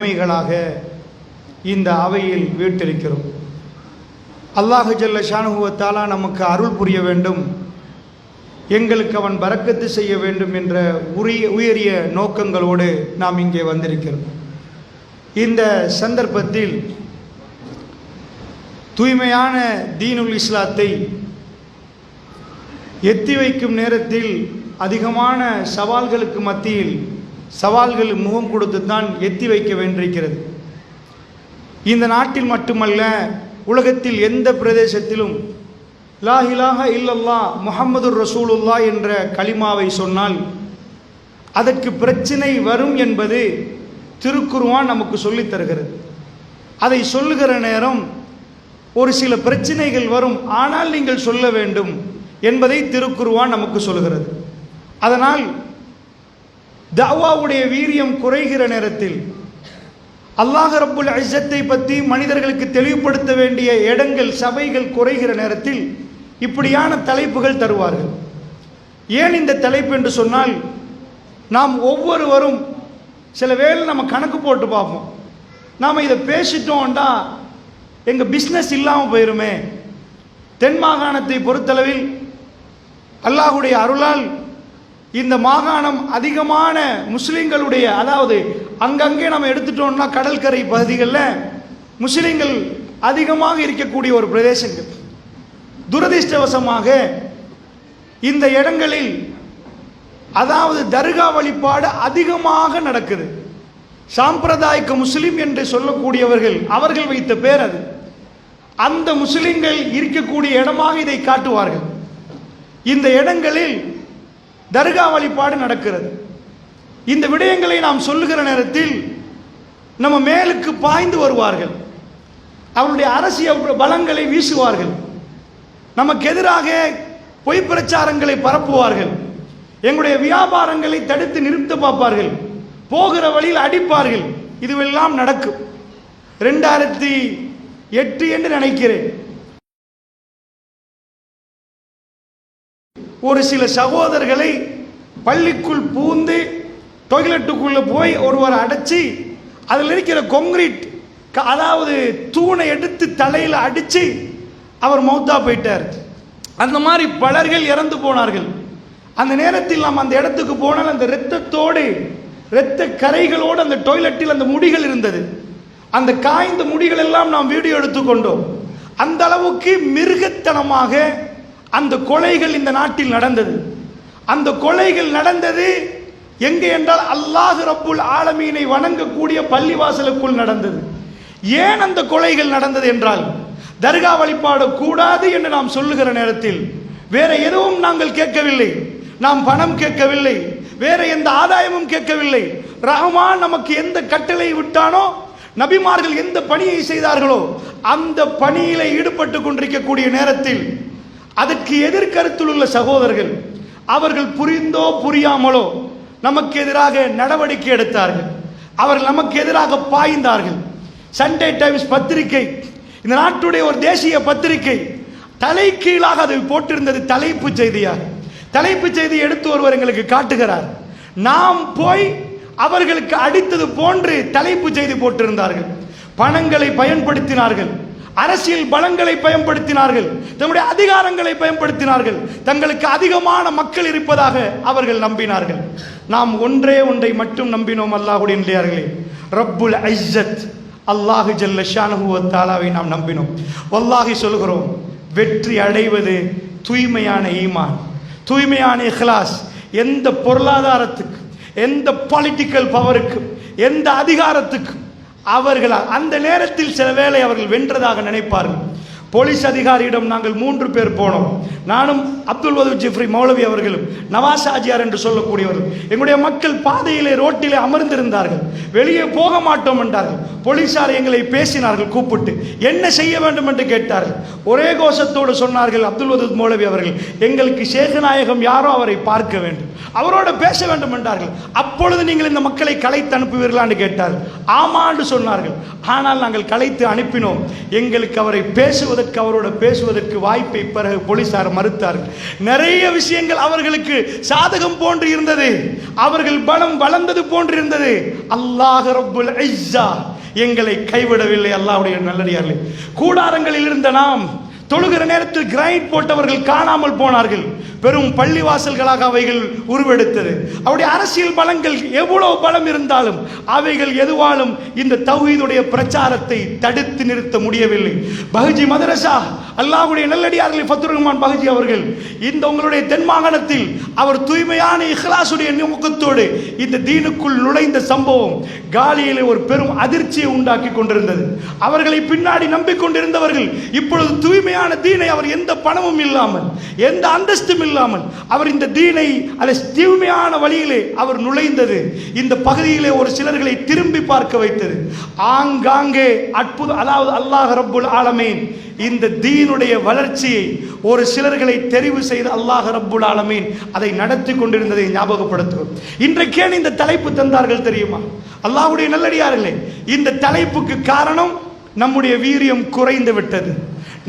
உண்மைகளாக இந்த அவையில் வீட்டிருக்கிறோம். அல்லாஹு ஜல்ல ஷானுஹு வ தஆலா நமக்கு அருள் புரிய வேண்டும், எங்களுக்கு அவன் பரக்கத்து செய்ய வேண்டும் என்ற உயரிய நோக்கங்களோடு நாம் இங்கே வந்திருக்கிறோம். இந்த சந்தர்ப்பத்தில் தூய்மையான தீனுல் இஸ்லாத்தை எத்தி வைக்கும் நேரத்தில் அதிகமான சவால்களுக்கு மத்தியில் சவால்கள் முகம் கொடுத்து தான் எத்தி வைக்க வேண்டியிருக்கிறது. இந்த நாட்டில் மட்டுமல்ல, உலகத்தில் எந்த பிரதேசத்திலும் லா இலாஹ இல்லல்லாஹ் முஹம்மதுர் ரசூலுல்லாஹ் என்ற கலிமாவை சொன்னால் அதற்கு பிரச்சனை வரும் என்பது திருக்குர்ஆன் நமக்கு சொல்லித் தருகிறது. அதை சொல்லுகிற நேரம் ஒரு சில பிரச்சனைகள் வரும், ஆனால் நீங்கள் சொல்ல வேண்டும் என்பதை திருக்குர்ஆன் நமக்கு சொல்கிறது. அதனால் தஅவாவுடைய வீரியம் குறைகிற நேரத்தில், அல்லாஹ் ரப்புல் இஸ்ஸத்தை பற்றி மனிதர்களுக்கு தெளிவுபடுத்த வேண்டிய இடங்கள் சபைகள் குறைகிற நேரத்தில் இப்படியான தலைப்புகள் தருவார்கள். ஏன் இந்த தலைப்பு என்று சொன்னால், நாம் ஒவ்வொருவரும் சில வேளை நம்ம கணக்கு போட்டு பார்ப்போம், நாம் இதை பேசிட்டோம்டா எங்கள் பிஸ்னஸ் இல்லாமல் போயிருமே. தென் மாகாணத்தை பொறுத்தளவில் அல்லாஹுடைய அருளால் இந்த மாகாணம் அதிகமான முஸ்லீம்களுடைய, அதாவது அங்கங்கே நம்ம எடுத்துட்டோம்னா கடற்கரை பகுதிகளில் முஸ்லீம்கள் அதிகமாக இருக்கக்கூடிய ஒரு பிரதேசங்கள். துரதிர்ஷ்டவசமாக இந்த இடங்களில் அதாவது தர்கா வழிபாடு அதிகமாக நடக்குது. சாம்பிரதாயிக முஸ்லீம் என்று சொல்லக்கூடியவர்கள் அவர்கள் வைத்த பேர் அது. அந்த முஸ்லீம்கள் இருக்கக்கூடிய இடமாக இதை காட்டுவார்கள். இந்த இடங்களில் தர்கா வழிபாடு நடக்கிறது. இந்த விடயங்களை நாம் சொல்லுகிற நேரத்தில் நம்ம மேலுக்கு பாய்ந்து வருவார்கள், அவருடைய அரசியல் பலங்களை வீசுவார்கள், நமக்கு எதிராக பொய் பிரச்சாரங்களை பரப்புவார்கள், எங்களுடைய வியாபாரங்களை தடுத்து நிறுத்த பார்ப்பார்கள், போகிற வழியில் அடிப்பார்கள். இதுவெல்லாம் நடக்கும். 2008 என்று நினைக்கிறேன், ஒரு சில சகோதரர்களை பள்ளிக்குள் பூந்து டாய்லெட்டுக்குள்ள போய் ஒருவர் அடைச்சி அதில் இருக்கிற கொங்கிரீட் அதாவது தூணை எடுத்து தலையில் அடித்து அவர் மௌத்தா போயிட்டார். அந்த மாதிரி பலர்கள் இறந்து போனார்கள். அந்த நேரத்தில் நாம் அந்த இடத்துக்கு போனால் அந்த இரத்தத்தோடு இரத்த கரைகளோடு அந்த டாய்லெட்டில் அந்த முடிகள் இருந்தது. அந்த காய்ந்த முடிகள் எல்லாம் நாம் வீடியோ எடுத்துக்கொண்டோம். அந்த அளவுக்கு மிருகத்தனமாக அந்த கொலைகள் இந்த நாட்டில் நடந்தது. அந்த கொலைகள் நடந்தது எங்கே என்றால் அல்லாஹ் ரப்புல் ஆலமீனை வணங்கக்கூடிய பள்ளிவாசலுக்குள் நடந்தது. ஏன் அந்த கொலைகள் நடந்தது என்றால், தர்கா வழிபாடு கூடாது என்று நாம் சொல்லுகிற நேரத்தில் வேற எதுவும் நாங்கள் கேட்கவில்லை, நாம் பணம் கேட்கவில்லை, வேற எந்த ஆதாயமும் கேட்கவில்லை. ரஹ்மான் நமக்கு எந்த கட்டளை விட்டானோ, நபிமார்கள் எந்த பணியை செய்தார்களோ அந்த பணியில ஈடுபட்டு கொண்டிருக்கக்கூடிய நேரத்தில் அதற்கு எதிர்கருத்தில் உள்ள சகோதரர்கள் அவர்கள் புரிந்தோ புரியாமலோ நமக்கு எதிராக நடவடிக்கை எடுத்தார்கள். அவர்கள் நமக்கு எதிராக பாய்ந்தார்கள். சண்டே டைம்ஸ் பத்திரிகை, இந்த நாட்டுடைய ஒரு தேசிய பத்திரிகை, தலைகீழாக அதை போட்டிருந்தது தலைப்பு செய்தியாக. தலைப்பு செய்தி எடுத்து ஒருவர் எங்களுக்கு காட்டுகிறார். நாம் போய் அவர்களுக்கு அடித்தது போன்று தலைப்பு செய்தி போட்டிருந்தார்கள். பணங்களை பயன்படுத்தினார்கள், அரசியல் பலங்களை பயன்படுத்தினார்கள், தங்களுடைய அதிகாரங்களை பயன்படுத்தினார்கள், தங்களுக்கு அதிகமான மக்கள் இருப்பதாக அவர்கள் நம்பினார்கள். நாம் ஒன்றை மட்டும் நம்பினோம், அல்லாஹ்வுடைய நல்லடியார்களே, ரப்புல் இஸ்ஸத் அல்லாஹ் ஜல்ல ஷானுஹு வ தஆலாவை நாம் நம்பினோம். வல்லாஹி சொல்கிறோம், வெற்றி அடைவது தூய்மையான ஈமான், தூய்மையான இஹ்லாஸ். எந்த பொருளாதாரத்துக்கு, எந்த பொலிட்டிக்கல் பவருக்கு, எந்த அதிகாரத்துக்கு அவர்கள் அந்த நேரத்தில் சில வேளை அவர்கள் வென்றதாக நினைப்பார்கள். போலீஸ் அதிகாரியிடம் நாங்கள் 3 பேர் போனோம். நானும் அப்துல் வதூத் ஜிஃப்ரி மௌலவி அவர்களும் நவாஸ் ஆஜியார் என்று சொல்லக்கூடியவர்கள். எங்களுடைய மக்கள் பாதையிலே ரோட்டிலே அமர்ந்திருந்தார்கள். வெளியே போக மாட்டோம் என்றார்கள். போலீசார் எங்களை பேசினார்கள், கூப்பிட்டு என்ன செய்ய வேண்டும் என்று கேட்டார்கள். ஒரே கோஷத்தோடு சொன்னார்கள், அப்துல் வதூத் மௌலவி அவர்கள், எங்களுக்கு ஷேகநாயகம் யாரோ அவரை பார்க்க வேண்டும், அவரோட பேச வேண்டும் என்றார்கள். அப்பொழுது நீங்கள் இந்த மக்களை கலைத்து அனுப்புவீர்களா என்று கேட்டார்கள். ஆமாண்டு சொன்னார்கள். ஆனால் நாங்கள் கலைத்து அனுப்பினோம், எங்களுக்கு அவரை பேசுவதற்கு, அவரோட பேசுவதற்கு வாய்ப்பை பிறகு போலீசார் மறுத்தார்கள். நிறைய விஷயங்கள் அவர்களுக்கு சாதகம் போன்று இருந்தது, அவர்கள் பலம் வளர்ந்தது போன்று இருந்தது. அல்லாஹ் ரப்புல் இஸ்ஸா எங்களை கைவிடவில்லை. அல்லாஹ்வுடைய நல்லடியார்களே, கூடாரங்களில் இருந்த நாம் தொழுகிற நேரத்தில் கிரைண்ட் போட்டவர்கள் காணாமல் போனார்கள். பெரும் பள்ளிவாசல்களாக அவைகள் உருவெடுத்தது. அவருடைய அரசியல் பலங்கள் எவ்வளவு பலம் இருந்தாலும் அவைகள் எதுவாலும் இந்த தௌஹீதுடைய பிரச்சாரத்தை தடுத்து நிறுத்த முடியவில்லை. பஹஜி மதரசா, அல்லாஹ்வுடைய நல்லடியார்கள் ஃபத்ருர் ரஹ்மான் பஹஜி அவர்கள் இந்த உங்களுடைய தென் மாகாணத்தில் அவர் தூய்மையான இஹ்லாசுடைய நோக்கத்தோடு இந்த தீனுக்குள் நுழைந்த சம்பவம் காலியிலே ஒரு பெரும் அதிர்ச்சியை உண்டாக்கி கொண்டிருந்தது. அவர்களை பின்னாடி நம்பிக்கொண்டிருந்தவர்கள் இப்பொழுது தூய்மையான தீனை அவர் எந்த பணமும் இல்லாமல், எந்த அந்தஸ்தும் இல்லாமல் அவர் இந்த தீனை தூய்மையான வழியிலே அவர் நுழைந்தது இந்த பகுதியிலே ஒரு சிலர்களை திரும்பி பார்க்க வைத்தது. ஆங்காங்கே அற்புதம், அதாவது அல்லாஹ் ரப்புல் ஆலமீன் இந்த தீனுடைய வளர்ச்சியை ஒரு சிலர்களை தெரிவு செய்து அல்லாஹ் ரப்புல் ஆலமீன் அதை நடத்தி கொண்டிருந்ததை ஞாபகப்படுத்துவோம். இன்றைக்கே இந்த தலைப்பு தந்தார்கள் தெரியுமா? அல்லாஹ்வுடைய நல்லடியார்களே, இந்த தலைப்புக்கு காரணம் நம்முடைய வீரியம் குறைந்து விட்டது,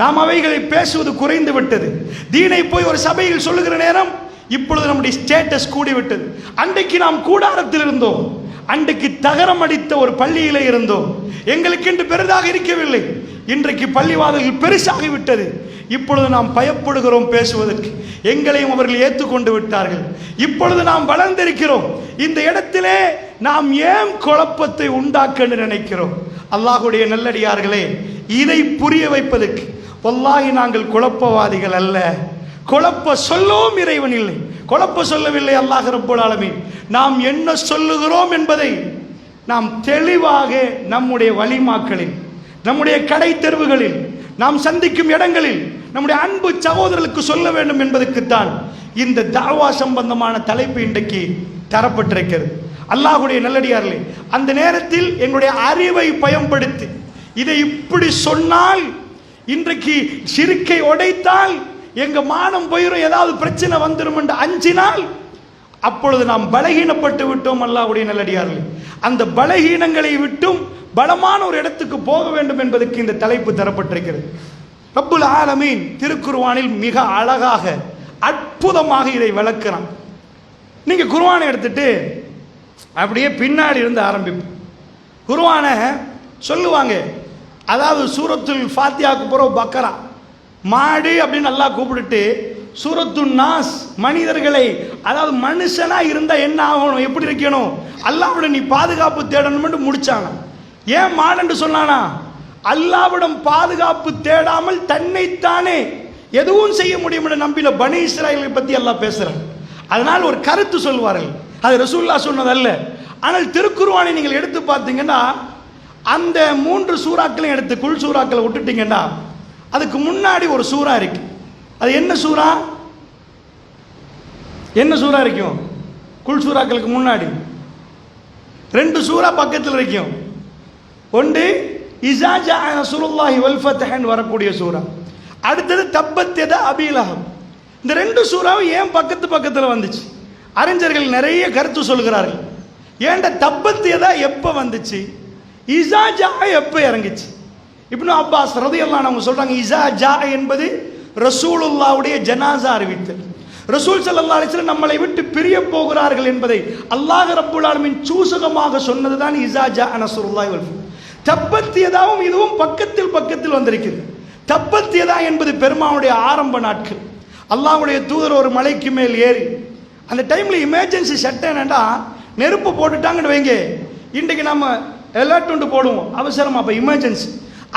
நாம் அவைகளை பேசுவது குறைந்து விட்டது. தீனை போய் ஒரு சபையில் சொல்லுகிற நேரம் இப்பொழுது நம்முடைய ஸ்டேட்டஸ் கூடிவிட்டது. அன்றைக்கு நாம் கூடாரத்தில் இருந்தோம், அன்றைக்கு தகரம் அடித்த ஒரு பள்ளியிலே இருந்தோம், எங்களுக்கு இன்று பெரிதாக இருக்கவில்லை. இன்றைக்கு பள்ளிவாதல்கள் பெருசாகிவிட்டது. இப்பொழுது நாம் பயப்படுகிறோம் பேசுவதற்கு, எங்களையும் அவர்கள் ஏற்றுக்கொண்டு விட்டார்கள். இப்பொழுது நாம் வளர்ந்திருக்கிறோம். இந்த இடத்திலே நாம் ஏன் குழப்பத்தை உண்டாக்க நினைக்கிறோம்? அல்லாஹ்வுடைய நல்லடியார்களே, இதை புரிய வைப்பதற்கு வல்லாஹி நாங்கள் குழப்பவாதிகள் அல்ல, குழப்ப சொல்லவும் இறைவன் இல்லை, குழப்ப சொல்லவில்லை அல்லாஹ் ரப்புல் ஆலமீன். நாம் என்ன சொல்லுகிறோம் என்பதை நாம் தெளிவாக நம்முடைய வலிமாக்களில், நம்முடைய கடை தெருவுகளில், நாம் சந்திக்கும் இடங்களில் நம்முடைய அன்பு சகோதரர்களுக்கு சொல்ல வேண்டும் என்பதற்குத்தான் இந்த தாவா சம்பந்தமான தலைப்பு இன்றைக்கு தரப்பட்டிருக்கிறது. அல்லாஹ்வுடைய நல்லடியார்களே, அந்த நேரத்தில் எங்களுடைய அறிவை பயன்படுத்தி இதை இப்படி சொன்னால், இன்றைக்கு ஷிர்க்கை உடைத்தால் எங்க மானம் போயிடும், ஏதாவது பிரச்சனை வந்துடும் என்று அஞ்சினால், அப்பொழுது நாம் பலகீனப்பட்டு விட்டோம். அல்லாஹ்வுடைய நல்லடியார்களே, அந்த பலகீனங்களை விட்டும் பலமான ஒரு இடத்துக்கு போக வேண்டும் என்பதற்கு இந்த தலைப்பு தரப்பட்டிருக்கிறது. ரப்புல் ஆலமீன் திருக்குர்ஆனில் மிக அழகாக அற்புதமாக இதை விளக்குறான். நீங்க குர்ஆனை எடுத்துட்டு அப்படியே பின்னாடி இருந்து ஆரம்பிப்போம். குர்ஆனை சொல்லுவாங்க, அதாவது சூரத்துல் ஃபாத்தியாக்கு பிறகு பக்கரா மாடு அப்படின்னு நல்லா கூப்பிட்டுட்டு சூரத்துன் நாஸ் மனிதர்களை, அதாவது மனுஷனா இருந்தா என்ன ஆகணும், எப்படி இருக்கணும், அல்லாஹ்விடம் நீ பாதுகாப்பு தேடணும்னு முடிச்சாங்க. ஏன் மாடுன்னு சொன்னானா? அல்லாஹ்விடம் பாதுகாப்பு தேடாமல் தன்னைத்தானே எதுவும் செய்ய முடியும் என்று நம்பின பனி இஸ்ராயலை பத்தி அல்லாஹ் பேசுறான். அதனால் ஒரு கருத்து சொல்வார்கள், அது ரசூலுல்லாஹ் சொன்னதல்ல. ஆனால் திருக்குர்ஆனை நீங்கள் எடுத்து பார்த்தீங்கன்னா, அந்த 3 சூறாக்களையும் எடுத்து குல் சூறாக்களை விட்டுட்டீங்கன்னா அதுக்கு முன்னாடி ஒரு சூறா இருக்கு. அது என்ன சூறா? என்ன சூறா இருக்கும்? குல் சூறாக்களுக்கு முன்னாடி 2 சூறா பக்கத்தில் இருக்கும். ஒன்று இஸா ஜாஅ நஸ்ருல்லாஹி வல் ஃபத்ஹ் வரக்கூடிய சூறா, அடுத்தது தப்பத் யதா அபீ லஹப். இந்த 2 சூறாவும் ஏன் பக்கத்தில் வந்துச்சு? அறிஞர்கள் நிறைய கருத்து சொல்கிறார்கள். ஏன்டா தப்பத் யதா எப்போ வந்துச்சு, இஸா ஜா எப்போ இறங்கிச்சு? இப்னு அப்பாஸ் ரலியல்லாஹு அன்ஹு சொல்றாங்க, இஸா ஜா என்பது ரசூலுல்லாஹ்வுடைய ஜனாஸா அறிவித்தல். ரசூல் ஸல்லல்லாஹு அலைஹி வஸல்லம் நம்மளை விட்டு பிரிய போகிறார்கள் என்பதை அல்லாஹ் ரப்புல் ஆலமீன் சூசகமாக சொன்னதுதான் இஸா ஜா நஸ்ருல்லாஹி வல் ஃபத்ஹ். தப்பத் யதாவும் இதுவும் பக்கத்தில் வந்திருக்கிறது. தப்பத் யதா என்பது பெருமானுடைய ஆரம்ப நாட்கள். அல்லாஹ்வுடைய தூதர் ஒரு மலைக்கு மேல் ஏறி, அந்த டைம்ல எமர்ஜென்சி சட்டம் என்னன்னா, நெருப்பு போட்டுட்டாங்கன்னு வைங்க, இன்றைக்கு நம்ம அலர்ட் ஒன்று போடுவோம் அவசரம், அப்போ எமர்ஜென்சி.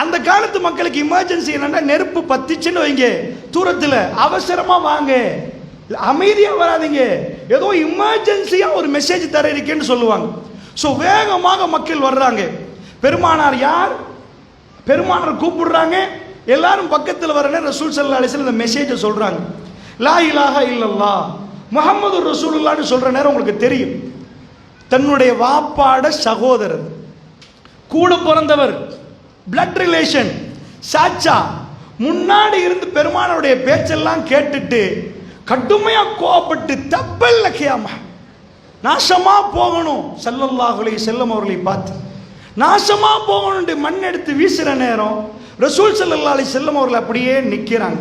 அந்த காலத்து மக்களுக்கு எமர்ஜென்சி என்னன்னா, நெருப்பு பத்திச்சுன்னு வைங்க, தூரத்தில் அவசரமா வாங்க, அமைதியா வராதிங்க, ஏதோ எமர்ஜென்சியா ஒரு மெசேஜ் தர இருக்கேன்னு சொல்லுவாங்க. ஸோ வேகமாக மக்கள் வர்றாங்க. பெருமானார் யார்? பெருமானார் கூப்பிடுறாங்க, எல்லாரும் பக்கத்தில் வரனே ரசூல் ஸல்லல்லாஹு அலைஹி வஸல்லம் இந்த மெசேஜை சொல்றாங்க. லா இலாஹா இல்லல்லாஹ் முஹம்மது ரசூலுல்லாஹ்னு சொல்ற நேரம் உங்களுக்கு தெரியும், தன்னுடைய வாப்பாட சகோதரர் கூட பிறந்தவர், பிளட் ரிலேஷன், சாச்சா. முன்னாடி இருந்து பெருமானாருடைய பேச்செல்லாம் கேட்டுட்டு கடுமையா கோபப்பட்டு தப்பல்ல கியாமா, நாசமா போகணும், ஸல்லல்லாஹு அலைஹி வஸல்லம் அவர்களை பார்த்து நாசமா போகணும் மண் எடுத்து வீசுற நேரம் ரசூல் ஸல்லல்லாஹு அலைஹி வஸல்லம் அவர்கள் அப்படியே நிற்கிறாங்க.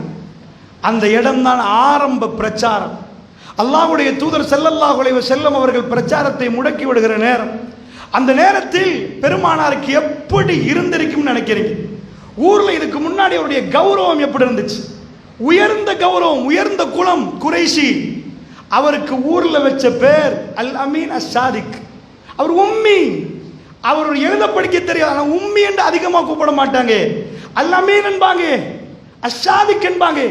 அந்த இடம் தான் ஆரம்ப பிரச்சாரம். அல்லாஹ்வுடைய தூதர் ஸல்லல்லாஹு அலைஹி வஸல்லம் அவர்கள் பிரச்சாரத்தை முடக்கி விடுகிற நேரம். அந்த நேரத்தில் பெருமானாருக்கு எப்படி இருந்திருக்கும் நினைக்கிறீங்க? ஊர்ல இதுக்கு முன்னாடி அவருடைய கௌரவம் எப்படி இருந்துச்சு? உயர்ந்த கௌரவம், உயர்ந்த குலம், குறைஷி. அவருக்கு ஊர்ல வச்ச பேர் அல் அமீன் அஸ்ஸாதிக். அவர் உம்மி, அவர் எழுத படிக்க தெரியாது, ஆனால் உம்மி என்று அதிகமாக கூப்பிட மாட்டாங்க, அல் அமீன் என்பாங்க, அஸ்ஸாதிக் என்பாங்க.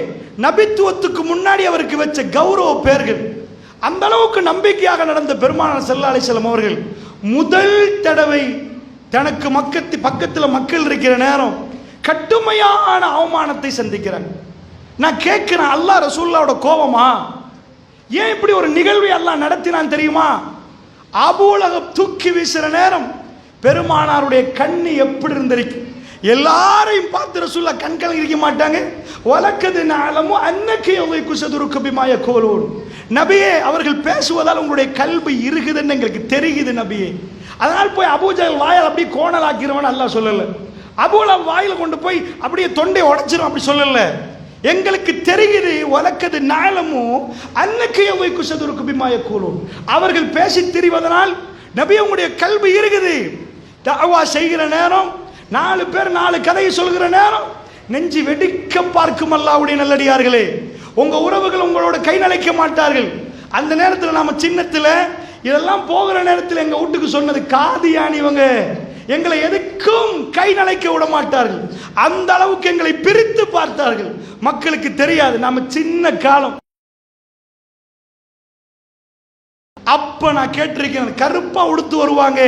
நபித்துவத்துக்கு முன்னாடி அவருக்கு வச்ச கௌரவ பெயர்கள். அந்த அளவுக்கு நம்பிக்கையாக நடந்த பெருமானார் ஸல்லல்லாஹு அலைஹி வஸல்லம் அவர்கள் முதல் தடவை தனக்கு பக்கத்தில் மக்கள் இருக்கிற நேரம் கடுமையான அவமானத்தை சந்திக்கிறாங்க. நான் கேட்கிறேன், அல்லாஹ் ரசூலுல்லாஹ்வோட கோபமா? ஏன் இப்படி ஒரு நிகழ்வை அல்லாஹ் நடத்தினான் தெரியுமா? அபூலஹப் தூக்கி வீசுற நேரம் பெருமானாருடைய கண்ணு எப்படி இருந்திருக்கு? எல்லாரையும் பார்த்து ரசூலுல்லாஹ் கண் கலங்கிருக்க மாட்டாங்க. வலக்கது நஅலமு அன்னக யضيق صدرك بما يقولون. நபியே, அவர்கள் பேசுவதால் உங்களுடைய கல்வி இருக்குதுன்னு எங்களுக்கு தெரியுது நபியே. அதனால் போய் அபூஜஹல் வாயால் அப்படியே கோணலாக்கிறவன் அல்லாஹ் சொல்லல. அபூலஹப் வாயில கொண்டு போய் அப்படியே தொண்டை உடைச்சிரும் அப்படி சொல்லல. எங்களுக்கு தெரியுது, வலக்கது நஅலமு அன்னக யضيق صدرك بما يقولون. அவர்கள் பேசி திரிவதனால் நபியே உங்களுடைய கல்வி இருக்குது. தஅவா செய்கிற நேரம், 4 பேர் 4 கதையை சொல்கிற நேரம் நெஞ்சி வெடிக்க பார்க்கும் அல்லாஹ்வுடைய நல்லடியார்களே. உங்க உறவுகள் உங்களோட கை நலைக்க மாட்டார்கள். அந்த நேரத்தில் நாம சின்னத்தில் இதெல்லாம் போகிற நேரத்தில் எங்க வீட்டுக்கு சொன்னது காதியானி, இவங்க எங்களை எதுக்கும் கை நலைக்க விட மாட்டார்கள். அந்த அளவுக்கு எங்களை பிரித்து பார்த்தார்கள். மக்களுக்கு தெரியாது, நாம சின்ன காலம். அப்ப நான் கேட்டிருக்கிறேன், கருப்பா உடுத்து வருவாங்க,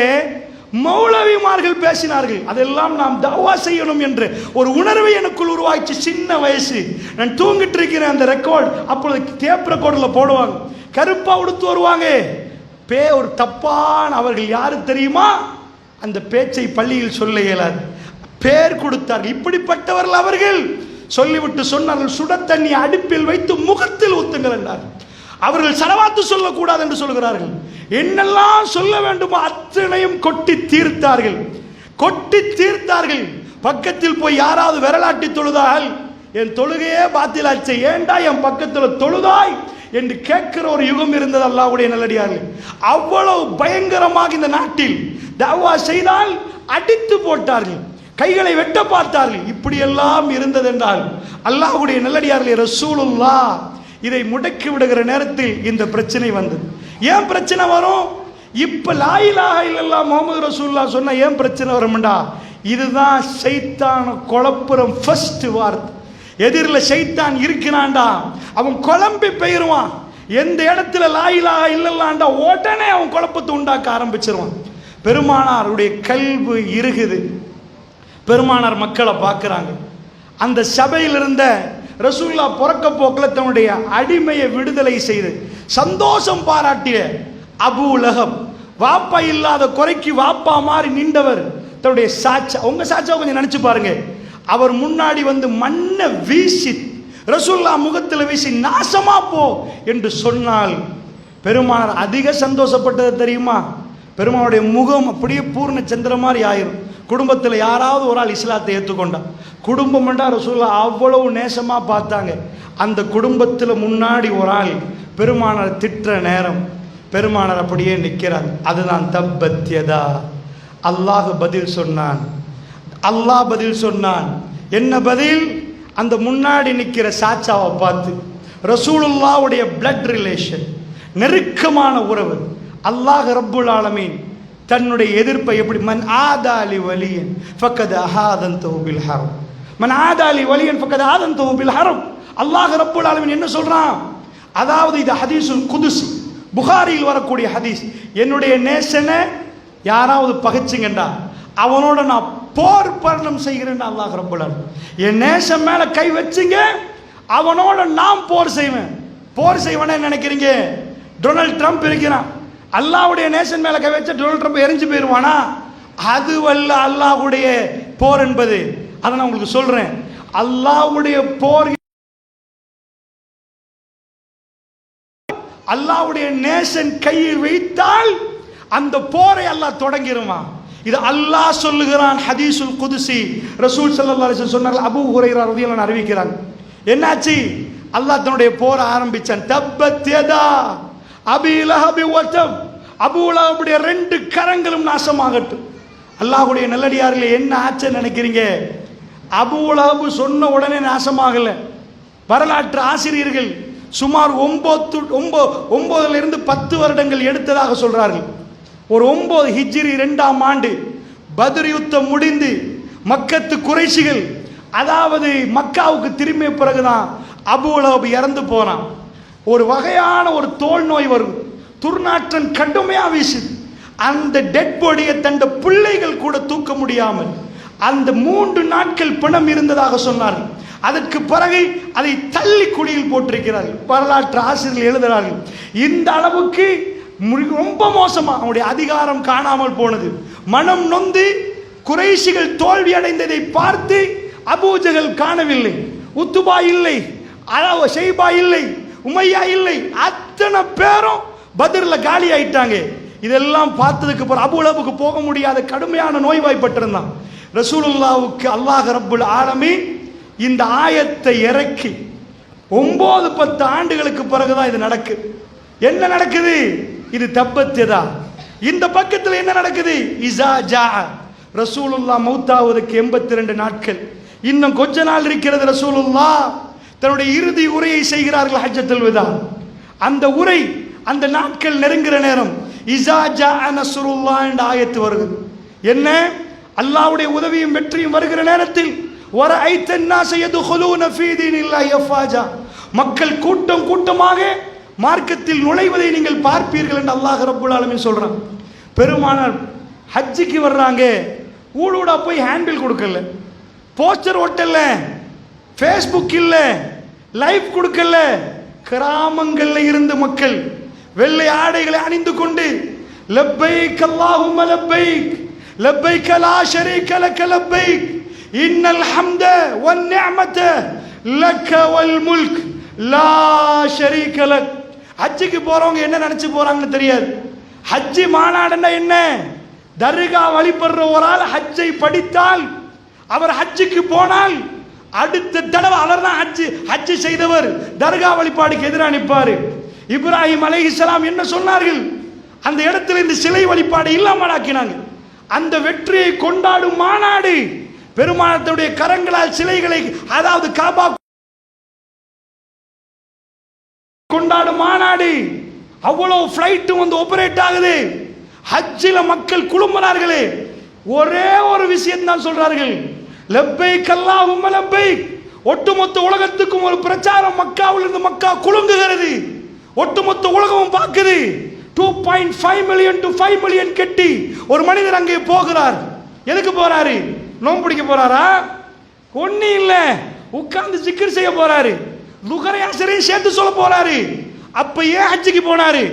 மௌலவிமார்கள் பேசினார்கள். அதெல்லாம் நாம் தவா செய்யணும் என்று ஒரு உணர்வை எனக்குள் உருவாக்கி. சின்ன வயசு, நான் தூங்கிட்டு இருக்கிறேன். அந்த ரெக்கார்ட் அப்பொழுது டேப் ரெக்கார்டில் போடுவாங்க. கருப்பா உடுத்து வருவாங்க, ஒரு தப்பான, அவர்கள் யாரு தெரியுமா? அந்த பேச்சை பள்ளியில் சொல்ல இயலாது, பேர் கொடுத்தார்கள். இப்படிப்பட்டவர்கள் அவர்கள். சொல்லிவிட்டு சொன்னார்கள், சுட தண்ணி அடுப்பில் வைத்து முகத்தில் ஊத்துங்கள் என்றார். அவர்கள் ஸலவாத்து சொல்லக்கூடாது என்று சொல்கிறார்கள். என்னெல்லாம் சொல்ல வேண்டுமோ அத்தனையும் கொட்டி தீர்த்தார்கள், கொட்டி தீர்த்தார்கள். பக்கத்தில் போய் யாராவது விரலாட்டி தொழுதால் என் தொழுகையே பாத்திலாச்சு, ஏண்டா என் பக்கத்தில் தொழுதாய் என்று கேட்கிற ஒரு யுகம் இருந்தது அல்லாஹ்வுடைய நல்லடியார்கள். அவ்வளவு பயங்கரமாக இந்த நாட்டில் தஅவா செய்தால் அடித்து போட்டார்கள், கைகளை வெட்ட பார்த்தார்கள். இப்படியெல்லாம் இருந்தது என்றால் அல்லாஹ்வுடைய நல்லடியார்களே, ரசூலுல்லாஹ் இதை முடக்கி விடுகிற நேரத்தில் இந்த பிரச்சனை வந்தது. ஏன் பிரச்சனை வரும்? இப்ப லா இலாஹ இல்லல்லாஹ் முஹம்மது ரசூலுல்லாஹ் சொன்னா ஏன் பிரச்சனை வரும்டா? இதுதான் ஷைத்தான குழப்புறம் ஃபர்ஸ்ட் வார்த்தை. எதிரில் ஷைத்தான் இருக்கிறான்டா, அவன் குழம்பி போயிருவான். எந்த இடத்துல லா இலாஹ இல்லல்லாஹ்டா உடனே அவன் குழப்பத்தை உண்டாக்க ஆரம்பிச்சிருவான். பெருமானாருடைய கல்வி இருக்குது. பெருமானார் மக்களை பார்க்கிறாங்க. அந்த சபையில் இருந்த ரசூலுல்லாஹ் பிறக்க போக்கில் தன்னுடைய அடிமையை விடுதலை செய்து சந்தோஷம் பாராட்டிய அபூலஹப், வாப்பா இல்லாத குறைக்கு வாப்பா மாறி நின்றவர், தன்னுடைய சாட்சா, உங்க சாட்சாவை கொஞ்சம் நினைச்சு பாருங்க. அவர் முன்னாடி வந்து மண்ணை வீசி ரசூலுல்லாஹ் முகத்தில் வீசி நாசமா போ என்று சொன்னால் பெருமானார் அதிக சந்தோஷப்பட்டது தெரியுமா? பெருமானுடைய முகம் அப்படியே பூர்ண சந்திர மாதிரி ஆயிரும். குடும்பத்தில் யாராவது ஒரு ஆள் இஸ்லாத்தை ஏற்றுக்கொண்டா, குடும்பம் என்றால் ரசூலுல்லாஹ் அவ்வளவு நேசமாக பார்த்தாங்க. அந்த குடும்பத்தில் முன்னாடி ஒரு ஆள் பெருமானார் திட்டுற நேரம் பெருமானார் அப்படியே நிற்கிறாங்க. அதுதான் தப்பத் யதா. அல்லாஹ் பதில் சொன்னான். அல்லாஹ் பதில் சொன்னான். என்ன பதில்? அந்த முன்னாடி நிற்கிற சாச்சாவை பார்த்து, ரசூலுல்லாஹ்வுடைய பிளட் ரிலேஷன், நெருக்கமான உறவு. அல்லாஹ் ரப்புல் ஆலமீன் தன்னுடைய எதிர்ப்பை எப்படி, மன் ஆதாலி வலியன் ஃபக்கத் அஹாதன்து பில் ஹரம், மன் ஆதாலி வலியன் ஃபக்கத் ஆதன்து பில் ஹரம். அல்லாஹ் ரப்புல் ஆலமீன் என்ன சொல்றான்? அதாவது இது ஹதீஸுல் குதுஸ், புகாரியில் வரக்கூடிய ஹதீஸ். என்னுடைய நேசனை யாராவது பகைச்சிங்கண்டா அவனோட நான் போர் பரணம் செய்கிறேன். அல்லாஹ் ரப்புல் ஆலமீன் என் நேசன் மேல கை வச்சுங்க, அவனோட நான் போர் செய்வேன். போர் செய்வேன்னு நினைக்கிறீங்க? டொனால்ட் ட்ரம்ப் இருக்கிறான், அல்லாஹ்வுடைய நேசன் மேல கை வச்சா டொனால்ட் ட்ரம்ப் எரிஞ்சு போயிடுவானா? அதுவல்ல அல்லாஹ்வுடைய போர் என்பது. அதை நான் உங்களுக்கு சொல்றேன். அல்லாஹ்வுடைய போர், அல்லாஹ்வுடைய நேசன் கையில் வைத்தால் அந்த போரை அல்லாஹ் தொடங்கிருமா. இது அல்லாஹ் சொல்லுகிறான். ஹதீஸுல் குதுசி ரசூல் ஸல்லல்லாஹு அலைஹி வஸல்லம் சொன்னார்கள். அபூ ஹுரைரா ரலியல்லாஹு அன்ஹு அறிவிக்கிறாங்க. என்னாச்சு? அல்லாஹ் தன்னுடைய போரை ஆரம்பிச்சான். தப்பத் யதா அபீ லஹப் வ தப். அபூ லஹபுடைய 2 கரங்களும் நாசமாகட்டும். அல்லாஹ்வுடைய நல்லடியார்களே, என்ன ஆச்சுன்னு நினைக்கிறீங்க? அபூ லஹப் சொன்ன உடனே நாசமாகல. வரலாற்று ஆசிரியர்கள் சுமார் 9 இருந்து 10 வருடங்கள் எடுத்ததாக சொல்றார்கள். ஒரு 9 ஹிஜ்ரி 2ஆம் ஆண்டு பத்ர் யுத்தம் முடிந்து மக்கத்து குறைஷிகள், அதாவது மக்காவுக்கு திரும்பிய பிறகுதான் அபூ லஹப் இறந்து போனான். ஒரு வகையான ஒரு தோல் நோய் வரும், துர்நாற்றம் கடுமையா வீசுது. அந்த டெட் பாடியை தந்த பிள்ளைகள் கூட தூக்க முடியாமல் அந்த 3 நாட்கள் பிணம் இருந்ததாக சொன்னார்கள். அதற்கு பிறகு அதை தள்ளி குழியில் போட்டிருக்கிறார்கள். வரலாற்று ஆசிரியர்கள் எழுதுகிறார்கள். இந்த அளவுக்கு ரொம்ப மோசமா அவனுடைய அதிகாரம் காணாமல் போனது. மனம் நொந்து குறைஷிகள் தோல்வி அடைந்ததை பார்த்து அபூஜஹல் காணவில்லை, உத்துபா இல்லை, ஷைபா இல்லை, உமையா இல்லை, அத்தனை பேரும் பத்ர்ல காலி ஆயிட்டாங்க. இதெல்லாம் பார்த்ததுக்கு அப்புறம் அபூ லஹபுக்கு போக முடியாத கடுமையான நோய்வாய்ப்பட்டிருந்தான். ரசூலுல்லாஹ்வுக்கு அல்லாஹ் ரப்புல் ஆலமீன் இந்த ஆயத்தை இறக்கி 9-10 ஆண்டுகளுக்கு பிறகுதான் இது நடக்குது. என்ன நடக்குது? இது தப்பத்ததா. இந்த பக்கத்தில் என்ன நடக்குது? இஸா ஜா. ரசூலுல்லாஹ் மௌத்தாவதற்கு 82 நாட்கள், இன்னும் கொஞ்ச நாள் இருக்கிறது. ரசூலுல்லாஹ் தன்னுடைய இறுதி உரையை செய்கிறார்கள், ஹஜ்ஜத்துல் விதா. அந்த உரை, அந்த நாட்கள் நெருங்குற நேரம் இஸா ஜா நஸ்ருல்லாஹ் என்ற ஆயத்து வருகிறது. என்ன? அல்லாஹ்வுடைய உதவியும் வெற்றியும் வருகிற நேரத்தில் வரஐத الناس يدخلون في دين الله افواجا, மக்கள் கூட்டம் கூட்டமாக மார்க்கத்தில் நுழைவதை நீங்கள் பார்ப்பீர்கள் என்று அல்லாஹ் ரப்புல் ஆலமீன் சொல்றான். பெருமானார் ஹஜ்ஜுக்கு வர்றாங்க, ஊடூடா போய் ஹேண்டில் கொடுக்கல, போஸ்டர் ஒட்டல, ஃபேஸ்புக் இல்ல, லைவ் கொடுக்கல. கிராமங்கள்ல இருந்து மக்கள் வெள்ளை ஆடைகளை அணிந்து கொண்டு லப்பைக் அல்லாஹும்ம லப்பைக் லப்பைக் லா ஷரீக லக லப்பைக் இன்னல் ஹம்த வன் நிஅமத லக வல் முல்க் லா ஷரீக லக். ஹஜ்ஜுக்கு போறவங்க என்ன நினைச்சு போறாங்கன்னு தெரியாது. ஹஜ்ஜி மாநாடுன்னா என்ன? தர்கா வழிபடுற ஒரு ஆள் ஹஜ்ஜை படித்தால், அவர் ஹஜ்ஜுக்கு போனால் அடுத்த தடவை அவர் தான் ஹஜ்ஜி செய்தவர் தர்கா வழிபாடுக்கு எதிராக நிற்பாரு. இப்ராஹிம் அலைஹிஸ்ஸலாம் என்ன சொன்னார்கள்? அந்த இடத்துல இந்த சிலை வழிபாடு இல்லாமல் ஆக்கினாங்க. அந்த வெற்றியை கொண்டாடும் மாநாடு, பெருமானத்துடைய கரங்களால் சிலைகளை, அதாவது காபா கொண்டாடும் மாநாடு, அவ்வளவு ஃபிளைட்டும் வந்து ஆபரேட் ஆகுது. ஹஜ்ஜில மக்கள் குழும்பினார்களே, ஒரே ஒரு விஷயம் தான் சொல்றார்கள், லப்பைக் அல்லாஹும்ம லப்பைக். ஒட்டுமொத்த உலகத்துக்கும் ஒரு பிரச்சாரம் மக்காவில் இருந்து மக்கா குலுங்குகிறது. ஒட்டுமொத்த உலகமும் பார்க்குது. 2.5 மில்லியன் to 5 மில்லியன் கட்டி ஒரு மனிதர் அங்கே போகிறார். எதுக்கு போறாரு? நோன்பு பிடிக்க போறாரா? ஒண்ணு இல்ல, உட்கார்ந்து ஜிக்ர் செய்ய போறாரு. லுகர் அஸ்ரையும் சேர்த்து சொல்ல போறாரு. அப்ப ஏன் ஹஜ்ஜுக்கு போனாரு?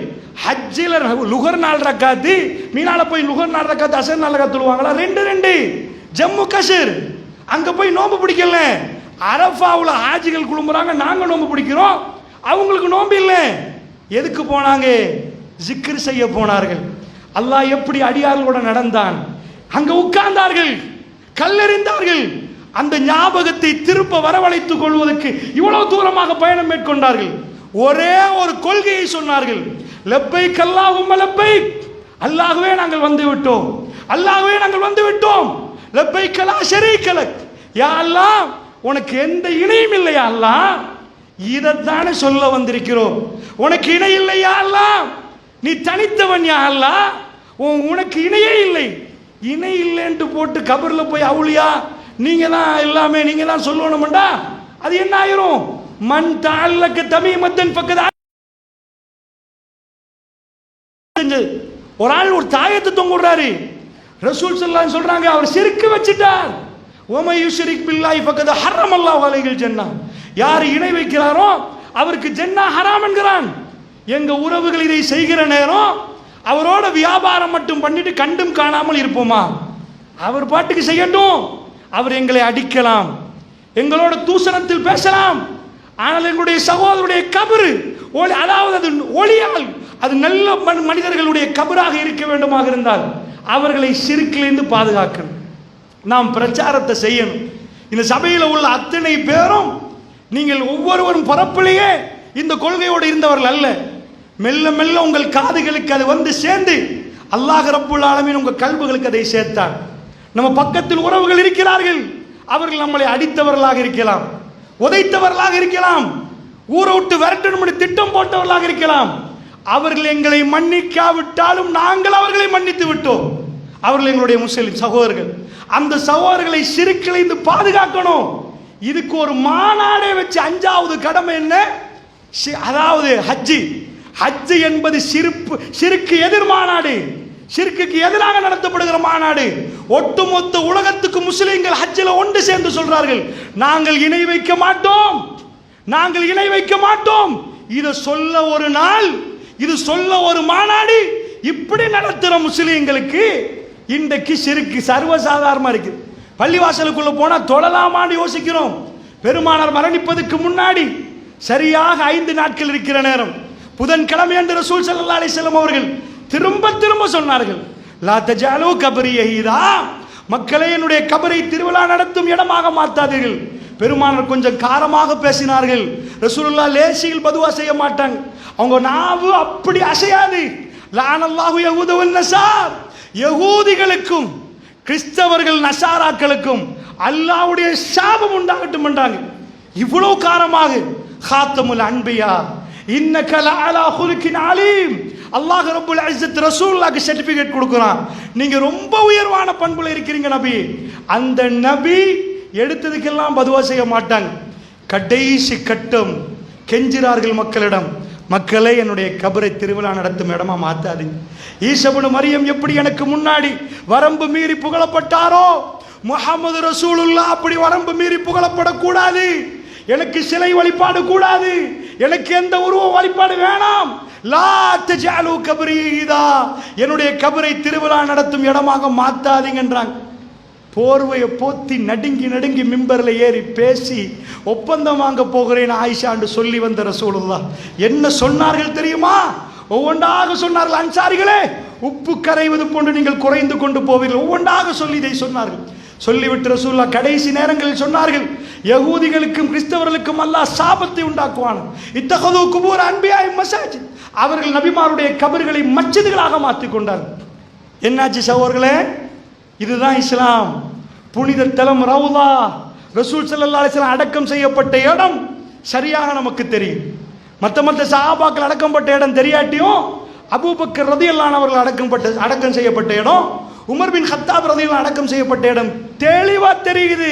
ஹஜ்ஜில லுகர் 4 ரக்காத்து, மீனால போய் லுகர் 4 ரக்காத்து, அசர் 4 ரக்காத்து சொல்லுவாங்களா? 2 ஜம்மு காஷ்மீர். அங்க போய் நோன்பு பிடிக்கல. அரஃபாவுல ஹாஜிகள் குழும்புறாங்க, நாங்க நோன்பு பிடிக்கிறோம், அவங்களுக்கு நோன்பு இல்லை. எதுக்கு போனாங்க? ஜிக்ர் செய்ய போனார்கள். அல்லாஹ் எப்படி அடியார்களோட நடந்தான். அங்க உட்கார்ந்தார்கள், கல்லெறிந்தார்கள். அந்த ஞாபகத்தை திருப்ப வரவழைத்துக் கொள்வதற்கு இவ்வளவு தூரமாக பயணம் மேற்கொண்டார்கள். ஒரே ஒரு கொள்கையை சொன்னார்கள், லப்பைக் அல்லாஹும்ம லப்பைக். அல்லாஹ்வே நாங்கள் வந்து விட்டோம், அல்லாஹ்வே நாங்கள் வந்து விட்டோம். லப்பைக் லா ஷரீக லக். யா அல்லாஹ், உனக்கு எந்த இணையும் இல்லையா அல்லாஹ், இதைத்தானே சொல்ல வந்திருக்கிறோம். உனக்கு இணை இல்லையா அல்லாஹ், நீ தனித்தவன் யா அல்லாஹ், உனக்கு இணையே இல்லை. இணை இல்லைன்னு போட்டு கபர்ல போய் அவுளியா நீங்க தான் எல்லாமே நீங்க தான் சொல்லணும்டா, அது என்ன ஆயிரும்? மன் தஅல்லக தமீமத்தன் ஃபக்கத். ஒரு ஆள் ஒரு தாயத்தை தொங்குறாரு. ரசூல் ஸல்லல்லாஹு அலைஹி சொல்றாங்க, அவர் ஷிர்க் வச்சிட்டார். வமை யுஷ்ரிக் பில்லாஹி ஃபக்கத் ஹர்ரமல்லாஹு அலைஹில் ஜன்னah. யார் இணை வைக்கிறாரோ அவருக்கு ஜன்னா ஹராம் என்கிறான். எங்க உறவுகள் இதை செய்கிற நேரம் அவரோட வியாபாரம் மட்டும் பண்ணிட்டு கண்டும் காணாமல் இருப்போமா? அவர் பாட்டுக்கு செய்யட்டும். அவர் எங்களை அடிக்கலாம், எங்களோட தூசணத்தில் பேசலாம். ஆனால் எங்களுடைய சகோதரருடைய கபரு அதாவது அது ஒளியால் அது நல்ல மனிதர்களுடைய கபராக இருக்க வேண்டுமாக இருந்தால் அவர்களை ஷிர்க்கிலிருந்து பாதுகாக்கணும். நாம் பிரச்சாரத்தை செய்யணும். இந்த சபையில் உள்ள அத்தனை பேரும் நீங்கள் ஒவ்வொருவரும் பரப்பிலேயே இந்த கொள்கையோடு இருந்தவர்கள் அல்ல. மெல்ல மெல்ல உங்கள் காதுகளுக்கு அது வந்து சேர்ந்து அல்லாஹ் ரப்புல் ஆலமீன் உங்கள் கல்புகளுக்கு அதை சேர்த்தார். நம்ம பக்கத்தில் உறவுகள் இருக்கிறார்கள். அவர்கள் நம்மளை அடித்தவர்களாக இருக்கலாம், உதைத்தவர்களாக இருக்கலாம், ஊரை விட்டு விரட்டணும் திட்டம் போட்டவர்களாக இருக்கலாம். அவர்கள் எங்களை மன்னிக்காவிட்டாலும் நாங்கள் அவர்களை மன்னித்து விட்டோம். அவர்கள் எங்களுடைய முஸ்லிம் சகோதரர்கள். அந்த சகோதரர்களை ஷிர்க்கிலிருந்து பாதுகாக்கணும். இதுக்கு ஒரு மாநாடே வச்சு 5வது கடமை என்ன? அதாவது ஹஜ்ஜி. ஹஜ்ஜி என்பது ஷிர்க்கு எதிர் மாநாடு, ஷிர்க்குக்கு எதிராக நடத்தப்படுகிற மாநாடு. ஒட்டுமொத்த உலகத்துக்கு முஸ்லிம்கள் ஹஜ்ஜில் ஒன்று சேர்ந்து சொல்றார்கள், நாங்கள் இணை வைக்க மாட்டோம், நாங்கள் இணை வைக்க மாட்டோம். இதை சொல்ல ஒரு நாள், இது சொல்ல ஒரு மாநாடு. இப்படி நடத்துற முஸ்லிம்களுக்கு இன்றைக்கு ஷிர்க்கு சர்வசாதாரணமா இருக்கு. பள்ளிவாசலுக்குள்ள போனா தொழலாமான்னு யோசிக்கிறோம். பெருமானார் மரணிப்பதற்கு முன்னாடி சரியாக 5 நாட்கள் இருக்கிற நேரம், புதன்கிழமை என்று ரசூல் ஸல்லல்லாஹு அலைஹி வஸல்லம் அவர்கள் திரும்ப திரும்ப சொன்னார்கள், லா தஜாலு கபரி யஹீதா, மக்களே என்னுடைய கபரை திருவிழா நடத்தும் இடமாக மாத்தாதீர்கள். பெருமானார் கொஞ்சம் காரமாக பேசினார்கள். ரசூலுல்லாஹ் லேசியில் பதுவா செய்ய மாட்டாங்க. அவங்க நாவு அப்படி அசையாது. லானல்லாஹு யஹூத வன் நஸார், யகூதிகளுக்கும் கிறிஸ்தவர்கள் நசாராக்களுக்கும் அல்லாஹ்வுடைய சாபம் உண்டாகட்டும் என்றாங்க. இவ்வளவு காரமாக காத்தமுல் அன்பியா இன்னக லஅலா குலுகின் அலீம், அல்லாஹ் ரப்புல் இஸ்ஸத் ரசூலுல்லாஹ்க்கு சர்டிபிகேட் கொடுக்குறான், நீங்க ரொம்ப உயர்வான பண்புல இருக்கிறீங்க நபி. அந்த நபி எடுத்ததுக்கெல்லாம் பதுவா செய்ய மாட்டாங்க. கடைசி கட்டம் கெஞ்சிறார்கள் மக்களிடம், மக்களே என்னுடைய கபரை திருவிழா நடத்தும் இடமா மாத்தாதீங்க. ஈசா இப்னு மரியம் எப்படி எனக்கு முன்னாடி வரம்பு மீறி புகழப்பட்டாரோ, முஹம்மது ரசூலுல்லாஹ் அப்படி வரம்பு மீறி புகழப்படக்கூடாது. எனக்கு சிலை வழிபாடு கூடாது, எனக்கு எந்த உருவ வழிபாடு வேணாம். லா தஜஅலு கப்ரி இதா, என்னுடைய கபரை திருவிழா நடத்தும் இடமாக மாத்தாதீங்கன்றாங்க. போர்வையை போத்தி நடுங்கி நடுங்கி மிம்பர்ல ஏறி பேசி ஒப்பந்தம் வாங்க போகிறேன் ஆயிஷா என்று சொல்லி வந்த ரசூலுல்லாஹ் என்ன சொன்னார்கள் தெரியுமா? ஒவ்வொன்றாக சொன்னார்கள், அன்சாரிகளே உப்பு கரைவது போன்று நீங்கள் குறைந்து கொண்டு போவீர்கள். ஒவ்வொன்றாக சொல்லி இதை சொன்னார்கள். சொல்லிவிட்டு ரசூலுல்லாஹ் கடைசி நேரங்களில் சொன்னார்கள், யகூதிகளுக்கும் கிறிஸ்தவர்களுக்கும் அல்லாஹ் சாபத்தை உண்டாக்குவான். இத்தகது குபூர் அன்பியாய் மசாஜித், அவர்கள் நபிமாருடைய கபர்களை மஸ்ஜிதுகளாக மாற்றிக் கொண்டார்கள். என்னாச்சு சகோதரர்களே? இதுதான் இஸ்லாம். புனித தலம் ரவுலா, ரசூல் ஸல்லல்லாஹு அலைஹி வஸல்லம் அடக்கம் செய்யப்பட்ட இடம் சரியாக நமக்கு தெரியும். மற்ற சஹாபாக்கள் அடக்கப்பட்ட இடம் தெரியாட்டியும் அபூபக்கர் ரலியல்லாஹு அன்ஹு அவர்கள் அடக்கம் செய்யப்பட்ட இடம், உமர் பின் கத்தாப் ரலியல்லாஹு அடக்கம் செய்யப்பட்ட இடம் தெளிவா தெரியுது.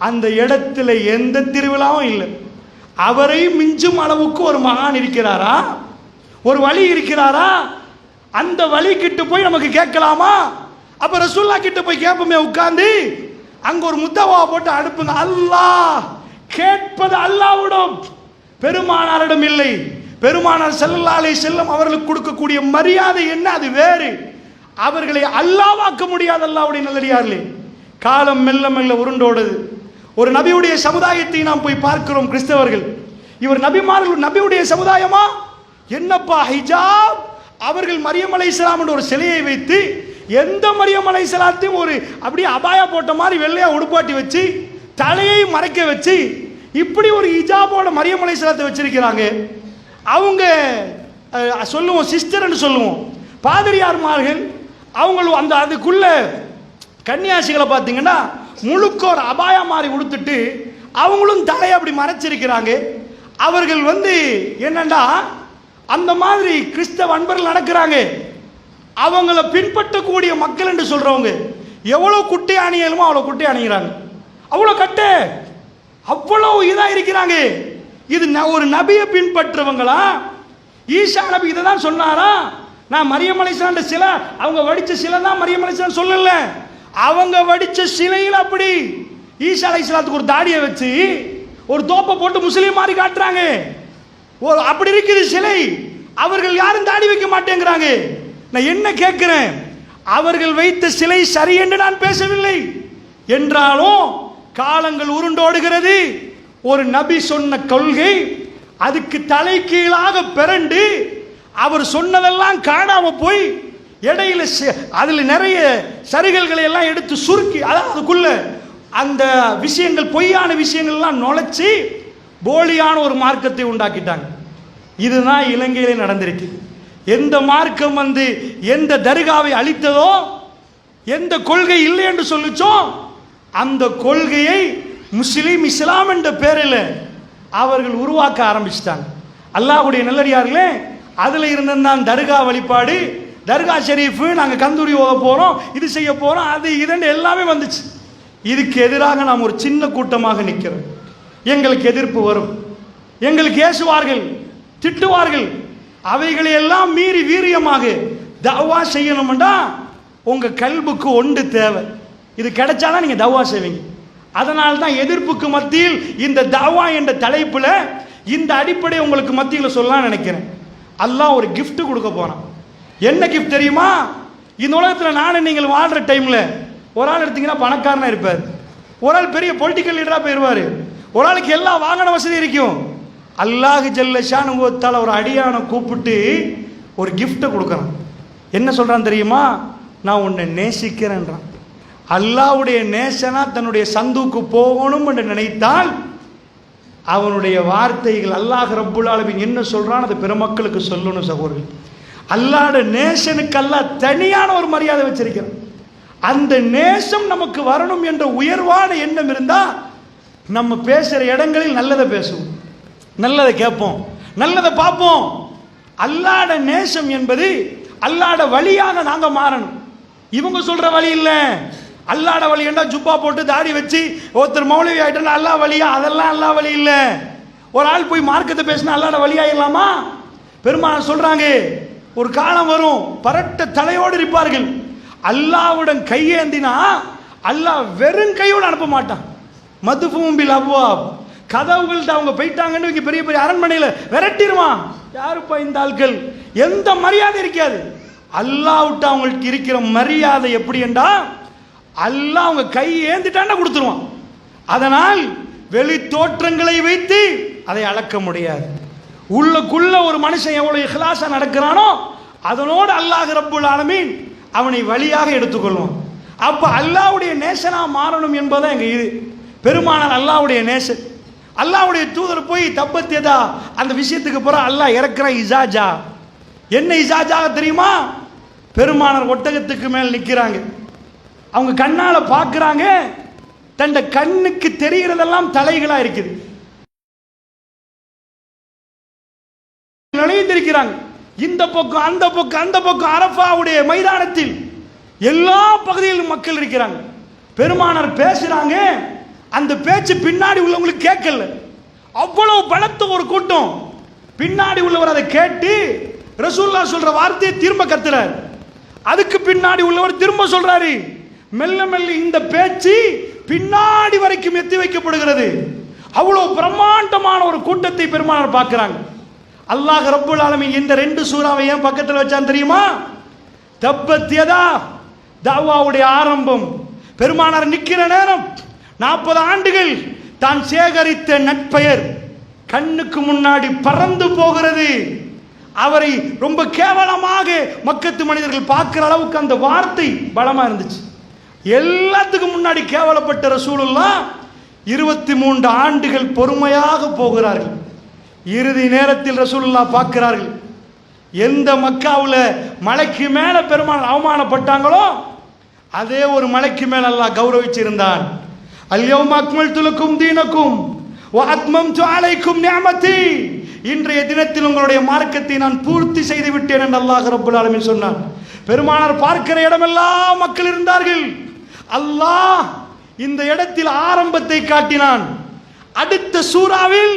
அந்த இடத்துல எந்த திருவிழாவும் இல்லை. அவரை மிஞ்சும் அளவுக்கு ஒரு மகான் இருக்கிறாரா, ஒரு வழி இருக்கிறாரா? அந்த வழி கிட்ட போய் நமக்கு கேட்கலாமா? அப்ப ரசூலுல்லாஹ் கிட்ட போய் கேட்போமே உட்கார்ந்து, அங்க ஒரு முத்தவா போட்டு அனுப்புங்க. அல்லாஹ் கேட்பது அல்லாஹ்விடம், பெருமானாரிடம் இல்லை. பெருமானார் ஸல்லல்லாஹு அலைஹி வஸல்லம் அவர்களுக்கு கொடுக்கக்கூடிய மரியாதை என்ன, அது வேறு. அவர்களை அல்லாஹ்வாக்க முடியாது. அல்லாஹ்வுடைய நல்லடியார்களே, காலம் மெல்ல மெல்ல உருண்டோடுது. ஒரு நபியுடைய சமுதாயத்தை நாம் போய் பார்க்கிறோம். கிறிஸ்தவர்கள், இவர் நபிமார்கள் நபியுடைய சமுதாயமா? என்னப்பா ஹிஜாப்? அவர்கள் மரியம் அலைஹிஸ்ஸலாம் என்ற ஒரு சிலையை வைத்து, எந்த மரியம் அலைஹிஸ்ஸலாத்தையும் ஒரு அப்படியே அபாயா போட்ட மாதிரி வெள்ளையா உடுப்பாட்டி வச்சு தலையை மறைக்க வச்சு இப்படி ஒரு ஹிஜாபோட மரியம் அலைஹிஸ்ஸலாத்தை வச்சிருக்கிறாங்க. அவங்க சொல்லுவோம் சிஸ்டர்னு சொல்லுவோம், பாதிரியார்மார்கள். அவங்களும் அந்த அதுக்குள்ள கன்னியாசிகளை பார்த்தீங்கன்னா முழுக்க ஒரு அபாயா மாதிரி உடுத்துட்டு அவங்களும் தலையை அப்படி மறைச்சிருக்கிறாங்க. அவர்கள் என்னண்டா அந்த மாதிரி கிறிஸ்தவ அன்பர்கள் நடக்கிறாங்க. அவங்கள பின்பற்றக்கூடிய மக்கள் என்று சொல்றவங்க எவ்வளவு குட்டை அணியலுமோ அவ்வளவு குட்டை அணிகிறாங்க, அவ்வளவு கட்டு, அவ்வளவு இதா இருக்கிறாங்க. இது ஒரு நபியை பின்பற்றுவங்களா? ஈசா நபி இதை தான் சொன்னாரா? நான் மரியம் அலைஹிஸ்ஸலாம் சிலை, அவங்க வடிச்ச சிலை தான் மரியம் அலைஹிஸ்ஸலாம் சொல்லல. அவங்க வடிச்ச சிலையில் அப்படி ஈசா அலைஹிஸ்ஸலாத்துக்கு ஒரு தாடியை வச்சு ஒரு தோப்பை போட்டு முஸ்லீம் மாதிரி காட்டுறாங்க. அப்படி இருக்குது சிலை. அவர்கள் யாரும் தாடி வைக்க மாட்டேங்கிறாங்க. நான் என்ன கேட்கிறேன், அவர்கள் வைத்த சிலை சரி என்று நான் பேசவில்லை. என்றாலும் காலங்கள் உருண்டோடுகிறது. ஒரு நபி சொன்ன கொள்கை அதுக்கு தலைகீழாக பிறண்டு அவர் சொன்னதெல்லாம் காணாம போய் இடையில அதில் நிறைய சரிகல்களை எல்லாம் எடுத்து சுருக்கி அதுக்குள்ள அந்த விஷயங்கள் பொய்யான விஷயங்கள்லாம் நுழைச்சி போலியான ஒரு மார்க்கத்தை உண்டாக்கிட்டாங்க. இதுதான் இலங்கையிலே நடந்திருக்கு. எந்த மார்க்கம் எந்த தர்காவை அழித்ததோ, எந்த கொள்கை இல்லை என்று சொல்லிச்சோ, அந்த கொள்கையை முஸ்லிம் இஸ்லாம் என்ற பேரில் அவர்கள் உருவாக்க ஆரம்பிச்சிட்டாங்க. அல்லாஹ்வுடைய நல்லடியார்களே, அதில் இருந்துதான் தர்கா வழிபாடு, தர்கா ஷெரீஃபு, நாங்கள் கந்தூரி ஓத போகிறோம், இது செய்ய போகிறோம், அது இதென்று எல்லாமே வந்துச்சு. இதுக்கு எதிராக நாம் ஒரு சின்ன கூட்டமாக நிற்கிறோம். எங்களுக்கு எதிர்ப்பு வரும், எங்களுக்கு ஏசுவார்கள், திட்டுவார்கள். அவைகளை எல்லாம் மீறி வீரியமாக தவா செய்யணும்டா உங்கள் கல்புக்கு ஒன்று தேவை. இது கிடைச்சாதான் நீங்கள் தவா செய்வீங்க. அதனால தான் எதிர்ப்புக்கு மத்தியில் இந்த தவா என்ற தலைப்பில் இந்த அடிப்படை உங்களுக்கு மத்தியில் சொல்லலாம் நினைக்கிறேன். அல்லாஹ் ஒரு கிஃப்ட் கொடுக்க போறான். என்ன கிஃப்ட் தெரியுமா? இந்த உலகத்தில் நானும் நீங்கள் வாழ்கிற டைமில் ஒரு ஆள் எடுத்தீங்கன்னா பணக்காரனாக இருப்பார், ஒரு ஆள் பெரிய பொலிட்டிக்கல் லீடராக போயிடுவார், ஒரு ஆளுக்கு எல்லா வாகன வசதி இருக்கும். அல்லாஹ் ஜல்ல ஷானுவத்தால் ஒரு அடியான கூப்பிட்டு ஒரு கிஃப்டை கொடுக்குறான். என்ன சொல்கிறான் தெரியுமா? நான் உன்னை நேசிக்கிறேன்றான். அல்லாஹ்வுடைய நேசனா தன்னுடைய சந்துக்கு போகணும் என்று நினைத்தால் அவனுடைய வார்த்தைகள் அல்லாஹ் ரப்புல் ஆலமீன் என்ன சொல்றான் அதை பெருமக்களுக்கு சொல்லணும். சகோதரர்கள், அல்லாஹ்வுடைய நேசனுக்கு அல்லாஹ் தனியான ஒரு மரியாதை வச்சிருக்கிறான். அந்த நேசம் நமக்கு வரணும் என்ற உயர்வான எண்ணம் இருந்தா நம்ம பேசுற இடங்களில் நல்லதை பேசுவோம், நல்லதை கேட்போம், நல்லதை பார்ப்போம். அல்லாஹ்வுடைய நேசம் என்பது அல்லாஹ்வுடைய வழியாக நாங்க மாறணும். இவங்க சொல்ற வழி இல்லை. அல்லாஹ்வுடைய வழி என்றா ஜுப்பா போட்டு தாடி வச்சு ஒருத்தர் மௌலவி ஆயிட்டா அல்லாஹ் வழியா? அதெல்லாம் அல்லாஹ் வழி இல்லை. ஒரு ஆள் போய் மார்க்கத்தை பேசினா அல்லாஹ்வுடைய வழியாயிடலாமா? பெருமானார் சொல்றாங்க, ஒரு காலம் வரும் பரட்ட தலையோடு இருப்பார்கள். அல்லாஹ்வுடன் கையேந்தினா அல்லாஹ் வெறும் கையோடு அனுப்ப மாட்டான். மதுஃபூம்பில் அவ்வாப், கதவுகள்ட்ட அவங்க போயிட்டாங்கன்னு இங்கே பெரிய பெரிய அரண்மனையில் விரட்டிடுவான். யாருப்பா இந்த ஆட்கள்? எந்த மரியாதை இருக்காது. அல்லாஹ்விட்ட அவங்களுக்கு இருக்கிற மரியாதை எப்படி என்றா அல்லாஹ் அவங்க கை ஏந்திட்டாண்டா கொடுத்துருவான். அதனால் வெளி தோற்றங்களை வைத்து அதை அளக்க முடியாது. உள்ளுக்குள்ள ஒரு மனுஷன் எவ்வளவு இஹ்லாஸா நடக்கிறானோ அதனோடு அல்லாஹ் ரப்புல் ஆலமீன் அவனை வழியாக எடுத்துக்கொள்வான். அப்ப அல்லாஹ்வுடைய நேசனா மாறணும் என்பதான் எங்க இது. பெருமானார் அல்லாஹ்வுடைய நேசன். அல்லாஹ்வுடைய தூதர் போய் தப்பத்தியதா அந்த விஷயத்துக்கு பிறகு அல்லாஹ் இறக்குற இஜாஜா. என்ன இஜாஜாக தெரியுமா? பெருமானார் ஒட்டகத்துக்கு மேல் நிற்கிறாங்க. அவங்க கண்ணால பார்க்குறாங்க, தன் கண்ணுக்கு தெரிகிறதெல்லாம் தலைகளா இருக்குது. நினைத்திருக்கிறாங்க இந்த பக்கம் அந்த பக்கம் அந்த பக்கம் அரஃபாவுடைய மைதானத்தில் எல்லா பகுதியிலும் மக்கள் இருக்கிறாங்க. பெருமானார் பேசுறாங்க, அந்த பேச்சு பின்னாடி உள்ளவங்களுக்கு கேட்கல. அவ்வளவு பலத்த ஒரு கூட்டம். பின்னாடி உள்ளவர் அதை கேட்டு ரசூலுல்லாஹ் சொல்ற வார்த்தையை திரும்ப கத்துறார். அதுக்கு பின்னாடி உள்ளவர் திரும்ப சொல்றாரு. மெல்ல மெல்ல இந்த பேச்சு பின்னாடி வரைக்கும் எத்தி வைக்கப்படுகிறது. அவ்வளவு பிரம்மாண்டமான ஒரு கூட்டத்தை பெருமானார் பார்க்கிறாங்க. அல்லாஹ் ரப்புல் ஆலமீன் இந்த ரெண்டு சூறாவை ஏன் பக்கத்தில் வச்சான் தெரியுமா? தப்பத் யதா தாவாவுடைய ஆரம்பம். பெருமானார் நிற்கிற நேரம் 40 ஆண்டுகள் தான் சேகரித்த நட்பெயர் கண்ணுக்கு முன்னாடி பறந்து போகிறது. அவரை ரொம்ப கேவலமாக மக்கத்து மனிதர்கள் பார்க்கிற அளவுக்கு அந்த வார்த்தை பலமா இருந்துச்சு. எல்லாத்துக்கும் முன்னாடி கேவலப்பட்ட ரசூலுல்லாஹ் 23 ஆண்டுகள் பொறுமையாக போகிறார்கள். இறுதி நேரத்தில் ரசூலுல்லாஹ் பார்க்கிறார்கள். எந்த மக்காவுல மலைக்கு மேல பெருமாள் அவமானப்பட்டாங்களோ அதே ஒரு மலைக்கு மேல் அல்லாஹ் கௌரவிச்சிருந்தான். அல்யௌம அக்மல்து லக்கும் தீனக்கும் வ அத்மம்து அலைக்கும் நிஅமதி. இன்றைய தினத்தில் உங்களுடைய மார்க்கத்தை நான் பூர்த்தி செய்து விட்டேன் என்று அல்லாஹ் ரப்பல் ஆலமீன் சொன்னான். பெருமானார் பார்க்கிற இடமெல்லாம் மக்கள் இருந்தார்கள். அல்லாஹ் இந்த இடத்தில் ஆரம்பத்தை காட்டினான். அடுத்த சூறாவில்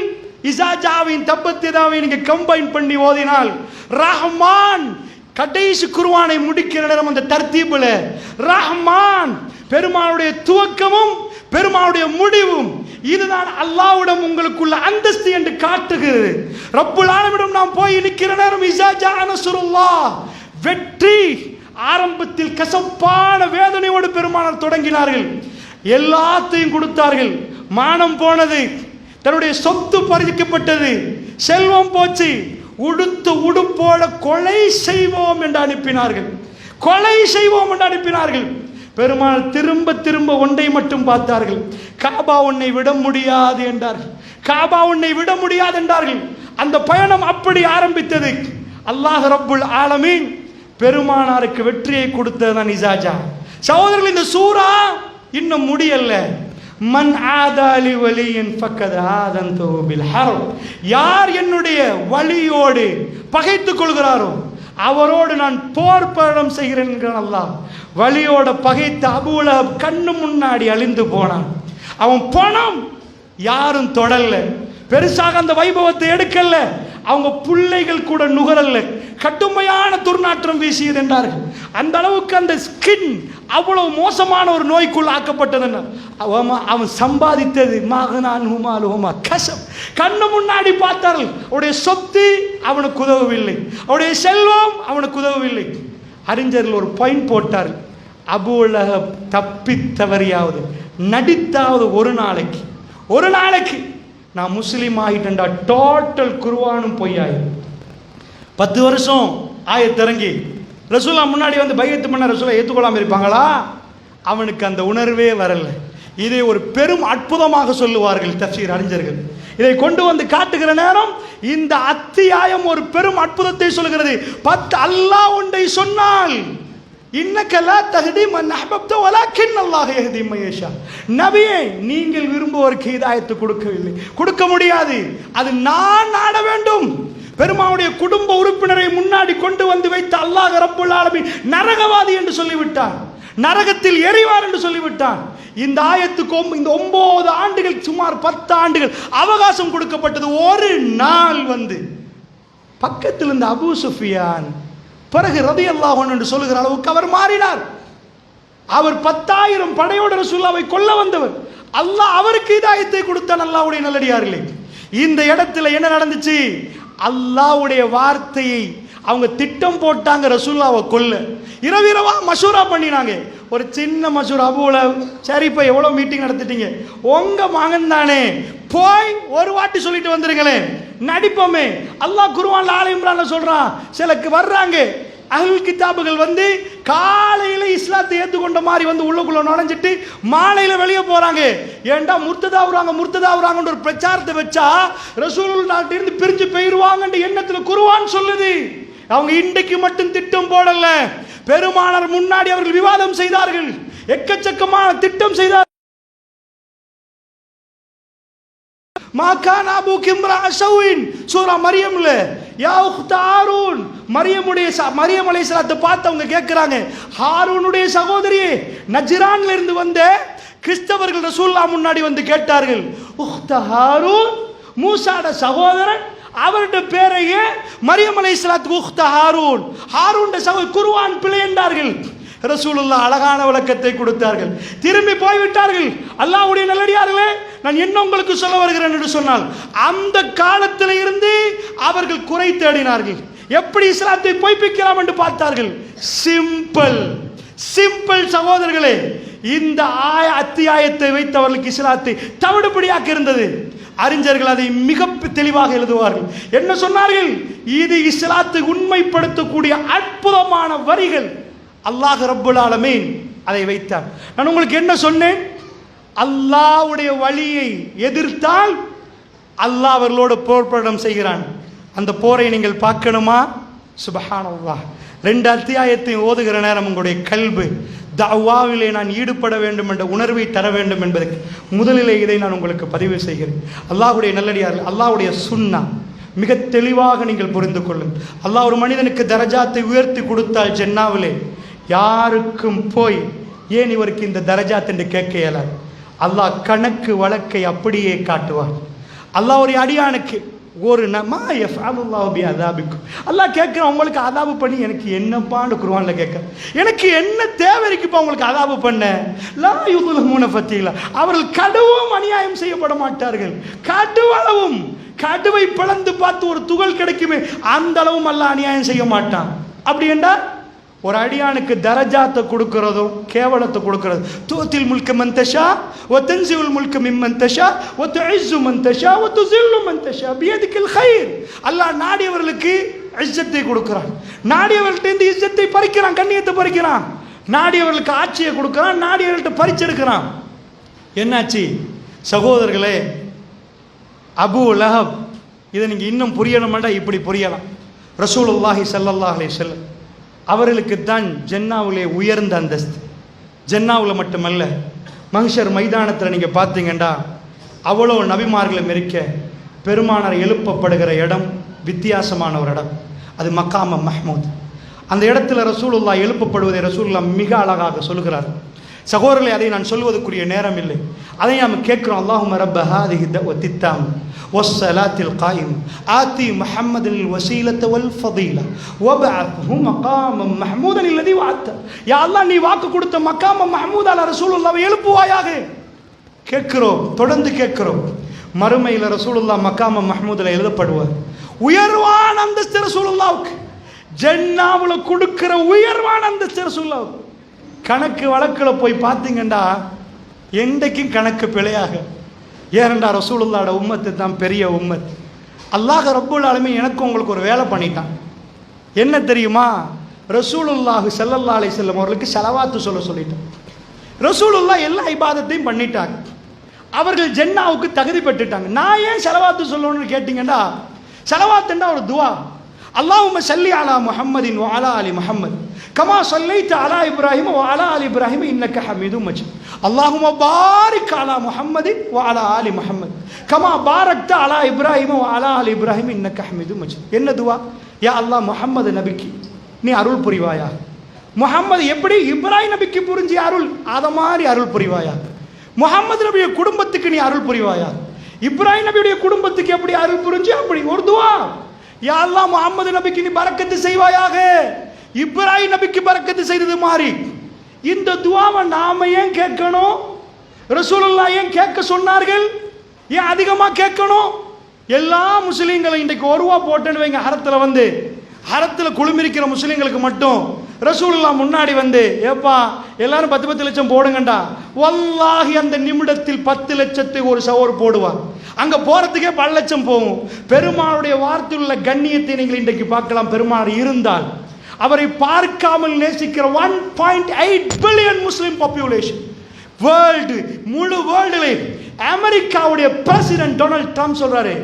இஸாஜாவின் தப்பத்தியதாவை நீங்க கம்பைன் பண்ணி ஓதினால் ரஹ்மான் கடைசி குர்ஆனை முடிக்கிற நேரம் அந்த தர்த்தீபில் ரஹ்மான் பெருமானுடைய துவக்கமும் பெருமானுடைய முடிவும் இதுதான் அல்லாஹ்விடம் உங்களுக்குள்ள அந்தஸ்து என்று காட்டுகிறது. ரப்புல் ஆலமீனிடம் நாம் போய் நிற்கிற நேரம் இஸாஜா நஸ்ருல்லாஹ் வெற்றி ஆரம்பத்தில் கசப்பான வேதனையோடு பெருமானார் தொடங்கினார்கள். எல்லாத்தையும் கொடுத்தார்கள். மானம் போனது, தன்னுடைய சொத்து பறிக்கப்பட்டது, செல்வம் போச்சு, உடுத்து உடுப்போட கொலை செய்வோம் என்று அனுப்பினார்கள். கொலை செய்வோம் என்று அனுப்பினார்கள். பெருமாள் திரும்ப திரும்ப ஒன்றை மட்டும் பார்த்தார்கள். காபா உன்னை விட முடியாது என்றார்கள். காபா உன்னை விட முடியாது என்றார்கள். அந்த பயணம் அப்படி ஆரம்பித்தது. அல்லாஹ் ரப்புல் ஆலமீன் பெருமானாருக்கு வெற்றியை கொடுத்ததுதான் இஜாஜா. சகோதரர்கள், இந்த சூரா இன்னும் முடியல்ல. மன் ஆதாலி வலியின் ஃபக்கத் ஆதன்துஹு பில் ஹர்ப். யார் என்னுடைய வலியோடு பகைத்துக் கொள்கிறாரோ அவரோடு நான் போர் பயணம் செய்கிறேன் என்கிறான் அல்லாஹ். வலியோட பகைத்த அபூ லஹப் கண்ணு முன்னாடி அழிந்து போனான். அவன் பணம் யாரும் தொடல்ல, பெருசாக அந்த வைபவத்தை எடுக்கல, அவங்க பிள்ளைகள் கூட நுகரல்ல, கடுமையான துர்நாற்றம் வீசியது என்றார்கள். அந்த அளவுக்கு அந்த ஸ்கின் அவ்வளவு மோசமான ஒரு நோய்க்குள் ஆக்கப்பட்டது. அவன் சம்பாதித்தது கசம். கண்ணு முன்னாடி பார்த்தார்கள். அவருடைய சொத்து அவனுக்கு உதவவில்லை, அவருடைய செல்வம் அவனுக்கு உதவவில்லை. அறிஞர்கள் ஒரு பாயிண்ட் போட்டார்கள். அபூ லஹப் தப்பித்தவரையாவது நடித்தாவது ஒரு நாளைக்கு நான் முஸ்லீம் ஆகிட்டேன்டா, டோட்டல் குர்ஆனும் பொய்யாயி. 10 வருஷம் ஆயத்திறங்கி ரசூலா முன்னாடி வந்து பையத்து பண்ண ரசூலா ஏற்றுக்கொள்ளாமல் இருப்பாங்களா? அவனுக்கு அந்த உணர்வே வரல. இதை ஒரு பெரும் அற்புதமாக சொல்லுவார்கள் தஃப்சீர் அறிஞர்கள். இதை கொண்டு வந்து காட்டுகிற நேரம் இந்த அத்தியாயம் ஒரு பெரும் அற்புதத்தை சொல்கிறது. 10 அல்லாஹ் ஒன்றை சொன்னால், இன்னக்கலா தஹ்தி மன் அஹ்பப்த வலக்கின் அல்லாஹ் யஹ்தி மன் யஷா. நபியே, நீங்கள் விரும்புவோருக்கு ஹிதாயத்து கொடுக்கவில்லை, கொடுக்க முடியாது, அது நான் நாட வேண்டும். பெருமாவுடைய குடும்ப உறுப்பினரை முன்னாடி கொண்டு வந்து வைத்த அல்லாஹ் ரப்புல் ஆலமீன் நரகவாதி என்று சொல்லிவிட்டான், நரகத்தில் எரிவார் என்று சொல்லிவிட்டான். இந்த ஆயத்துக்கு இந்த 9 ஆண்டுகள், சுமார் 10 ஆண்டுகள் அவகாசம் கொடுக்கப்பட்டது. ஒரு நாள் வந்து பக்கத்தில் இருந்த அபூ சுஃபியான் பிறகு ரலியல்லாஹு அன்ஹு என்று சொல்லுகிற அளவுக்கு அவர் மாறினார். அவர் 10,000 படையோட ரசூலுல்லாஹ்வை கொல்ல வந்தவர். அல்லாஹ் அவருக்கு ஹிதாயத்தை கொடுத்தான். அல்லாஹ்வுடைய நல்லடியார்களே, இந்த இடத்துல என்ன நடந்துச்சு? அல்லாஹ்வுடைய வார்த்தையை அவங்க திட்டம் போட்டாங்க ரசூலுல்லாஹ்வை கொல்ல. இரவிரவா மஷூரா பண்ணினாங்க. ஒரு சின்ன மஷூரா. அபூ லஹப், சரி இப்போ எவ்வளோ மீட்டிங் நடத்திட்டீங்க, உங்க மகன் தானே, போய் ஒரு வாட்டி சொல்லிட்டு வந்துருங்களேன், நடிப்போமே. அல்லாஹ் குர்ஆன்ல ஆல இம்ரான்ல சொல்றான், சிலக்கு வர்றாங்க அஹ்லுல் கிதாபுகள் வந்து காலையில இஸ்லாத்தை ஏற்றுக்கொண்ட மாதிரி வந்து உள்ளுக்குள்ள நுழைஞ்சிட்டு மாலையில வெளியே போறாங்க. ஏண்டா முர்த்ததாவுறாங்கன்ற ஒரு பிரச்சாரத்தை வச்சா ரசூலுல்லாஹ் இருந்து பிரிஞ்சு போயிருவாங்கன்ற எண்ணத்துல குர்ஆன் சொல்லுது. அவங்க இன்றைக்கு மட்டும் திட்டம் போடல, பெருமானார் முன்னாடி அவர்கள் விவாதம் செய்தார்கள், எக்கச்சக்கமான திட்டம் செய்தார்கள். மாகான் அபூ கிம்ரா அஷவின் சூரா மரியம்ல, யா உக்த ஹாரூன், மரியம் அலைஹிஸ்ஸலாத்தை பார்த்து அவங்க கேட்கிறாங்க, ஹாரூனுடைய சகோதரியே, நஜ்ரான்ல இருந்து வந்த கிறிஸ்தவர்கள் ரசூலுல்லாஹ் முன்னாடி வந்து கேட்டார்கள், உக்த ஹாரூன், மூசாட சகோதரன், அவருடைய பேரையே மரியம் அலைஹிஸ்ஸலாத்துக்கு உக்த ஹாரூன், ஹாரூனுடைய சகோதரர், குர்ஆன் பிழை என்றார்கள். ரசூலுல்லாஹ் அழகான விளக்கத்தை கொடுத்தார்கள். திரும்பி போய்விட்டார்கள். அல்லாஹ்வுடைய நல்லடியார்களே, நான் என்ன உங்களுக்கு சொல்ல வருகிறேன் என்று சொன்னால், அந்த காலத்தில் இருந்து அவர்கள் குறை தேடினார்கள், எப்படி இஸ்லாத்தை பொய்ப்பிக்கலாம் என்று பார்த்தார்கள். சிம்பிள் சகோதரர்களே, இந்த அத்தியாயத்தை வைத்து அவர்களுக்கு இஸ்லாத்தை தவிடுபடியாக்க இருந்தது. அறிஞர்கள் அதை மிக தெளிவாக எழுதுவார்கள். என்ன சொன்னார்கள்? இது இஸ்லாத்தை உண்மைப்படுத்தக்கூடிய அற்புதமான வரிகள். அல்லாஹ் ரப்புல் ஆலமீன் அதை வைத்தார். நான் உங்களுக்கு என்ன சொன்னேன்? அல்லாஹ்வுடைய வழியை எதிர்த்தால் அல்லாஹ் அவர்களோடு போர் பயணம் செய்கிறான். அந்த போரை நீங்கள் பார்க்கணுமா? சுப்ஹானல்லாஹ். 2 அத்தியாயத்தையும் ஓதுகிற நேரம் உங்களுடைய கல்பு தஅவாவிலே நான் ஈடுபட வேண்டும் என்ற உணர்வை தர வேண்டும் என்பதற்கு முதலிலே இதை நான் உங்களுக்கு பதிவு செய்கிறேன். அல்லாஹ்வுடைய நல்லடியார்கள், அல்லாஹ்வுடைய சுன்னா மிக தெளிவாக நீங்கள் புரிந்து கொள்ளுங்கள். அல்லாஹ் ஒரு மனிதனுக்கு தரஜாத்தை உயர்த்தி கொடுத்தால் ஜன்னாவிலே யாருக்கும் போய் ஏன் இவருக்கு இந்த தரஜாத் என்று கேட்க இயலாது. அல்லாஹ் கணக்கு வழக்கை அப்படியே காட்டுவார். அல்லாஹ் ஒரு அடியானுக்கு ஒரு அல்லாஹ் கேட்குறான், உங்களுக்கு அதாபு பண்ணி எனக்கு என்னப்பான்னு குர்ஆன்ல கேட்குறேன், எனக்கு என்ன தேவை இருக்குப்பா உங்களுக்கு அதாபு பண்ண? லா யுதுலமூன ஃபத்தீலா, அவர்கள் கடுவும் அநியாயம் செய்யப்பட மாட்டார்கள். கடுவளவும், கடுவை பிளந்து பார்த்து ஒரு துகள் கிடைக்குமே அந்த அளவும் அல்லாஹ் அநியாயம் செய்ய மாட்டான். அப்படி என்றால் ஒரு அடியானுக்கு தரஜாத்தை கொடுக்கிறதும் கேவலத்தை கொடுக்கிறது. தூத்தில் முல்க மந்தஷா வ தன்சிவுல் முல்க மிம்மந்தஷா வ துஇஸ்ஸு மந்தஷா வ துஸில்லு மந்தஷா பியதிகில் கைர். அல்லாஹ் நாடியவர்களுக்கு இஸ்ஸத்தை கொடுக்கிறான், நாடியவர்கள்ட்ட இந்த இஸ்ஸத்தை பறிக்கிறான், கண்ணியத்தை பறிக்கிறான். நாடியவர்களுக்கு ஆட்சியை கொடுக்கிறான், நாடியவர்கள்ட்ட பறிச்செடுக்கிறான். என்னாச்சு சகோதரர்களே? அபூ லஹப், இதை நீங்கள் இன்னும் புரியணுமெண்டா இப்படி புரியலாம். ரசூலுல்லாஹி ஸல்லல்லாஹு அலைஹி வஸல்லம் அவர்களுக்கு தான் ஜன்னாவிலே உயர்ந்த அந்தஸ்து. ஜன்னாவில் மட்டுமல்ல, மஹ்ஷர் மைதானத்தில் நீங்கள் பார்த்தீங்கன்னா அவ்வளோ நபிமார்களும் இருக்க பெருமானார் எழுப்பப்படுகிற இடம் வித்தியாசமான ஒரு இடம். அது மக்காம மஹ்மூத். அந்த இடத்துல ரசூலுல்லாஹ் எழுப்பப்படுவதை ரசூலுல்லாஹ் மிக அழகாக சொல்கிறார். சகோதரர்களை, அதை நான் சொல்வதற்குரிய நேரம் இல்லை. அதை நாம் கேட்கிறோம். அல்லாஹும்ம ரப்ப ஹாதிஹி தஅவத்தி தாம் வஸ்ஸலாத்தில் காயிம் ஆதி முஹம்மதில் வஸீலத வல் ஃபதீல வபஅத்ஹு மகாமம் மஹ்மூதன் அல்லதி வஅத்த. யா அல்லாஹ், நீ வாக்கு கொடுத்த மகாம மஹ்மூத் அல ரசூலுல்லாஹ்வை எழுப்புவாயாக. கேட்கிறோம், தொடர்ந்து கேட்கிறோம். மறுமையில் ரசூலுல்லாஹ் மகாம மஹ்மூதில் எழுதப்படுவார். உயர்வான அந்தஸ்து ரசூலுல்லாஹ்வுக்கு, ஜன்னாவுல கொடுக்கிற உயர்வான அந்தஸ்து ரசூலுல்லாஹ்வுக்கு. கணக்கு வழக்கில் போய் பார்த்தீங்கன்னா என்றைக்கும் கணக்கு பிழையாக. ஏனென்றா ரசூலுல்லாஹ்வோட உம்மத்து தான் பெரிய உம்மத். அல்லாஹ் ரப்புல் ஆலமீன் எனக்கு உங்களுக்கு ஒரு வேலை பண்ணிட்டான். என்ன தெரியுமா? ரசூலுல்லாஹ் ஸல்லல்லாஹு அலைஹி வஸல்லம் அவர்களுக்கு ஸலவாத்து சொல்லிட்டான். ரசூலுல்லாஹ் எல்லா இபாதத்தையும் பண்ணிட்டாங்க. அவர்கள் ஜன்னாவுக்கு தகுதி பெற்றுட்டாங்க. நான் ஏன் ஸலவாத்து சொல்லணும்னு கேட்டிங்கன்னா, ஸலவாத்துன்னா ஒரு துவா. அல்லாஹும்ம ஸல்லி அலா முஹம்மதின் வ அலா அலி முஹம்மத் கமா ஸல்லைத அலா இப்ராஹிம் வ அலா அலி இப்ராஹிம் இன்னக ஹமீதும் மஜீத். அல்லாஹும்ம பாரிக் அலா முஹம்மதின் வ அலா அலி முஹம்மத் கமா பாரக்த அலா இப்ராஹிம் வ அலா அலி இப்ராஹிம் இன்னக ஹமீதும் மஜீத். என்ன துவா? யா அல்லாஹ், முஹம்மது நபிக்கு நீ அருள் புரிவாயா. முஹம்மது எப்படி இப்ராஹிம் நபிக்கு புரிஞ்சி அருள், அத மாதிரி அருள் புரிவாயா. முஹம்மது நபியுடைய குடும்பத்துக்கு நீ அருள் புரிவாயா. இப்ராஹிம் நபியுடைய குடும்பத்துக்கு எப்படி அருள் புரிஞ்சு அப்படி ஒரு துவா. யா அல்லாஹ், முஹம்மது நபிக்கு நீ பரக்கத்து செய்வாயாக, இப்ராஹிம் நபிக்கு பரக்கத்து செய்தது மாதிரி. இந்த துவாவை நாம ஏன் கேட்கணும்? ரசூலுல்லாஹ் ஏன் கேட்க சொன்னார்கள்? ஏன் அதிகமா கேட்கணும்? எல்லா முஸ்லீம்களும் இன்றைக்கு ஒரு ரூபா போட்டேன்னு வைங்க, ஹரத்தில் குழுமிருக்கிற முஸ்லீம்களுக்கு மட்டும் ரசூலுல்லாஹ் முன்னாடி வந்து, ஏப்பா எல்லாரும் 10 லட்சம் போடுங்கண்டா, வல்லாஹி அந்த நிமிடத்தில் 10 லட்சத்துக்கு ஒரு சவர் போடுவார். அங்க போறதுக்கே 10 லட்சம் போகும். பெருமாளுடைய வார்த்தையில் உள்ள கண்ணியத்தை நீங்கள் இன்றைக்கு பார்க்கலாம். பெருமாள் இருந்தால் அவரை பார்க்காமல் நேசிக்கிற 1.8 பில்லியன் முஸ்லிம் பாப்புலேஷன் வேர்ல்டு, முழு வேர்ல்டுல. அமெரிக்காவுடைய பிரசிடென்ட் டொனால்ட் ட்ரம்ப் சொல்றாரு,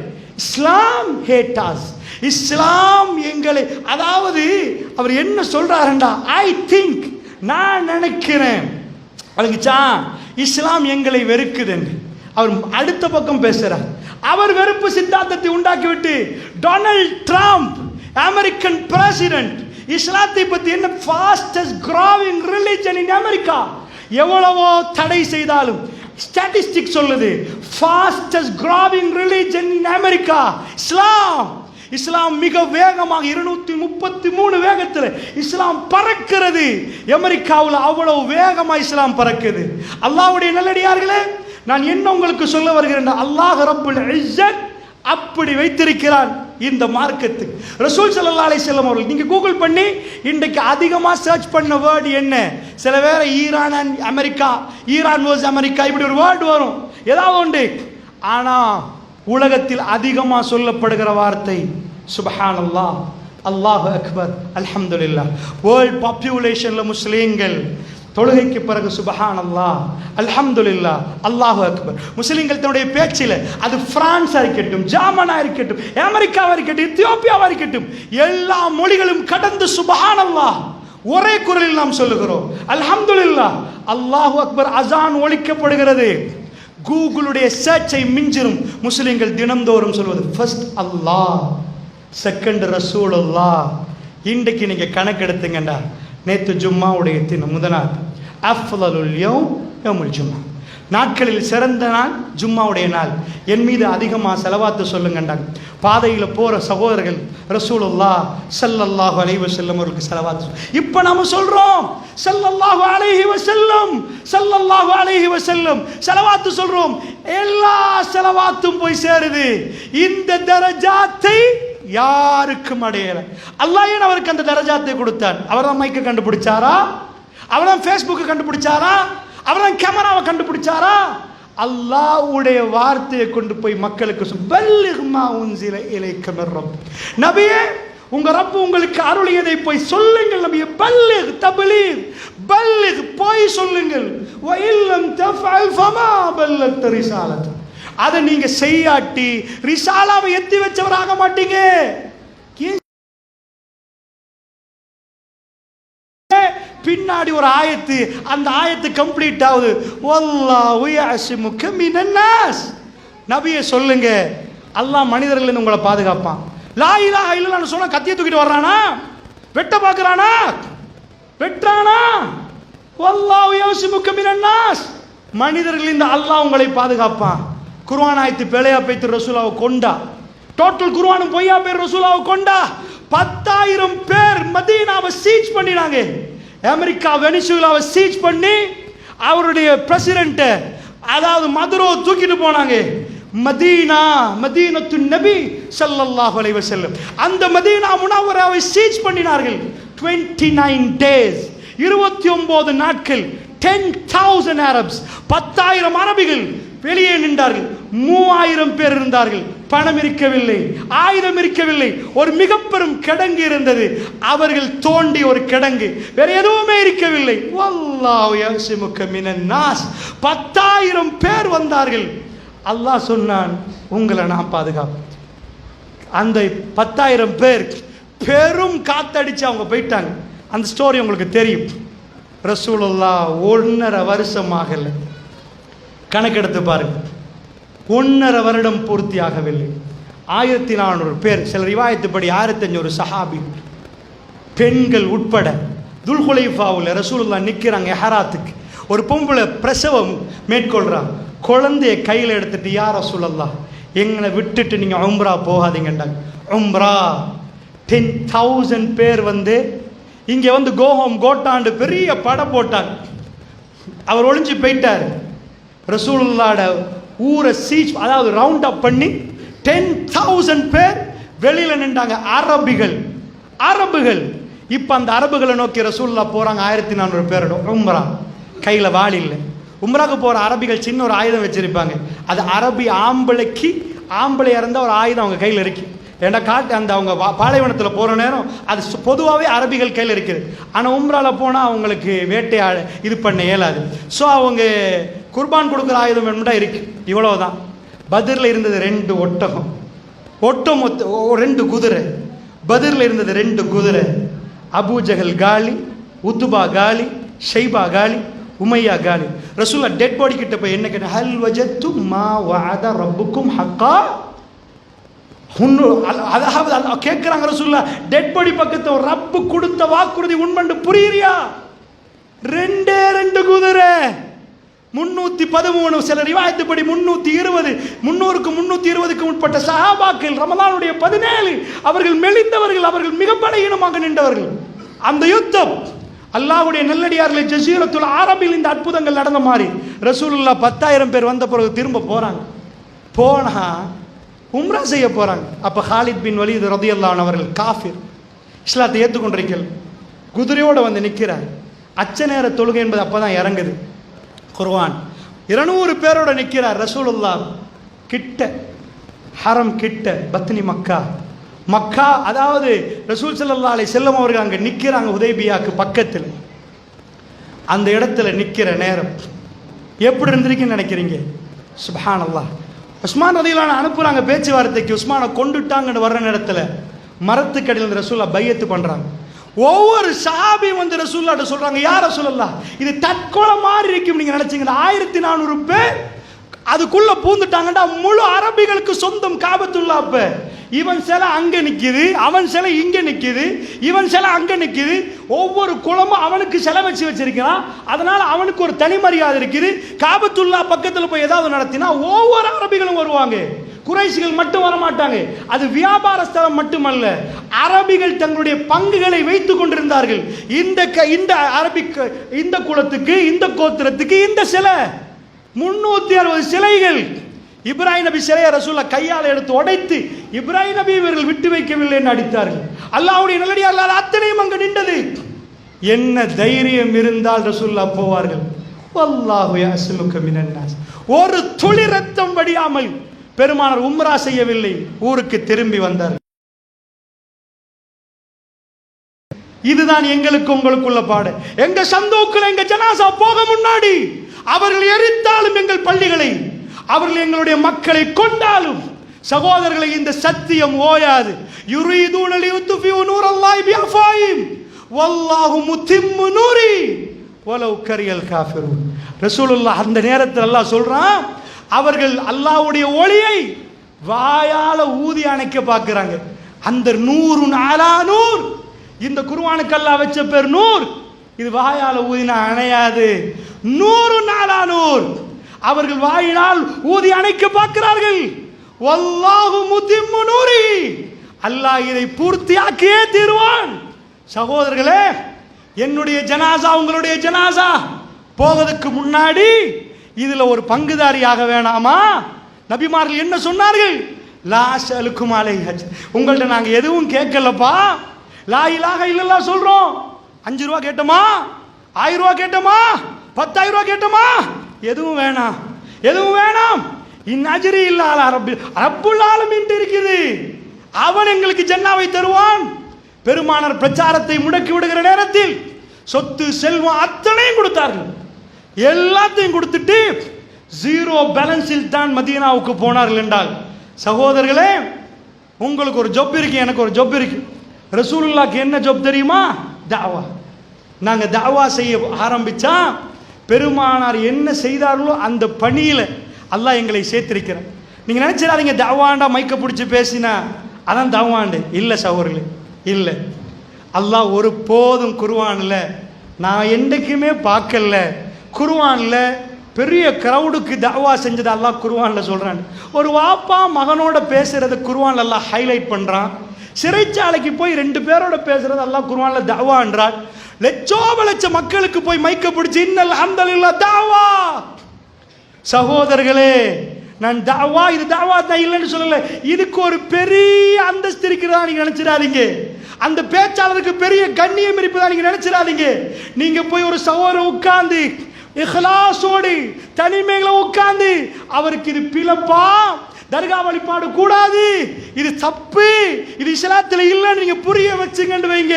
இஸ்லாம் ஹேட்டாஸ், இஸ்லாம் எங்களை, அதாவது அவர் என்ன சொல்றாருண்டா, ஐ திங்க், நான் நினைக்கிறேன், அதுக்குச்சா இஸ்லாம் எங்களை வெறுக்குது. அவர் அடுத்த பக்கம் பேசுறார். அவர் வெறுப்பு சித்தாந்தத்தை உண்டாக்கிவிட்டு டொனால்ட் ட்ரம்ப் அமெரிக்கன் பிரசிடென்ட் இஸ்லாத்தை பத்தி என்ன, fastest growing religion in America, எவ்வளவோ தடை செய்தாலும் ஸ்டாட்டிஸ்டிக் சொல்லுது, fastest growing religion in America இஸ்லாம். இஸ்லாம் மிக வேகமாக 233 வேகத்தில் இஸ்லாம் பறக்கிறது. அமெரிக்காவில் அவ்வளவு வேகமா இஸ்லாம் பறக்குது. அல்லாஹ்வுடைய நல்லடியார்களே, நான் என்ன உங்களுக்கு சொல்ல வருகிறேன், அல்லாஹ் ரப்புல் இஸ்ஸத் அப்படி வைத்திருக்கிறான் இந்த மார்க்கத்துக்கு. ரசூல் ஸல்லல்லாஹு அலைஹி வஸல்லம் அவர்கள், நீங்க கூகுள் பண்ணி இன்றைக்கு அதிகமாக சர்ச் பண்ண வேர்டு என்ன? சில வேற Iran and America, Iran versus America, இப்படி ஒரு வேர்டு வரும் ஏதாவது உண்டு. ஆனா உலகத்தில் அதிகமாக சொல்லப்படுகிற வார்த்தை சுப்ஹானல்லாஹ், அல்லாஹு அக்பர், அல்ஹம்துலில்லாஹ். வேர்ல்ட் பாப்புலேஷன்ல முஸ்லீம்கள் தொழுகைக்கு பிறகு சுப்ஹானல்லாஹ், அல்ஹம்துலில்லாஹ், அல்லாஹு அக்பர். முஸ்லீம்கள் தன்னுடைய பேச்சில், அது பிரான்ஸா இருக்கட்டும், ஜெர்மனா இருக்கட்டும், அமெரிக்காவா இருக்கட்டும், எத்தியோப்பியாவா இருக்கட்டும், எல்லா மொழிகளும் கடந்து சுப்ஹானல்லாஹ் ஒரே குரலில் நாம் சொல்லுகிறோம். அல்ஹம்துலில்லாஹ், அல்லாஹு அக்பர். அசான் ஒலிக்கப்படுகிறது. கூகுளுடைய சர்ச்சை மிஞ்சிரும் முஸ்லிம்கள் தினந்தோறும் சொல்வது ஃபர்ஸ்ட் அல்லாஹ், செகண்ட் ரசூலுல்லாஹ். இன்றைக்கு நீங்க கணக்கெடுத்துங்கண்டா, நேற்று ஜும்மாவுடைய தினம், முதல் அஃலலுல் யௌம் யௌமுல் ஜும்மா, நாட்களில் சிறந்த நாள் ஜும்மாவுடைய நாள். என் மீது அதிகமாக செலவாத்து சொல்லுங்கண்டாங்க. பாதையில் போகிற சகோதரர்கள் ரசூலுல்லாஹ் ஸல்லல்லாஹு அலைஹி வஸல்லம் அவர்களுக்கு செலவாத்து. இப்போ நம்ம சொல்கிறோம் ஸல்லல்லாஹு அலைஹி வஸல்லம், ஸல்லல்லாஹு அலைஹி வஸல்லம் செலவாத்து சொல்கிறோம். எல்லா செலவாத்தும் போய் சேருது. இந்த தரஜாத்தை யாருக்கும் அடையல. அல்லாஹ் ஏன் அவருக்கு அந்த தரஜாத்தை கொடுத்தான்? அவர் தான் மைக்கை கண்டுபிடிச்சாரா? அவர் தான் ஃபேஸ்புக்கை கண்டுபிடிச்சாரா? அவர் தான் கேமராவை கண்டுபிடிச்சாரா? அல்லாஹ்வுடைய வார்த்தையை கொண்டு போய் மக்களுக்கு நபியே, உங்க ரப்பு உங்களுக்கு அருளியதை போய் சொல்லுங்கள் நபியே. பல்லிக் தப்லீக், பல்லிக் போய் சொல்லுங்கள். வ இல்லம் தஃஅல் ஃபமா பல்லக்த ரிசாலத். அதை நீங்க செய்யாட்டி ரிசாலாவை எத்தி வச்சவராக மாட்டீங்க. பின்னாடி ஒரு ஆயத்து, அந்த ஆயத்து கம்ப்ளீட் ஆகுது. வல்லாஹு யஅஸிமுக மினன் நாஸ். நபியே சொல்லுங்க, அல்லாஹ் மனிதர்கள் இருந்து உங்களை பாதுகாப்பான். லா இலாஹ இல்லல்லாஹ்னு சொன்னா கத்தியை தூக்கிட்டு வர்றானா? வெட்ட பார்க்கறானா? வெட்றானா? வல்லாஹு யஅஸிமுக மினன் நாஸ். மனிதர்கள் இந்த அல்லாஹ் உங்களை பாதுகாப்பான். குர்ஆன் ஆயத்து பேலையா பேத்து ரசூலாவை கொண்டா. டோட்டல் குர்ஆனும் பொய்யா பேர் ரசூலாவை கொண்டா. 10,000 பேர் மதீனாவை சீச் பண்ணினாங்க. அமெரிக்கா வெனிசுலாவை சீச் பண்ணி அவருடைய பிரசிடென்ட், அதாவது மதுரோ தூக்கிட்டு போனாங்க. மதீனத்து நபி ஸல்லல்லாஹு அலைஹி வஸல்லம், அந்த மதீனா முனவ்வராவை சீச் பண்ணினார்கள். 29 days, 29 நாட்கள். 10,000 அரப்ஸ், 10,000 அரபிகள் வெளியே நின்றார்கள். 3,000 பேர் இருந்தார்கள். பணம் இருக்கவில்லை, ஆயுதம் இருக்கவில்லை. ஒரு மிக பெரும் கிடங்கு இருந்தது. அவர்கள் தோண்டி ஒரு கிடங்கு, வேற எதுவுமே இருக்கவில்லை. வல்லாஹு யஸிமுக மினன் நாஸ். 10,000 பேர் வந்தார்கள். அல்லாஹ் சொன்னான், உங்களை நான் பாதுகாப்பேன். அந்த 10,000 பேர் பெரும் காத்தடிச்சு அவங்க போயிட்டாங்க. அந்த ஸ்டோரி உங்களுக்கு தெரியும். ரசூலுல்லாஹ் 1.5 வருஷமாகல, கணக்கெடுத்து பாருங்க. 1.5 வருடம் பூர்த்தி ஆகவில்லை. 1400 பேர், சில ரிவாயத்துப்படி 1500 சஹாபி, பெண்கள் உட்பட துல்ஹுலைஃபாவில் ரசூலுல்லாஹ் நிற்கிறாங்க. எஹராத்துக்கு ஒரு பொம்பளை பிரசவம் மேற்கொள்றான். குழந்தைய கையில் எடுத்துட்டு, யா ரசூலல்லாஹ் எங்களை விட்டுட்டு நீங்க உம்ரா போகாதீங்கண்டாங்க. உம்ரா 10,000 பேர் வந்து இங்க வந்து கோஹோம் கோட்டாண்டு பெரிய படம் போட்டாங்க. அவர் ஒளிஞ்சு போயிட்டார். ரசூலுல்லாஹ்ட ஊரை சீச், அதாவது ரவுண்ட் அப் பண்ணி 10,000 பேர் வெளியில நின்றாங்க. அரபுகள் இப்ப அந்த அரபுகளை நோக்கி ரசூலுல்லாஹ் போறாங்க. 1400 பேரோட உம்ரா, கையில வாள் இல்லை. உம்ராக்கு போற அரபிகள் சின்ன ஒரு ஆயுதம் வச்சிருப்பாங்க. அது அரபி ஆம்பளை இறந்த ஒரு ஆயுதம் அவங்க கையில் இருக்கு. ஏன்னா காட்டு அந்த அவங்க பாலைவனத்தில் போகிற நேரம் அது பொதுவாகவே அரபிகள் கையில் இருக்குது. ஆனால் உம்ராவில் போனால் அவங்களுக்கு வேட்டையாட இது பண்ண இயலாது. ஸோ அவங்க குர்பான் கொடுக்குற ஆயுதம் வேணும்டா இருக்கு. இவ்வளவுதான். பத்ரில் இருந்தது 2 ஒட்டகம், 2 குதிரை. பத்ரில் இருந்தது 2 குதிரை. அபூஜஹல் காலி, உத்துபா காலி, ஷைபா காலி, உமையா காலி. ரசூலுல்லாஹ் டெட் பாடி கிட்ட போய் என்ன கேட்ட, ஹல் வஜத்து மா வஅத ரப்புக்கும் ஹக்கா. அதாவது கேட்கிறாங்க ரசூலுல்லாஹ், டெட் பாடி பக்கத்துல ரப்பு கொடுத்த வாக்குறுதி உண்மைன்னு புரியுறியா? 2 குதிரை, 313, சில ரிவாயத்துப்படி 320, 320க்கு உட்பட்ட சஹாபாக்கள், ரமலானுடைய 17, அவர்கள் மெலிந்தவர்கள், அவர்கள் மிக பலகீனமாக நின்றவர்கள். அந்த யுத்தம் அல்லாஹ்வுடைய நல்லடியார்களை ஜஸீரத்துல் அரபில் இந்த அற்புதங்கள் நடந்த மாதிரி ரசூலுல்லாஹ் 10,000 பேர் வந்த பிறகு திரும்ப போனா உம்ரா செய்ய போறாங்க. அப்ப காலித் பின் வலீத் ரலியல்லாஹு அன்ஹு அவர்கள் காஃபிர், இஸ்லாத்தை ஏற்றுக்கொண்டிருக்கல், குதிரையோட வந்து நிற்கிறார். அச்ச நேர தொழுகை என்பது அப்பதான் இறங்குது குர்ஆன். 200 பேரோட நிற்கிறார் ரசூலுல்லாஹ் கிட்ட, ஹரம் கிட்ட, பத்னி மக்கா, அதாவது ரசூல் ஸல்லல்லாஹு அலைஹி வஸல்லம் அவர்கள் அங்கே நிற்கிறாங்க ஹுதைபியாக்கு பக்கத்தில். அந்த இடத்துல நிற்கிற நேரம் எப்படி இருந்திருக்குன்னு நினைக்கிறீங்க? சுப்ஹானல்லாஹ். உஸ்மான் ரலியல்லாஹு அன்ஹு அனுப்புறாங்க பேச்சுவார்த்தைக்கு. உஸ்மானை கொண்டுட்டாங்கன்னு வர்ற நேரத்தில் மரத்துக்கடியில் ரசூலுல்லாஹ் பையத்து பண்றாங்க. ஒவ்வொரு சஹாபி வந்து ரசூலுல்லாஹ்ட்ட சொல்றாங்க, யா ரசூலல்லாஹ் இது தற்கொலை மாதிரி இருக்கும் நீங்க நினைச்சீங்க. 1400 பேர் அதுக்குள்ள பூந்துட்டாங்கடா. முழு அரபிகளுக்கு சொந்தம் காபத்துல்லா. அப்ப இவன் சிலை அங்க நிக்குது, அவன் சிலை இங்க நிக்குது, இவன் சிலை அங்க நிக்குது. ஒவ்வொரு குலமும் அவனுக்கு சிலை வச்சிருக்கிறான். அதனால அவனுக்கு ஒரு தனி மரியாதை இருக்குது. காபத்துல்லா பக்கத்துல போய் ஏதாவது நடத்தினா ஒவ்வொரு அரபிகளும் வருவாங்க, குறைஷிகள் மட்டும் வரமாட்டாங்க. அது வியாபார ஸ்தலம் மட்டுமல்ல, அரபிகள் தங்களுடைய பங்குகளை வைத்துக் கொண்டிருந்தார்கள். இந்த அரபிக்கு, இந்த குலத்துக்கு, இந்த கோத்திரத்துக்கு இந்த சிலை, 360 சிலைகள். இப்ராஹிம் நபி சிலையை ரசூலுல்லாஹ் கையால் எடுத்து உடைத்து இப்ராஹிம் நபி இவர்கள் விட்டு வைக்கவில்லை என்று அடித்தார்கள். அல்லாஹ்வுடைய நல்லடியார்கள் அத்தனையும் அங்கு நின்றது. என்ன தைரியம் இருந்தால் ரசூலுல்லாஹ் போவார்கள். வல்லாஹு யஸ்லுக மினன் நாஸ். ஒரு துளி ரத்தம் வடியாமல் பெருமானார் உம்ரா செய்யவில்லை, ஊருக்கு திரும்பி வந்தார். இதுதான் எங்களுக்கு உங்களுக்குள்ள பாடு. எங்க சந்தோக்குல எங்க ஜனாசா போக முன்னாடி அவர்கள் எரித்தாலும் எங்கள் பள்ளிகளை, அவர்கள் எங்களுடைய மக்களை கொண்டாலும் சகோதரர்களை இந்த சத்தியம் ஓயாது. யுரீதுன லியுத்ஃபிஉ நூரல்லாஹி பிஅஃவாஹிம் வல்லாஹு முத்திம்மு நூரி வலவ் கரியல் காஃபிரூன். ரசூலுல்லாஹ் அந்த நேரத்தில் அல்லாஹ் சொல்றான், அவர்கள் அல்லாஹ்வுடைய ஒளியை வாயால ஊதி அணைக்க பார்க்கிறாங்க. அந்த நூறுன் அலா நூர், இந்த குர்ஆனுக்கு அல்லாஹ் வச்ச பேர் நூர். இது வாயால ஊதினா அணையாது. நூறுன் அலா நூர், அவர்கள் வாயினால் ஊதி அணைக்க பார்க்கிறார்கள். வல்லாஹு முத்திம்மு நூரி, அல்லாஹ் இதை பூர்த்தியாக்கியே தீருவான். சகோதரர்களே, என்னுடைய ஜனாசா உங்களுடைய ஜனாசா போவதற்கு முன்னாடி இதுல ஒரு பங்குதாரியாக வேணாமா? நபிமார்கள் என்ன சொன்னார்கள்? லா ஸஅலுக்கும் அலைஹி ஹஜ், உங்கள்ட்ட நாங்க எதுவும் கேட்கலப்பா. லா இலாஹ இல்லல்லாஹ் சொல்றோம். 5 ரூபா கேட்டோமா, 1000 ரூபா கேட்டோமா, 10,000 ரூபா கேட்டோமா? எதுவும் வேணாம், எதுவும் வேணாம். இன் அஜ்ரி இல்லா அலா ரப்புல் ஆலமீன் இருக்குது, அவன் எங்களுக்கு ஜன்னாவை தருவான். பெருமானார் பிரச்சாரத்தை முடக்கி விடுகிற நேரத்தில் சொத்து செல்வம் அத்தனையும் கொடுத்தார்கள். எல்லாத்தையும் கொடுத்துட்டு ஜீரோ பேலன்ஸில் தான் மதீனாவுக்கு போனார்கள் என்றால், சகோதரர்களே, உங்களுக்கு ஒரு ஜொப் இருக்கு, எனக்கு ஒரு ஜொப் இருக்கு. ரசூலுல்லாஹ்க்கு என்ன ஜொப் தெரியுமா? தாவா. நாங்க தாவா செய்ய ஆரம்பிச்சா பெருமானார் என்ன செய்தார்களோ அந்த பணியில அல்லாஹ் எங்களை சேர்த்திருக்கிறார். நீங்க நினைச்சிடாதீங்க தாவாண்டா மைக்க பிடிச்சி பேசினா அதான் தாவாண்டு. இல்லை சகோதரர்களே, இல்லை. அல்லாஹ் ஒரு போதும் குர்ஆன்ல நான் என்றைக்குமே பார்க்கல, குர்ஆன்ல பெரிய கிரவுடுக்கு தாவா செஞ்சது அல்லாஹ் குர்ஆன்ல சொல்றான். ஒரு வாப்பா மகனோட பேசுறத குர்ஆன்ல அல்லாஹ் ஹைலைட் பண்றான். சிறைச்சாலைக்கு போய் 2 பேரோட பேசுறது அல்லாஹ் குர்ஆன்ல தாவான்றான். லட்சோப லட்ச மக்களுக்கு போய் மைக்க பிடிச்சி இன்னல் ஹம்துலில்லாஹ் தாவா. சகோதரர்களே, நான் தாவா இது தாவா தான் இல்லைன்னு சொல்லல, இதுக்கு ஒரு பெரிய அந்தஸ்து இருக்கிறதா நீங்க நினைச்சிடாதீங்க. அந்த பேச்சாளருக்கு பெரிய கண்ணியம் இருப்பதா நீங்க நினைச்சிடாதீங்க. நீங்க போய் ஒரு சகோதரர் உட்கார்ந்து இஹ்லாஸோடு தனிமையில உட்கார்ந்து அவருக்கு இது பிளப்பா, தர்கா வழிபாடு கூடாது, இது தப்பு, இது இஸ்லாத்தில் இல்லைன்னு நீங்க புரிய வச்சுங்கன்னு வைங்க.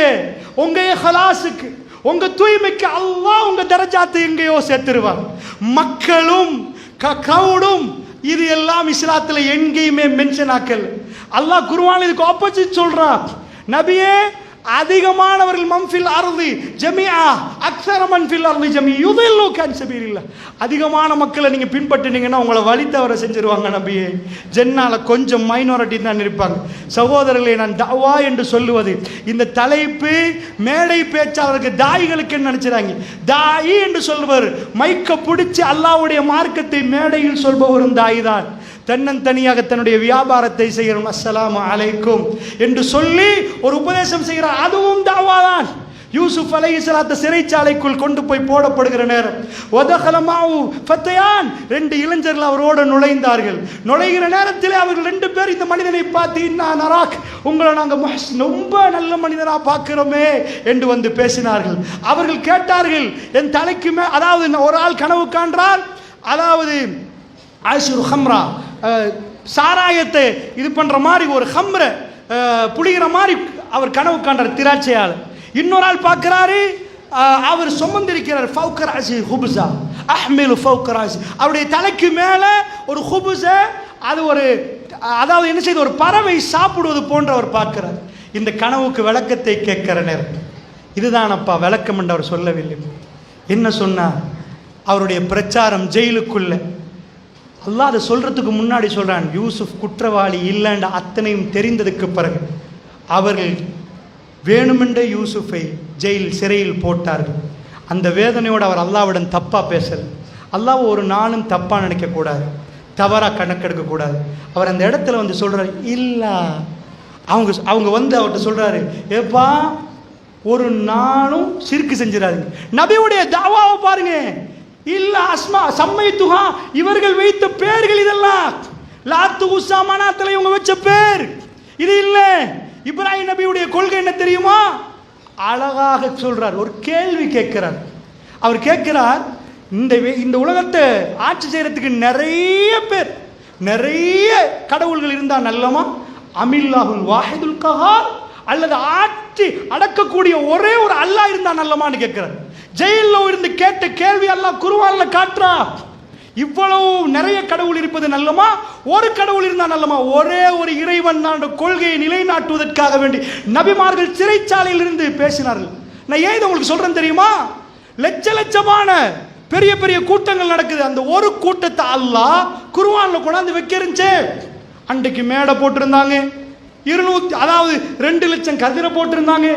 உங்க இஹ்லாஸுக்கு, உங்க தூய்மைக்கு அல்லாஹ் உங்க தரஜாத்தை எங்கேயோ சேர்த்துருவார். மக்களும் கிரவுடும் இது எல்லாம் இஸ்லாத்துல எங்கேயுமே மென்ஷன் ஆக்கல். அல்லாஹ் குர்ஆன்ல இதுக்கு ஆப்போசிட் சொல்றான். நபியே, அதிகமானவர்கள் மன்ஃபில் அர்தி ஜமீஆ அக்ஸர மன்ஃபில் அர்தி ஜமீஆ யுதில்லூக அன் சபீலில்லாஹ். அதிகமான மக்களை நீங்க பின்பற்றினீங்கன்னா உங்களை வழி தவற செஞ்சிருவாங்க. நபியே, ஜன்னால கொஞ்சம் மைனாரிட்டி தான் இருப்பாங்க. சகோதரர்களே, நான் தவா என்று சொல்லுவது இந்த தலைப்பு மேடை பேச்சாளருக்கு தாயிகளுக்கு நினைச்சாங்க. தாயி என்று சொல்வர் மைக்க பிடிச்சி அல்லாஹ்வுடைய மார்க்கத்தை மேடையில் சொல்பவரும் தாய் தான். தன்னந்தனியாக தன்னுடைய வியாபாரத்தை செய்கிறோம், அஸ்ஸலாமு அலைக்கும் என்று சொல்லி ஒரு உபதேசம் செய்கிறார், அதுவும் தாவா தான். யூசுப் அலைஹிஸ்ஸலாத்து சிறைச்சாலைக்குள் கொண்டு போய் போடப்படுகிற நேரம் வதகல மாவு ஃபத்தயான், 2 இளைஞர்கள் அவரோடு நுழைந்தார்கள். நுழைகிற நேரத்தில் அவர்கள் 2 பேர் இந்த மனிதனை பார்த்து, இன்னா நராக், உங்களை நாங்கள் ரொம்ப நல்ல மனிதனா பார்க்கிறோமே என்று வந்து பேசினார்கள். அவர்கள் கேட்டார்கள், என் தலைக்கு அதாவது ஒரு ஆள் கனவு காண்றார், அதாவது ஆஷுர் ஹம்ரா, சாராயத்தை இது பண்ற மாதிரி ஒரு ஹம்ர புளிகிற மாதிரி அவர் கனவு காண்றார் திராட்சையால். இன்னொரு ஆள் பார்க்கிறாரு, அவர் சுமந்திருக்கிறார் ஃபௌகராசி ஹுபுஸா அஹ்மிலு ஃபௌகராசி, அவருடைய தலைக்கு மேல ஒரு ஹுபுஸ, அது ஒரு அதாவது என்ன செய்து ஒரு பறவை சாப்பிடுவது போன்று அவர் பார்க்கிறார். இந்த கனவுக்கு விளக்கத்தை கேட்கிற நேரம் இதுதான் அப்பா விளக்கம் என்று அவர் சொல்லவில்லை. என்ன சொன்னார்? அவருடைய பிரச்சாரம் ஜெயிலுக்குள்ள அல்லாஹ் அதை சொல்றதுக்கு முன்னாடி சொல்றான், யூசுப் குற்றவாளி இல்லைன்ற அத்தனையும் தெரிந்ததுக்கு பிறகு அவர்கள் வேணுமென்றே யூசுஃபை ஜெயில் சிறையில் போட்டார்கள். அந்த வேதனையோடு அவர் அல்லாஹ்விடம் தப்பா பேசல. அல்லாஹ் ஒரு நாளும் தப்பா நினைக்கக்கூடாது, தவறா கணக்கெடுக்கக்கூடாது. அவர் அந்த இடத்துல வந்து சொல்றாரு, இல்லா அவங்க வந்து அவர்கிட்ட சொல்றாரு, ஏப்பா ஒரு நாளும் சிறுக்கு செஞ்சிடாதீங்க. நபியுடைய தாவாவை பாருங்க, இல்ல அஸ்மா சம்மை துஹா, இவர்கள் வைத்த பெயர்கள் இதெல்லாம் லாத்து உஸ்ஸா மனாத்துல இவங்க வச்ச பேர் இது இல்ல. இப்ராஹிம் நபியுடைய கொள்கை என்ன தெரியுமா? அழகாக சொல்றார். ஒரு கேள்வி கேட்கிறார். அவர் கேட்கிறார், இந்த உலகத்தை ஆட்சி செய்யறதுக்கு நிறைய பேர், நிறைய கடவுள்கள் இருந்தா நல்லமா, அமில்லாஹுல் வாஹிதுல் கஹார், அல்லது ஆட்சி அடக்கக்கூடிய ஒரே ஒரு அல்லாஹ் இருந்தா நல்லமான்னு கேட்கிறார். ஜெயிலில் இருந்து கேட்ட கேள்வி அல்லாஹ் குர்ஆன்ல காட்டுறா. இவ்வளவு நிறைய கடவுள் இருப்பது நல்லமா, ஒரு கடவுள் இருந்தா நல்லமா? ஒரே ஒரு இறைவன் தான் கொள்கையை நிலைநாட்டுவதற்காக வேண்டி நபிமார்கள் சிறைச்சாலையில் இருந்து பேசினார்கள். நான் ஏன் இதை உங்களுக்கு சொல்றேன் தெரியுமா? லட்ச லட்சமான பெரிய பெரிய கூட்டங்கள் நடக்குது. அந்த ஒரு கூட்டத்தை அல்லாஹ் குர்ஆன்ல கொண்டாந்து வைக்கிறச்சே. அன்றைக்கு மேடை போட்டிருந்தாங்க 2 லட்சம் கதிரை போட்டிருந்தாங்க.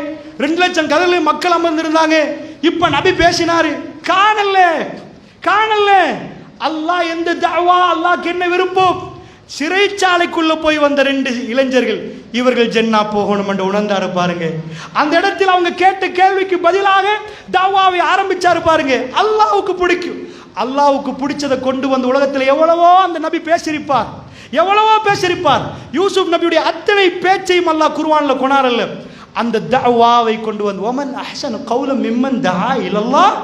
2 லட்சம் கதிரில் மக்கள் அமர்ந்திருந்தாங்க. இப்ப நபி பேசினாரு, காணல. அல்லாஹ் எந்த தஅவா, அல்லாஹ்க்கு என்ன விருப்பம்? சிறைச்சாலைக்குள்ள போய் வந்த 2 இளைஞர்கள், இவர்கள் ஜென்னா போகணும் என்று உணர்ந்தாரு பாருங்க. அந்த இடத்தில் அவங்க கேட்ட கேள்விக்கு பதிலாக தஅவாவை ஆரம்பிச்சாரு பாருங்க. அல்லாஹ்வுக்கு பிடிக்கும். அல்லாஹ்வுக்கு பிடிச்சதை கொண்டு வந்து உலகத்தில் எவ்வளவோ அந்த நபி பேசியிருப்பார், எவ்வளவோ பேசியிருப்பார். யூசுப் நபியுடைய அத்தனை பேச்சையும் அல்லாஹ் குர்ஆன்ல கொணாரல்ல. அந்த தஅவாவை கொண்டு வந்து வமன் அஹ்ஸனு கௌலம் மிம்மன் தஆ இலல்லாஹ்,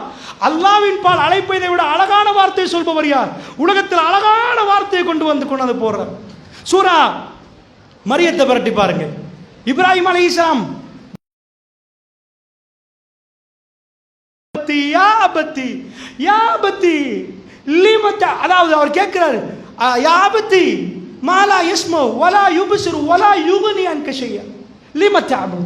அல்லாஹ்வின் பால் அழைப்பதை விட அழகான வார்த்தை சொல்பவர் யார்? உலகத்தில் அழகான வார்த்தையை கொண்டு போறார். சூரா மரியத்தை பரட்டி பாருங்க. இப்ராஹிம் அலைஹிஸ்ஸலாம் யா அபதி லிமத, அதாவது அவர் கேட்கிறார், யா அபதி மாலா யஸ்மு வலா யுப்சிரு வலா யுக்னி அன்க ஷையா லிமத அபுது,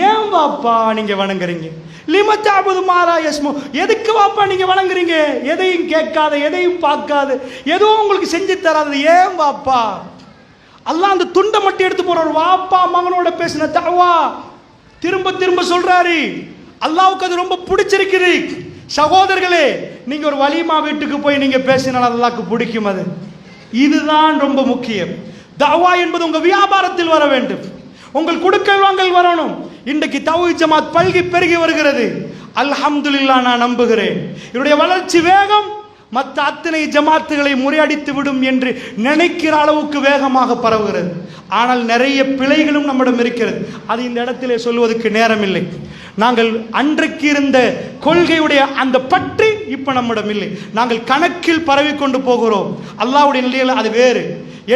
ஏன் வாப்பா நீங்க வணங்குறீங்க? லிமத அபுது மாலா யஸ்மு, எதுக்கு வாப்பா நீங்க வணங்குறீங்க? எதையும் கேட்காத, எதையும் பார்க்காத, எதுவும் உங்களுக்கு செஞ்சு தராது, ஏன் வாப்பா? அல்லாஹ் அந்த துண்டை மட்டும் எடுத்து போறார். வாப்பா மகனோட பேசின தஅவா திரும்ப திரும்ப சொல்றாரு. அல்லாஹ்வுக்கு அது ரொம்ப பிடிச்சிருக்குது. சகோதரர்களே, நீங்க ஒரு வலிமா வீட்டுக்கு போய் நீங்க பேசினால் அல்லாஹ்க்கு பிடிக்கும். அது இதுதான் ரொம்ப முக்கியம். தஅவா என்பது உங்க வியாபாரத்தில் வர வேண்டும், உங்கள் கொடுக்கல் வாங்கல் வரணும். இன்றைக்கு தௌஹீத் ஜமாத் பல்கி பெருகி வருகிறது. அல்ஹம்துலில்லாஹ், நான் நம்புகிறேன் இதனுடைய வளர்ச்சி வேகம் மற்ற அத்தனை ஜமாத்துகளை முறியடித்து விடும் என்று நினைக்கிற அளவுக்கு வேகமாக பரவுகிறது. ஆனால் நிறைய பிழைகளும் நம்மிடம் இருக்கிறது. அது இந்த இடத்திலே சொல்வதற்கு நேரம் இல்லை. நாங்கள் அன்றைக்கு இருந்த கொள்கையுடைய அந்த பற்றி இப்ப நம்மிடம் இல்லை. நாங்கள் கணக்கில் பரவி கொண்டு போகிறோம். அல்லாஹ்வுடைய நிலையில் அது வேறு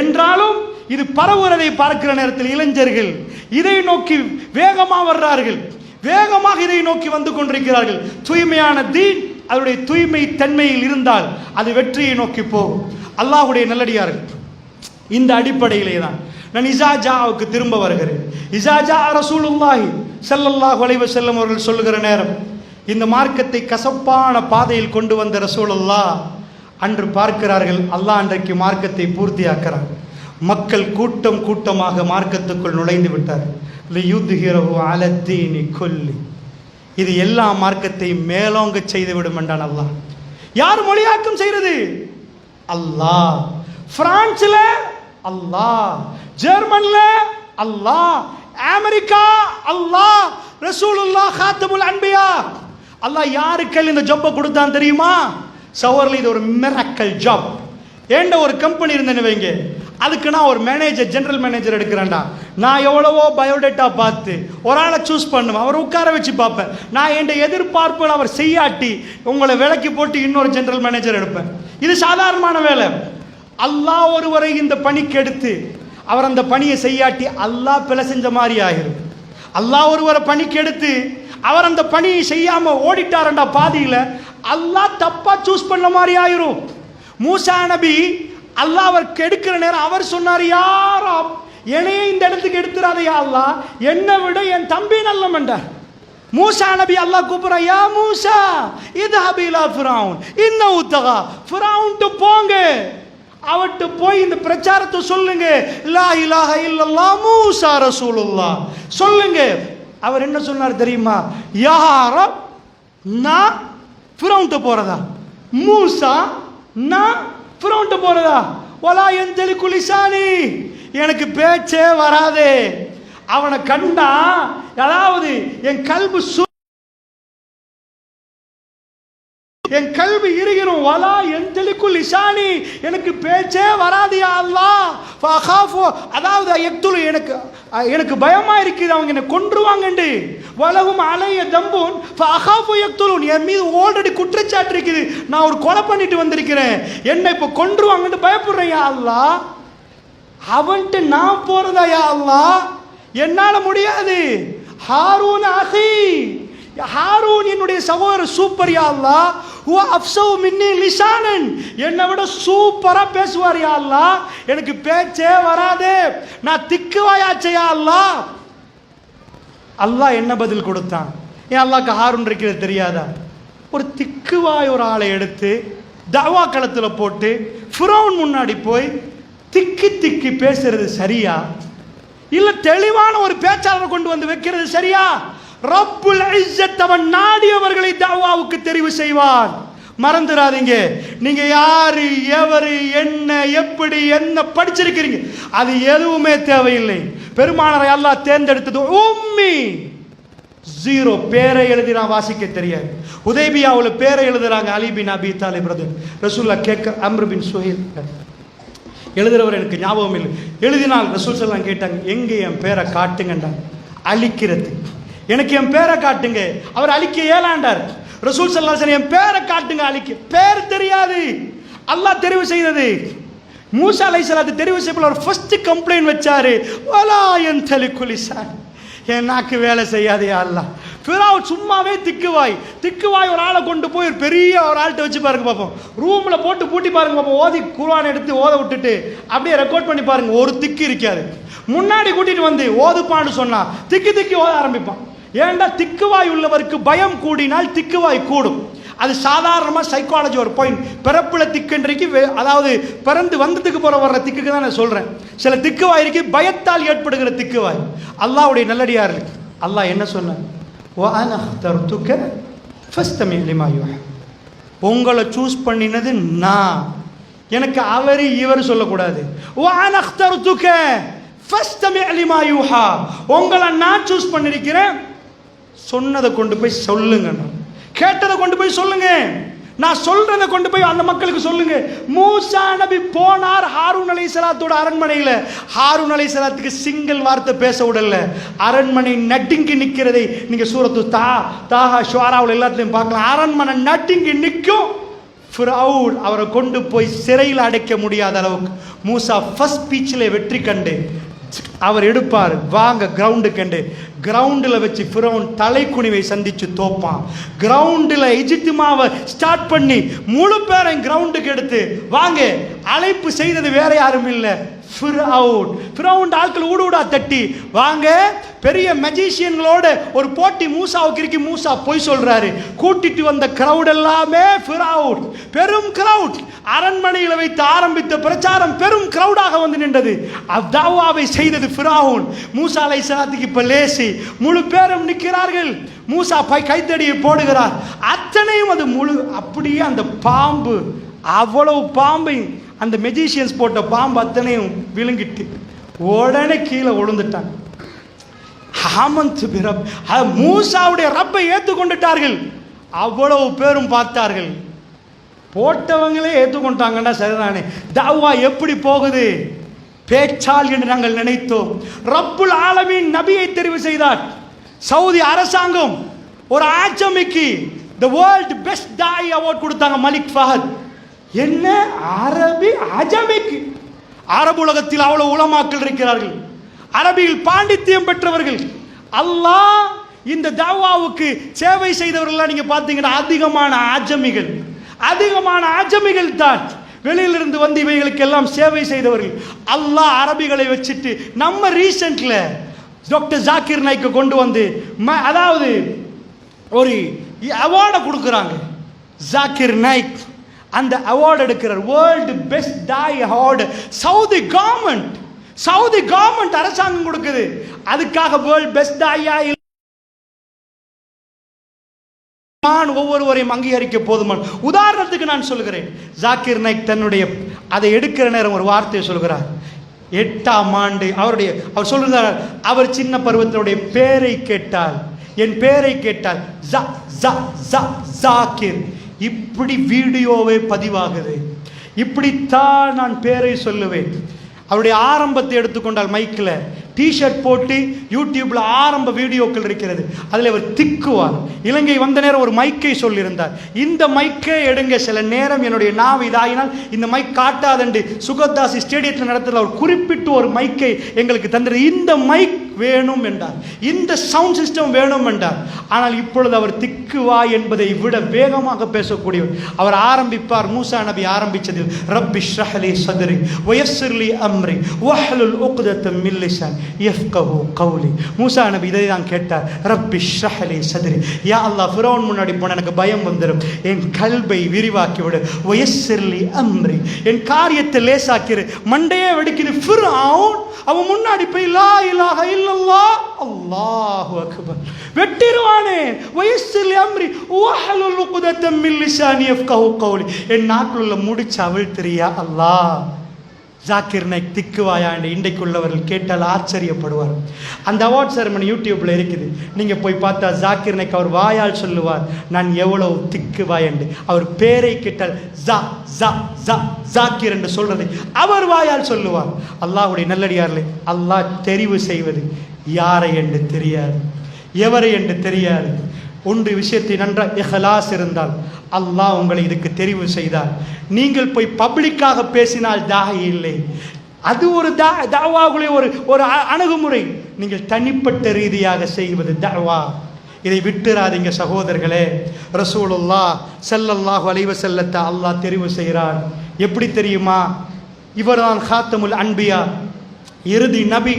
என்றாலும் இது பரவுவதை பார்க்கிற நேரத்தில் இளைஞர்கள் இதை நோக்கி வேகமாக வர்றார்கள், வேகமாக இதை நோக்கி வந்து கொண்டிருக்கிறார்கள். தூய்மையான தீன் அதனுடைய தூய்மை தன்மையில் இருந்தால் அது வெற்றியை நோக்கி போகும். அல்லாஹ்வுடைய நல்லடியார்கள், இந்த அடிப்படையிலே தான் நான் இஸாஜாவுக்கு திரும்ப வருகிறேன். இஸாஜா ரசூலுல்லாஹி ஸல்லல்லாஹு அலைஹி வஸல்லம் அவர்கள் சொல்லுகிற நேரம், இந்த மார்க்கத்தை கசப்பான பாதையில் கொண்டு வந்த ரசூலுல்லாஹ் அன்று பார்க்கிறார்கள். அல்லாஹ் அன்றைக்கு மார்க்கத்தை பூர்த்தியாக்கிறார். மக்கள் கூட்டம் கூட்டமாக மார்க்கத்துக்குள் நுழைந்து விட்டார். லியுத்ஹிரஹு அலத்தீனி குல்லி, இது எல்லா மார்க்கத்தையும் மேலோங்க செய்துவிடும் என்றான் அல்லாஹ். யார் மொழியாக்கம் செய்கிறது? அல்லாஹ். பிரான்ஸ்ல அல்லாஹ், ஜெர்மன்ல அல்லாஹ், அமெரிக்கா அல்லாஹ், ரசூலுல்லாஹ் காத்தமுல் அன்பியா. அல்லாஹ் யாருக்கு இந்த ஜாப்பை கொடுத்தான் தெரியுமா? சவர்ல இது ஒரு மிராக்கல் ஜாப். ஏண்ட ஒரு கம்பெனி இருந்தேன்னு வைங்க, அதுக்கு நான் ஒரு மேனேஜர், ஜெனரல் மேனேஜர் எடுக்கிறேன்டா. நான் எவ்வளவோ பயோடேட்டா பார்த்து ஒரு ஆளை சூஸ் பண்ணுவேன், அவர் உட்கார வச்சு பார்ப்பேன். நான் என் எதிர்பார்ப்புகள் அவர் செய்யாட்டி உங்களை விலைக்கு போட்டு இன்னொரு ஜெனரல் மேனேஜர் எடுப்பேன். இது சாதாரணமான வேலை. அல்லாஹ் ஒருவரை இந்த பணிக்கு எடுத்து அவர் அந்த பணியை செய்யாட்டி அல்லாஹ் பிழை செஞ்ச மாதிரி ஆகிரும். அல்லாஹ் ஒருவரை பணிக்கு எடுத்து அவர் அந்த பணியை செய்யாம ஓடிட்டாரண்டா பாதியில, அல்லாஹ் தப்பா சூஸ் பண்ண மாதிரி ஆயிரும். மூசா நபி அல்லாஹ் அவர் எடுக்கிற நேரம் அவர் சொன்னார், யாரா என்னையே இந்த இடத்துக்கு எடுத்துறாதையா அல்லாஹ், என்னை விட என் தம்பி நல்லம் என்றார். மூசா நபி அல்லாஹ் கூப்பிடுறா, யா மூசா இத்ஹப் இலா ஃபிரௌன் இன்னஹு தகா, ஃபிரௌன்ட்ட போங்க, அவட்டு போய் இந்த பிரச்சாரத்தை சொல்லுங்க, லா இலாஹ இல்லல்லாஹ் மூசா ரசூலுல்லாஹ் சொல்லுங்க. அவர் என்ன சொன்னார் தெரியுமா? யா ரப், நான் ஃபிரௌன்ட்ட போறதா? மூசா நான் ஃபிரௌன்ட்ட போறதா? வலா யன்தலிகு லிசானி, எனக்கு பேச்சே வராதே. அவனை கண்டா, அதாவது என் கல்பு என் கல்வி இறுகிரும். வலா என்தலிக்குல் லிசானி, எனக்கு பேச்சே வராது யா அல்லாஹ். ஃபஅகாஃபு, அதாவது யக்துலு, எனக்கு பயமா இருக்குது அவங்க என்ன கொன்றுவாங்கன்னு. வலஹும் அலைய தம்புன் ஃபஅகாஃபு யக்துலுன், என் மீது ஆல்ரெடி குற்றச்சாட்டு இருக்குது, நான் ஒரு கொலை பண்ணிட்டு வந்திருக்கிறேன், என்ன இப்ப கொன்றுவாங்கன்னு பயப்படுறேன் யா அல்லாஹ். அவன்ட்டு நான் போறதா யா அல்லாஹ், என்னால முடியாது. ஹாரூன் அஹி, ஹாரூன் என்னுடைய சகோதரர், சூப்பர் யா அல்லாஹ். ஹுவ அஃப்ஸவு மின்னி லிசானன், என்னை விட சூப்பரா பேசுவார் யா அல்லாஹ், எனக்கு பேச்சே வராது, நான் திக்குவாயாச்சே யா அல்லாஹ். அல்லாஹ் என்ன பதில் கொடுத்தான்? ஏன் அல்லாஹ்க்கு ஹாரூன் இருக்கிறது தெரியாதா? ஒரு திக்குவாய் ஒரு ஆளை எடுத்து தவா களத்தில் போட்டு ஃபிரௌன் முன்னாடி போய் திக்கி திக்கி பேசுறது சரியா, இல்ல தெளிவான ஒரு பேச்சாளரை கொண்டு வந்து வைக்கிறது சரியா? ரப்புல் இஸ்ஸத் அவன் நாடியவர்களை தஅவாவுக்கு தெரிவு செய்வான். மறந்துடாதீங்க, நீங்க யாரு, எவரு, என்ன, எப்படி, என்ன படிச்சிருக்கிறீங்க, அது எதுவுமே தேவையில்லை. பெருமானாரை அல்லாஹ் தேர்ந்தெடுத்தது உம்மி, ஜீரோ, பேரை எழுதி நான் வாசிக்க தெரியாது. ஹுதைபியாவில் பேரை எழுதுறாங்க, அலி பின் அபி தாலிப் ரசூலுல்லாஹ் கேட்க, அம்ர் பின் சுஹைல் எழுதுறவர் எனக்கு ஞாபகம் இல்லை. எழுதினால் ரசூல் ஸல்லல்லாஹு கேட்டாங்க, எங்கே என் பேரை காட்டுங்கண்டாங்க. அழிக்கிறது, எனக்கு என் பேரை காட்டுங்க. அவர் அழிக்க ஏலாண்டார். ரசூல் ஸல்லல்லாஹு அலைஹி வஸல்லம் என் பேரை காட்டுங்க. அழிக்க பேர் தெரியாது, அல்லாஹ் தெரிவு செய்தது. மூசா அலைஹிஸ்ஸலாத்து தெரிவு செய்யப்பட அவர் ஃபர்ஸ்ட் கம்ப்ளைண்ட் வச்சாரு, வலா யன்தலிகுல் லிசான், என் நாக்கு வேலை செய்யாது யா அல்லாஹ். ஃபிரௌன் சும்மாவே திக்குவாய் ஒரு ஆளை கொண்டு போய் ஒரு பெரிய ஒரு ஆள்கிட்ட வச்சு பாருங்க பார்ப்போம், ரூமில் போட்டு பூட்டி பாருங்க பார்ப்போம், ஓதி குர்ஆன் எடுத்து ஓத விட்டுட்டு அப்படியே ரெக்கார்ட் பண்ணி பாருங்க, ஒரு திக்கு இருக்காது. முன்னாடி கூட்டிட்டு வந்து ஓதுப்பான்னு சொன்னா திக்கி ஓத ஆரம்பிப்பான். ஏன்டா, திக்குவாய் உள்ளவருக்கு பயம் கூடினால் திக்குவாய் கூடும். அது சாதாரணமாக சைக்காலஜி ஒரு பாயிண்ட். பிறப்புல திக்குன்றைக்கு, அதாவது பிறந்து வந்ததுக்கு போற வர்ற திக்குக்கு தான் நான் சொல்றேன். சில திக்குவாய் இருக்கு பயத்தால் ஏற்படுகிற திக்குவாய். அல்லாஹ்வுடைய நல்லடியார், அல்லாஹ் என்ன சொன்னார்? வஅனா அக்தர்துக ஃபஸ்தமி லிமா யூஹா, உங்களை சூஸ் பண்ணினது நான், எனக்கு அவர் இவர் சொல்லக்கூடாது. வஅனா அக்தர்துக ஃபஸ்தமி லிமா யூஹா, உங்களை நான் சூஸ் பண்ணிருக்கிறேன், சொன்னதை கொண்டு போய் சொல்லுங்க, கேட்டதை கொண்டு போய் சொல்லுங்க, நான் சொல்றதை கொண்டு போய் அந்த மக்களுக்கு சொல்லுங்க. மூசா நபி போனார் ஹாரூன் அலைஹிஸ்ஸலாத்தோட அரண்மனையில. ஹாரூன் அலைஹிஸ்ஸலாத்துக்கு சிங்கிள் வார்த்தை பேச விடல. அரண்மனை நடுங்கி நிற்கிறதை நீங்க சூரத்து தாஹா ஷுஆராவுல எல்லாத்தையும் பார்க்கலாம். அரண்மனை நடுங்கி நிற்கும். ஃபிரௌன் அவரை கொண்டு போய் சிறையில் அடைக்க முடியாத அளவுக்கு மூசா ஃபர்ஸ்ட் ஸ்பீச்சில் வெற்றி கண்டு அவர் எடுப்பார், வாங்க கிரவுண்டு கண்டு கிரவுண்டில் வச்சு ஃபிரௌன் தலைக்குனிவை சந்திச்சு தோப்பான். கிரவுண்டில் இஜ்திமாவை ஸ்டார்ட் பண்ணி முழு பேரையும் கிரவுண்டுக்கு எடுத்து வாங்க, அழைப்பு செய்தது வேற யாரும் இல்லை, ஃபிரௌன் ஆட்கள் ஊடா தட்டி வாங்க, பெரிய மெஜிஷியன்களோட ஒரு போட்டி மூசாவுக்கு இருக்கு. மூசா போய் சொல்றாரு. கூட்டிட்டு வந்த கிரவுட் எல்லாமே ஃபிரௌன், பெரும் கிரவுட். அரண்மனையில் வைத்து ஆரம்பித்த பிரச்சாரம் பெரும் கிரவுடாக வந்து நின்றது. அதாவாவை செய்தது ஃபிரௌன். மூசா அலைஹிஸ்ஸலாத்துக்கு இப்ப லேசி, முழு பேரும் நிற்கிறார்கள். மூசா கைத்தடியை போடுகிறார். அத்தனையும் அது முழு அப்படியே அந்த பாம்பு, அவ்வளவு பாம்பை அந்த மெஜிஷியன்ஸ் போட்ட பாம்பு அத்தனையும் விழுங்கிட்டு உடனே கீழே விழுந்துட்டாங்க. மூசாவுடைய ரப்பை ஏற்றுக்கொண்டுட்டார்கள். அவ்வளவு பேரும் பார்த்தார்கள். போட்டவங்களே ஏற்றுக்கொண்டாங்கன்னா சரிதானே. தாவா எப்படி போகுது? பேச்சால் என்று நாங்கள் நினைத்தோம். ரப்புல் ஆலமீன் நபியை தெரிவு செய்தார். சவுதி அரசாங்கம் ஒரு ஆஜமிக்கு தி வேர்ல்ட் பெஸ்ட் தாய் அவார்ட் கொடுத்தாங்க, மலிக் ஃபஹத். என்ன அரபி அஜமிக்கு? அரபு உலகத்தில் அவ்வளவு உலமாக்கள் இருக்கிறார்கள், அரபியில் பாண்டித்தியம் பெற்றவர்கள். அல்லாஹ் இந்த தாவாவுக்கு சேவை செய்தவர்கள் நீங்க பார்த்தீங்கன்னா அதிகமான அஜமிகள் தான் வெளியிலிருந்து வந்து இவைகளுக்கு எல்லாம் சேவை செய்தவர்கள். அல்லாஹ் அரபிகளை வச்சுட்டு நம்ம ரீசெண்ட்ல டாக்டர் ஜாக்கிர் நாய்க்கு கொண்டு வந்து அதாவது ஒரு அவார்டை கொடுக்குறாங்க. ஜாக்கிர் நாய்க் அந்த அவார்டு எடுக்கிறார், வேர்ல்டு பெஸ்ட் தாய் அவார்டு. சவுதி கவர்மெண்ட் அரசாங்கம் கொடுக்குது. அதுக்காக வேர்ல்டு பெஸ்ட் தாயா ஒவ்வொருவரையும் அங்கீகரிக்க போதுமான. உதாரணத்துக்கு நான் சொல்கிறேன், ஜாக்கிர் நாய்க் தன்னுடைய அதை எடுக்கிற நேரம் ஒரு வார்த்தையை சொல்கிறார். 8ஆம் ஆண்டு அவர் சொல்கிறார், அவர் சின்ன பருவத்தினுடைய பேரை கேட்டால், என் பேரை கேட்டால் ஜாக்கிர், இப்படி வீடியோவே பதிவாகுது, இப்படித்தான் நான் பேரை சொல்லுவேன். அவருடைய ஆரம்பத்தை எடுத்துக்கொண்டால் மைக்கில் டிஷர்ட் போட்டு யூடியூப்ல ஆரம்ப வீடியோக்கள் இருக்கிறது. அதில் அவர் திக்குவார். இலங்கை வந்த நேரம் ஒரு மைக்கை சொல்லியிருந்தார், இந்த மைக்கை எடுங்க, சில நேரம் என்னுடைய நாவு இதாகினால் இந்த மைக் காட்டாதண்டு சுகதாசி ஸ்டேடியத்தில் நடத்துல அவர் குறிப்பிட்டு ஒரு மைக்கை எங்களுக்கு தந்தது. இந்த மைக் வேணும் என்றார், இந்த சவுண்ட் சிஸ்டம் வேணும் என்றார். ஆனால் இப்பொழுது அவர் திக்குவா என்பதை விட வேகமாக பேசக்கூடியவர். அவர் ஆரம்பிப்பார் மூசா நபி ஆரம்பிச்சதில், ரப்பி ஷ்ரஹ் லி ஸத்ரி வயஸ்ஸிர் லி அம்ரி வஹ்லுல் உக்தத்தம் மின் லிசானி யஃப்கஹு கௌலி. மூசா நபி இதை தான் கேட்டார், ரப்பி ஷ்ரஹ் லி ஸத்ரி, யா அல்லாஹ் ஃபிரௌன் முன்னாடி போன எனக்கு பயம் வந்துடும், என் கல்பை விரிவாக்கி விடு. வயஸ்ஸிர் லி அம்ரி, என் காரியத்தை லேசாக்கிரு. மண்டையே வெடிக்குது. ஃபிரௌன் அவன் முன்னாடி போய் லா இலாஹ இல்லல்லாஹ் அல்லாஹு அக்பர் வெட்டிடுவானே. வயஸ்ஸிர் லி அம்ரி வஹ்லுல் உக்தத்தம் மின் லிசானி யஃப்கஹு கௌலி, என் நாக்குள்ள முடிச்சு அவிழ்த்திரியா அல்லாஹ். ஜாக்கிர் நாயக் திக்குவாயாண்டு இன்றைக்குள்ளவர்கள் கேட்டால் ஆச்சரியப்படுவார். அந்த அவார்ட் செரமனி யூடியூப்ல இருக்குது, நீங்க போய் பார்த்தா ஜாக்கிர் நாயக் அவர் வாயால் சொல்லுவார், நான் எவ்வளவு திக்குவாயண்டு. அவர் பேரை கேட்டால் ஜா ஜா ஜா ஜாக்கிர் என்று சொல்றதை அவர் வாயால் சொல்லுவார். அல்லாஹ்வுடைய நல்லடியார்களே, அல்லாஹ் தெரிவு செய்வது யாரை என்று தெரியாது, எவரை என்று தெரியாது. ஒன்று விஷயத்தை நன்றாக இஹ்லாஸ் இருந்தால் அல்லாஹ் உங்களை இதுக்கு தெரிவு செய்தார். நீங்கள் போய் பப்ளிக்காக பேசினால் தாஹி இல்லை, அது ஒரு தாவாவுடைய ஒரு அணுகுமுறை. நீங்கள் தனிப்பட்ட ரீதியாக செய்வது தாவா. இதை விட்டுறாதீங்க சகோதரர்களே. ரசூலுல்லாஹ் ஸல்லல்லாஹு அலைஹி வஸல்லத்தை அல்லாஹ் தெரிவு செய்கிறார். எப்படி தெரியுமா? இவர்தான் ஹாத்தமுல் அன்பியா, இறுதி நபி.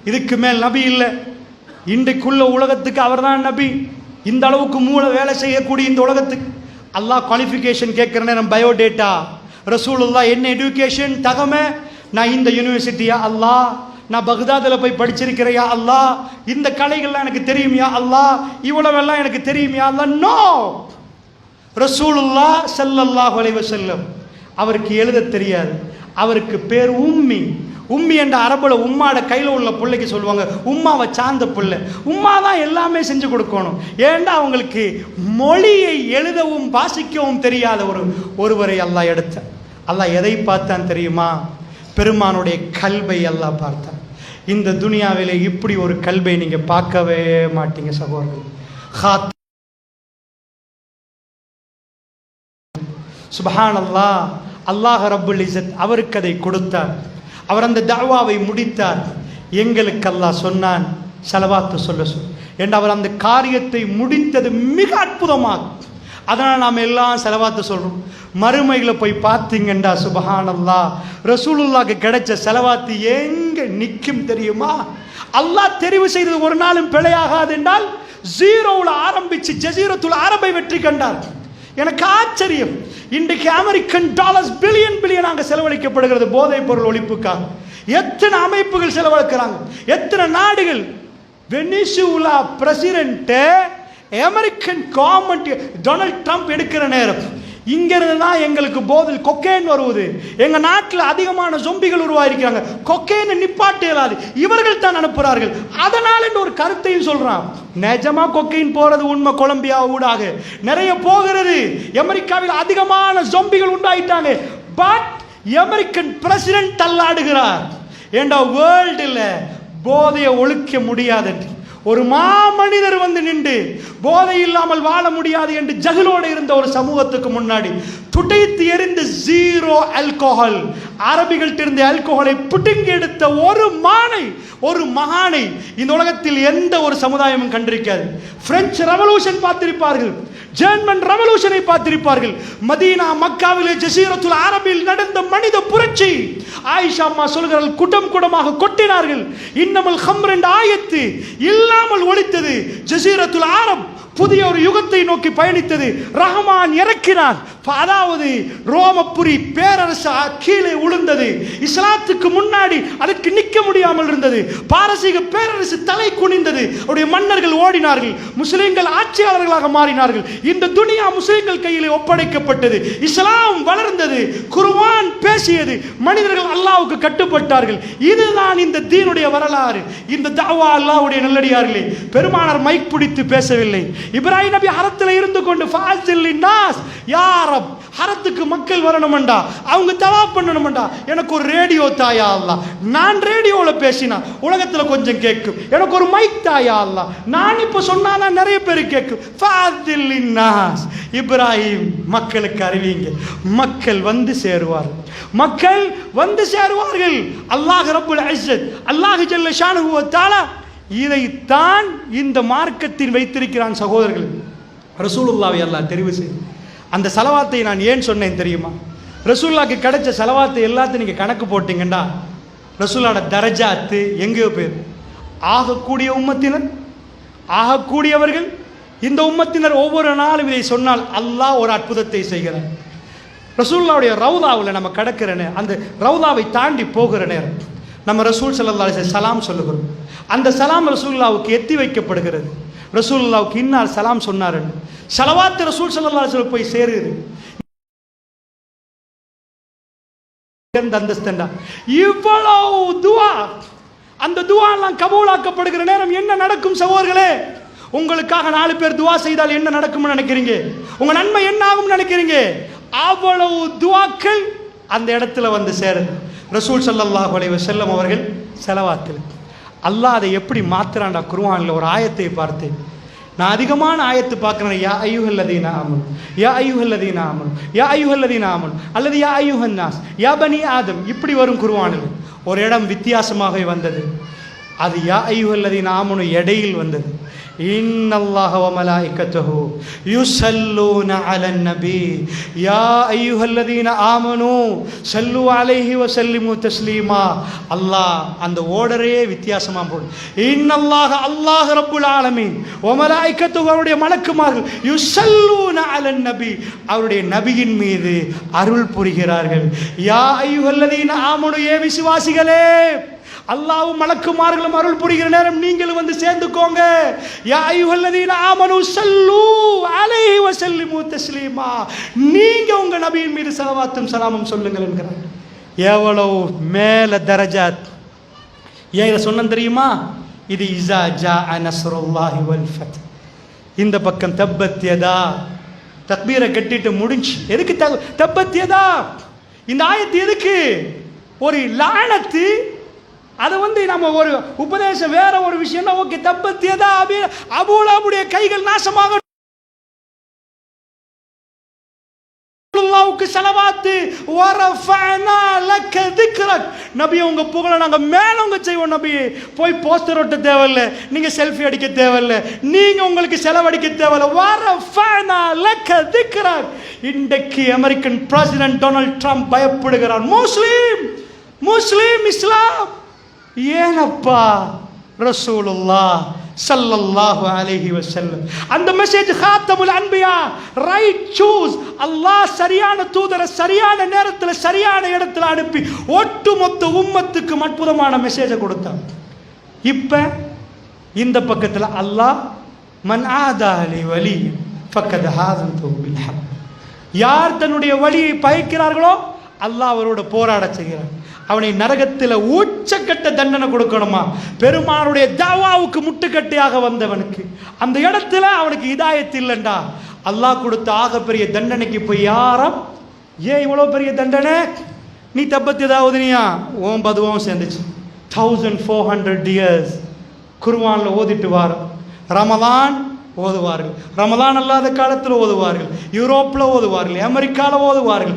இதுக்கு மேல் நபி இல்லை. இன்றைக்குள்ள உலகத்துக்கு அவர்தான் நபி. இந்த அளவுக்கு மூளை வேலை செய்யக்கூடிய இந்த உலகத்துக்கு அல்லாஹ் குவாலிஃபிகேஷன் கேட்குற நேரம் பயோடேட்டா. ரசூலுல்லாஹ் என்ன எஜுகேஷன் தகமை, நான் இந்த யூனிவர்சிட்டியா அல்லாஹ், நான் பக்தாதில் போய் படிச்சிருக்கிறையா அல்லாஹ், இந்த கலைகள்லாம் எனக்கு தெரியுமியா அல்லாஹ், இவ்வளவெல்லாம் எனக்கு தெரியுமியா அல்லாஹ். நோ, ரசூலுல்லாஹ் ஸல்லல்லாஹு அலைஹி வஸல்லம் அவருக்கு எழுத தெரியாது. அவருக்கு பேர் உம்மி. உம்மி என்ற அரபுல உம்மாட கையில் உள்ள பிள்ளைக்கு சொல்லுவாங்க உம்மாவை சார்ந்த பிள்ளை. உம்மா தான் எல்லாமே செஞ்சு கொடுக்கணும். ஏண்டா அவங்களுக்கு மொழியை எழுதவும் வாசிக்கவும் தெரியாத ஒருவரை அல்லாஹ் எடுத்தார். அல்லாஹ் எதை பார்த்தான் தெரியுமா? பெருமானுடைய கல்வை அல்லாஹ் பார்த்தான். இந்த துனியாவிலே இப்படி ஒரு கல்வை நீங்க பார்க்கவே மாட்டீங்க சகோதரர்கள். சுப்ஹானல்லாஹ், அல்லாஹ் ரப்புல் இஸ்ஸத் அவருக்கு அதை கொடுத்தார். அவர் அந்த தஅவாவை முடித்தார். எங்களுக்கு அல்லாஹ் சொன்னான் ஸலவாத்து சொல்ல என்று. அவர் அந்த காரியத்தை முடித்தது மிக அற்புதமாக. அதனால் நாம் எல்லாம் ஸலவாத்து சொல்றோம். மறுமையில் போய் பார்த்தீங்கண்டா சுப்ஹானல்லாஹ், ரசூலுல்லாஹ்க்கு கிடைச்ச ஸலவாத்து எங்க நிற்கும் தெரியுமா? அல்லாஹ் தெரிவு செய்தது ஒரு நாளும் பிழையாகாது என்றால் ஜீரோவில் ஆரம்பிச்சு ஜசீரத்துல் அரபை வெற்றி கண்டார். எனக்கு ஆச்சரியம். இன்றைக்கு அமெரிக்கன் டாலர்ஸ் பில்லியனாக செலவழிக்கப்படுகிறது போதைப் பொருள் ஒழிப்புக்காக. எத்தனை அமைப்புகள் செலவழிக்கிறாங்க, எத்தனை நாடுகள். Venezuela president American government Donald Trump எடுக்கிற நேரம் இங்கிருந்து தான் எங்களுக்கு போதில் கொக்கேன் வருவது. எங்க நாட்டில் அதிகமான ஜொம்பிகள் உருவாயிருக்கிறாங்க, கொக்கேன் நிப்பாட்ட இயலாது, இவர்கள் தான் அனுப்புறார்கள். அதனால ஒரு கருத்தையும் சொல்றான். நிஜமா கொக்கைன் போறது உண்மை. கொலம்பியா ஊடாக நிறைய போகிறது. அமெரிக்காவில் அதிகமான ஜொம்பிகள் உண்டாயிட்டாங்க. பட் அமெரிக்கன் பிரசிடென்ட் தள்ளாடுகிறார். ஏண்டா வேர்ல்டுல போதையை ஒழிக்க முடியாது. ஒரு மாமனிதர் வந்து நின்று போதை இல்லாமல் வாழ முடியாது என்று ஜஹலோடு இருந்த ஒரு சமூகத்துக்கு முன்னாடி துடைத்து எறிந்து ஜீரோ ஆல்கோஹால், அரபிகள்ட்ட இருந்த ஆல்கோஹாலை புடுங்கி எடுத்த ஒரு மகானை இந்த உலகத்தில் எந்த ஒரு சமுதாயமும் கண்டிருக்காது. பிரெஞ்சு ரெவல்யூஷன் பார்த்திருப்பார்கள், ஜெர்மன் ரெவல்யூஷனை பார்த்திருப்பார்கள். மதீனா மக்காவிலே ஜசீரத்துல் அரபில் நடந்த மனித புரட்சி. ஆயிஷா அம்மா சொல்கிறார்கள், குடம் குடமாக கொட்டினார்கள். இன்னமல் ஹம்ர் என்ற ஆயத்து இல்லாமல் ஒழித்தது. ஜசீரத்துல் அரப் புதிய ஒரு யுகத்தை நோக்கி பயணித்தது. ரஹ்மான் இறக்கினான். அதாவது ரோமபுரி பேரரசு கீழே உளுந்தது. இஸ்லாத்துக்கு முன்னாடி அதுக்கு நிற்க முடியாமல் இருந்தது. பாரசீக பேரரசு தலை குனிந்தது. அவருடைய மன்னர்கள் ஓடினார்கள். முஸ்லிம்கள் ஆட்சியாளர்களாக மாறினார்கள். இந்த துனியா முஸ்லிம்கள் கையில் ஒப்படைக்கப்பட்டது. இஸ்லாம் வளர்ந்தது, குர்ஆன் பேசியது, மனிதர்கள் அல்லாஹ்வுக்கு கட்டுப்பட்டார்கள். இதுதான் இந்த தீனுடைய வரலாறு. இந்த தஅவா அல்லாஹ்வுடைய நல்லடியார்களே, பெருமானார் மைக் பிடித்து பேசவில்லை. இப்ராஹிம் நபி ஹரத்தில் இருந்து கொண்டு ஃபாஸில் நாஸ் யா ரப், ஹரத்துக்கு மக்கள் வரணும்டா, அவங்க தவாப் பண்ணணும்டா, எனக்கு ஒரு ரேடியோ தாயா அல்லாஹ், நான் ரேடியோல பேசினா உலகத்துல கொஞ்சம் கேட்கும், எனக்கு ஒரு மைக் தாயா அல்லாஹ், நான் இப்ப சொன்னாதான் நிறைய பேர் கேட்கும். ஃபாஸில் நாஸ், இப்ராஹிம் மக்களுக்கு அறிவிங்க, மக்கள் வந்து சேருவார்கள், மக்கள் வந்து சேருவார்கள். அல்லாஹ் ரப்புல் இஸ்ஸத், அல்லாஹ் ஜல்ல ஷானுஹு வ தஆலா இதைத்தான் இந்த மார்க்கத்தில் வைத்திருக்கிறான். சகோதரர்கள், ரசூலுல்லாஹ்வை அல்லாஹ் தெரிவு செய்து அந்த சலவாத்தை நான் ஏன் சொன்னேன் தெரியுமா? ரசூலுல்லாஹ்க்கு கிடைச்ச சலவாத்தை எல்லாத்தையும் நீங்கள் கணக்கு போட்டீங்கன்னா ரசூலோட தரஜாத்து எங்கேயோ பேர். ஆகக்கூடிய உம்மத்தினர், ஆகக்கூடியவர்கள், இந்த உம்மத்தினர் ஒவ்வொரு நாளும் இதை சொன்னால் அல்லாஹ் ஒரு அற்புதத்தை செய்கிறார். ரசூலுல்லாஹ்வுடைய ரவுதாவில் நம்ம கடக்கிற நேரம், அந்த ரவுதாவை தாண்டி போகிற நேரம் நம்ம ரசூல் ஸல்லல்லாஹு அலைஹி வஸல்லம் சலாம் சொல்லுகிறோம். அந்த சலாம் ரசூலுல்லாஹ்வுக்கு எத்தி வைக்கப்படுகிறது. ரசூலுல்லாஹ்வுக்கு இன்னார் சலாம் சொன்னார், ஸலவாத் ரசூல் ஸல்லல்லாஹு அலைஹி வஸல்லம் போய் சேருது. இவ்வளவு துஆ, அந்த துஆ எல்லாம் கபூலாக்கப்படுகிற நேரம் என்ன நடக்கும் சகோதரர்களே? உங்களுக்காக 4 பேர் துஆ செய்தால் என்ன நடக்கும்னு நினைக்கிறீங்க? உங்க நன்மை என்ன ஆகும் நினைக்கிறீங்க? அவ்வளவு துஆக்கள் அந்த இடத்துல வந்து சேருது. ரசூல் ஸல்லல்லாஹு அலைஹி வஸல்லம் அவர்கள் ஸலவாத்தில் அல்லாஹ் அதை எப்படி மாத்துறான்டா? குர்ஆன்ல ஒரு ஆயத்தை பார்த்து, நான் அதிகமான ஆயத்து பார்க்கிறேன். யா அய்யுஹல்லதீன ஆமனு, யா அய்யுஹல்லதீன ஆமனு, யா அய்யுஹல்லதீன ஆமனு அல்லது யா அய்யுஹன் நாஸ், யா பனி ஆதம், இப்படி வரும் குர்ஆனில். ஒரு இடம் வித்தியாசமாக வந்தது, அது யா அய்யுஹல்லதீன ஆமனு இடையில் வந்தது. இன்னல்லாஹ வ மலாயிகத்துஹு யுஸல்லூன அலன் நபி யா அய்யுஹல்லதீன ஆமனு ஸல்லு அலைஹி வ ஸல்லிமு தஸ்லீமா. அல்லாஹ் அந்த ஓர்டரே வித்தியாசமா போடு. இன்னல்லாஹ, அல்லாஹ் ரப்புல் ஆலமீன், வ மலாயிகத்துஹு, அவருடைய மலக்குமார்கள், யுஸல்லூன அலன் நபி, அவருடைய நபியின் மீது அருள் புரிகிறார்கள். யா அய்யுஹல்லதீன ஆமனு, ஏ விசுவாசிகளே, அல்லாஹ்வும் மலக்குமார்களும் அருள் புரிகிற நேரம் நீங்களும் வந்து சேர்ந்துக்கோங்க. யா அய்யுஹல்லதீன ஆமனு ஸல்லு அலைஹி வ ஸல்லிமு தஸ்லீமா, நீங்க உங்க நபியின் மீது ஸலவாத்தும் ஸலாமும் சொல்லுங்கள் என்கிறார். எவ்வளவு மேல தரஜாத்! ஏன் இதை சொன்னேன் தெரியுமா? இது இஸா ஜாஅ நஸ்ருல்லாஹி வல் ஃபத். இந்த பக்கம் தப்பத் யதா, தக்பீரை கட்டிட்டு முடிஞ்சு. எதுக்கு தப்பத் யதா? இந்த ஆயத்து எதுக்கு? ஒரு லானத்து. அது நம்ம ஒரு உபதேசம், வேற ஒரு விஷயம். ஓகே, தப்பத்தியதா அபூலஹபுடைய கைகள் நாசமாக, அல்லாஹ்வுக்கு ஸலவாத், வரஃபஅனா லக திக்ரக், நபி உங்க புகழ நாங்க மேலோங்க செய்வோம். நபி போய் போஸ்டர் ஒட்ட தேவையில்ல, நீங்க செல்ஃபி அடிக்க தேவையில்ல, நீங்க உங்களுக்கு செலவழிக்க தேவையில்ல. வரஃபஅனா லக திக்ரக். இன்றைக்கு அமெரிக்கன் பிரசிடென்ட் டொனால்ட் ட்ரம்ப் பயப்படுகிறார். முஸ்லிம் இஸ்லாம். ஏனப்பா? ரசூலுல்லாஹ் ஸல்லல்லாஹு அலைஹி வஸல்லம் அந்த மெசேஜ், காத்தமுல் அன்பியா, ரைட் சூஸ். அல்லாஹ் சரியான தூதரை சரியான நேரத்தில் சரியான இடத்துல அனுப்பி ஒட்டுமொத்த உம்மத்துக்கு அற்புதமான மெசேஜை கொடுத்தான். இப்ப இந்த பக்கத்தில் அல்லாஹ் மன் ஆதாலி வலி ஃபக்கத் ஹாஸன்து பில் ஹக், யார் தன்னுடைய வலியை பயக்கிறார்களோ அல்லாஹ் அவரோட போராட செய்கிறார். அவனை நரகத்தில் உச்சக்கட்ட தண்டனை கொடுக்கணுமா? பெருமானுடைய தாவாவுக்கு முட்டுக்கட்டையாக வந்தவனுக்கு அந்த இடத்துல அவனுக்கு ஹிதாயத் இல்லைண்டா, அல்லாஹ் கொடுத்த ஆக பெரிய தண்டனைக்கு போய் யாரும், ஏன் இவ்வளோ பெரிய தண்டனை? நீ தப்பத்து ஏதாவது நீயா ஓம் பதுவும் சேர்ந்துச்சு. 1400 years குர்ஆன்ல ஓதிட்டு வாரம். ரமலான் ஓதுவார்கள், ரமலான் அல்லாத காலத்தில் ஓதுவார்கள், யூரோப்பில் ஓதுவார்கள், அமெரிக்காவில் ஓதுவார்கள்,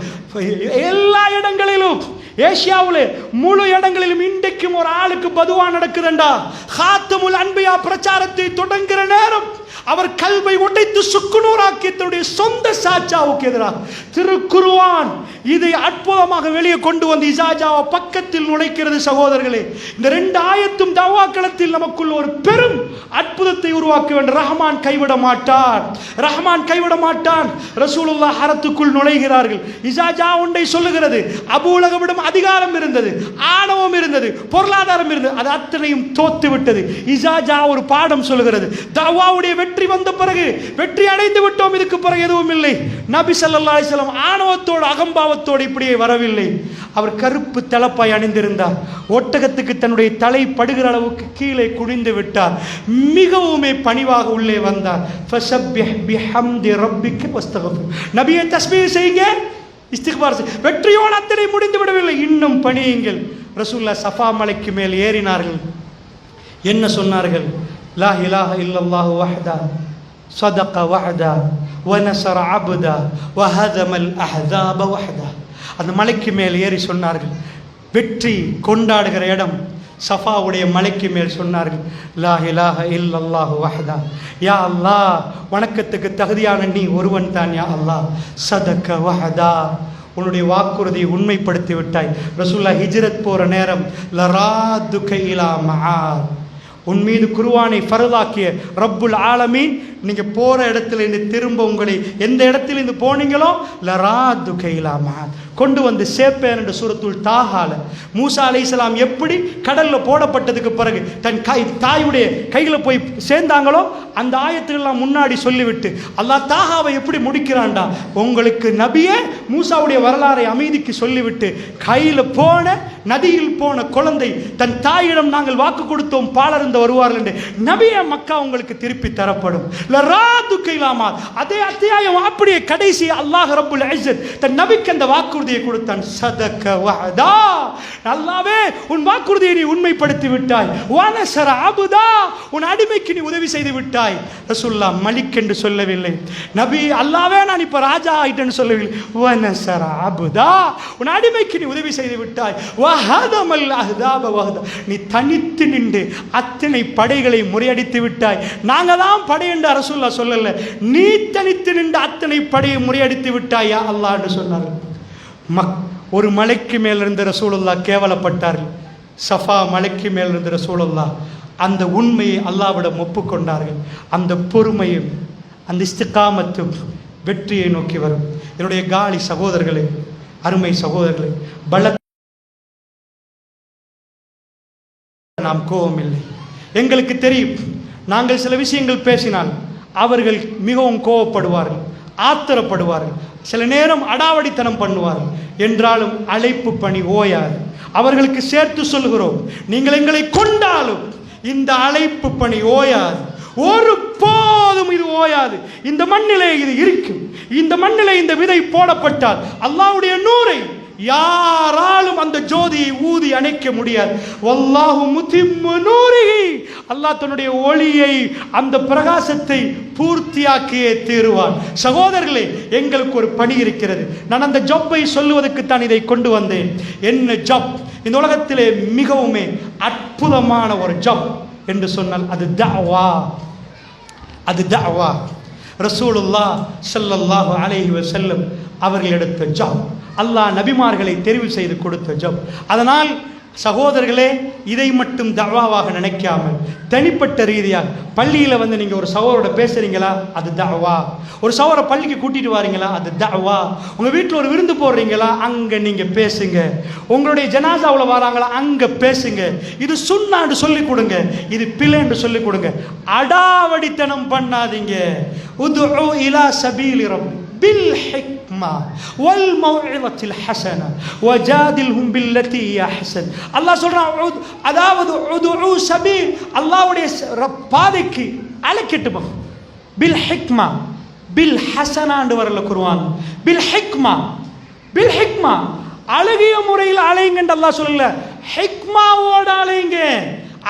எல்லா இடங்களிலும், ஏசியாவில் முழு இடங்களிலும் இன்றைக்கும் ஒரு ஆளுக்கு பதுவா நடக்குதுண்டா. காத்தமுல் அன்பியா பிரச்சாரத்தை தொடங்குகிற நேரம் அவர் கல்வை உடைத்து சுக்குநூறாக்கி தன்னுடைய சொந்த சாச்சாவுக்கு எதிராக திருக்குர்ஆன் இதை அற்புதமாக வெளியே கொண்டு வந்து இசாஜாவை பக்கத்தில் நுழைக்கிறது. சகோதரர்களே, இந்த 2 ஆயத்தும் தவாக்களத்தில் நமக்குள் ஒரு பெரும் அற்புதத்தை உருவாக்க வேண்டும். ரஹ்மான் கைவிட மாட்டான், ரஹ்மான் கைவிட மாட்டான். ரசூலுல்லாஹ் ஹரத்துக்குள் நுழைகிறார்கள். இசாஜா ஒன்றை சொல்லுகிறது, அபூலகவிடம் அதிகாரம் இருந்தது, ஆணவம் இருந்தது, பொருளாதாரம் இருந்தது, அது அத்தனையும் தோத்து விட்டது. இசாஜா ஒரு பாடம் சொல்லுகிறது, தவாவுடைய வெற்றி வந்த பிறகு வெற்றி அடைந்து விட்டோம், இதுக்கு பிறகு எதுவும் இல்லை. நபி ஸல்லல்லாஹு அலைஹி வஸல்லம் ஆணவத்தோடு அகம்பாவத்தோடு இப்படியே வரவில்லை. அவர் கருப்பு தலப்பாய் அணிந்திருந்தார். ஒட்டகத்துக்கு தன்னுடைய தலை படுகிற அளவுக்கு கீழே குனிந்து விட்டார். மிகவுமே பணிவாக உள்ளே வந்தார். ஃபஸப்பிஹ் பிஹம்தி ரப்பிக வஸ்தக்ஃபிர். நபியே தஸ்பீஹ் செய்யுங்க, இஸ்திக்பார் செய்யுங்க. வெற்றியோடு அத்தனை முடிந்து விடவில்லை, இன்னும் பணியுங்கள். ரசூலுல்லாஹ் சஃபா மலைக்கு மேல் ஏறினார்கள். என்ன சொன்னார்கள்? லா இலாஹ இல்லல்லாஹு வஹ்தா ஸதக வஹ்தா வநஸர அப்தா வஹதமல் அஹ்ஸாப வஹ்தா. அந்த மலைக்கு மேல் ஏறி சொன்னார்கள். வெற்றி கொண்டாடுகிற இடம் சஃபாவுடைய மலைக்கு மேல் சொன்னார்கள். லா இலாஹ இல்லல்லாஹு வஹ்தா. யா அல்லாஹ், வணக்கத்துக்கு தகுதியான நீ ஒருவன் தான். யா அல்லாஹ், ஸதக வஹ்தா, உன்னுடைய வாக்குறுதியை உண்மைப்படுத்தி விட்டாய். ரசூலுல்லாஹ் ஹிஜ்ரத் போற நேரம் லராதுக இலா மஆத், உன் மீது குர்ஆனை ஃபர்தாக்கிய ரப்புல் ஆலமீன், நீங்க போற இடத்துல இருந்து திரும்ப உங்களை எந்த இடத்துல இருந்து போனீங்களோ லராதுக இலா மஆத், கொண்டு வந்து சேர்ப்பேன் என்று சூரத்துல் தாஹால மூசா அலைஹிஸ்ஸலாம் எப்படி கடல்ல போடப்பட்டதுக்கு பிறகு தன் தாயுடைய கையில போய் சேர்ந்தாங்களோ அந்த ஆயத்துக்கெல்லாம் முன்னாடி சொல்லிவிட்டு அல்லாஹ் தாஹாவை எப்படி முடிக்கிறான்டா, உங்களுக்கு நபியே மூசாவுடைய வரலாறை அமைதிக்கு சொல்லிவிட்டு கையில போன நதியில் போன குழந்தை தன் தாயிடம் நாங்கள் வாக்கு கொடுத்தோம் பாலருந்த வருவார்கள் என்று நபியே மக்கா உங்களுக்கு திருப்பி தரப்படும். லராதுக இலா மஆத். அதே அத்தியாயம் அப்படியே கடைசி அல்லாஹ் ரப்புல் இஸ்ஸத் தன் நபிக்கு அந்த வாக்குறுதியை கொடுத்தான். ஸதக வஹ்தா, அல்லாஹ்வே உன் வாக்குறுதியை நீ உண்மைப்படுத்தி விட்டாய். வநஸர அப்தா, உன் அடிமைக்கு நீ உதவி செய்து விட்டாய். ரசூலுல்லாஹ் மலிக் என்று சொல்லவில்லை. நபி அல்லாஹ்வே நான் இப்ப ராஜா ஆயிட்டேன்னு சொல்லவில்லை. வநஸர அப்தா, உன் அடிமைக்கு நீ உதவி செய்து விட்டாய். வஹதமல் அஹ்ஸாப வஹ்தா, நீ தனித்து நின்று அத்தனை படைகளை முறியடித்து விட்டாய். நாங்க தான் படை என்று ரசூலுல்லாஹ் சொல்லல, நீ தனித்து நின்று அத்தனை படையை முறியடித்து விட்டாய் யா அல்லாஹ் என்று சொன்னார்கள். ஒரு மலைக்கு மேல் இருந்த ரசூலுல்லாஹ் கேவலப்பட்டார்கள். சஃபா மலைக்கு மேல் இருந்த ரசூலுல்லாஹ் அந்த உண்மையை அல்லாஹ்விடம் ஒப்புக்கொண்டார்கள். அந்த பொறுமையும் அந்த இஸ்திகாமத்தும் வெற்றியை நோக்கி வரும். என்னுடைய காலி சகோதரர்களே, அருமை சகோதரர்களே, பல நாம் கோபம் இல்லை. எங்களுக்கு தெரியும், நாங்கள் சில விஷயங்கள் பேசினால் அவர்கள் மிகவும் கோபப்படுவார்கள், ஆத்திரப்படுவார்கள், சில நேரம் அடாவடித்தனம் பண்ணுவார்கள். என்றாலும் அழைப்பு பணி ஓயாது. அவர்களுக்கு சேர்த்து சொல்கிறோம், நீங்கள் எங்களை கொண்டாலும் இந்த அழைப்பு பணி ஓயாது. ஒரு போதும் இது ஓயாது. இந்த மண்ணிலே இது இருக்கும். இந்த மண்ணிலே இந்த விதை போடப்பட்டால் அல்லாஹ்வுடைய நூரை யாராலும் அந்த ஜோதியை ஊதி அணைக்க முடியாது. வல்லாஹு முத்திம்மு நூரிஹி, அல்லாஹ் தன்னுடைய ஒளியை அந்த பிரகாசத்தை பூர்த்தியாக்கியே தீருவான். சகோதரர்களே, எங்களுக்கு ஒரு பணி இருக்கிறது. நான் அந்த ஜப்பை சொல்லுவதற்கு தான் இதை கொண்டு வந்தேன். என்ன ஜப்? இந்த உலகத்திலே மிகவுமே அற்புதமான ஒரு ஜப் என்று சொன்னால் அது தஅவா. அது தஅவா. ரசூலுல்லாஹ் ஸல்லல்லாஹு அலைஹி வஸல்லம் அவர்கள் எடுத்த ஜப், அல்லாஹ் நபிமார்களை தெரிவு செய்து கொடுத்த ஜப். அதனால் சகோதரர்களே, இதை மட்டும் தஅவாவாக நினைக்காமல் தனிப்பட்ட ரீதியாக பள்ளியில் வந்து நீங்கள் ஒரு சகோதரோட பேசுறீங்களா, அது தஅவா. ஒரு சகோதர பள்ளிக்கு கூட்டிட்டு வாரீங்களா, அது தஅவா. உங்கள் வீட்டில் ஒரு விருந்து போடுறீங்களா, அங்கே நீங்கள் பேசுங்க. உங்களுடைய ஜனாசாவில் வராங்களா, அங்கே பேசுங்க. இது சுன்னான்னு சொல்லிக் கொடுங்க, இது பிழைன்னு சொல்லிக் கொடுங்க. அடாவடித்தனம் பண்ணாதீங்க. உதுஉ இலா சபீலி ரப்பி பில் ஹிக்மா வல் மௌஇதத்தில் ஹஸனா வஜாதில்ஹும் பில்லதி ஹிய அஹ்ஸன். அல்லாஹ் சொல்றான், அதாவது உதுஉ சபீல், அல்லாஹ்வுடைய பாதைக்கு அழைக்கட்டுமா. பில் ஹிக்மா, பில் ஹஸனான்னு வரல குர்ஆன். பில் ஹிக்மா, பில் ஹிக்மா, அழகிய முறையில் அழைங்கன்னு அல்லாஹ் சொல்லல, ஹிக்மாவோட அழைங்க,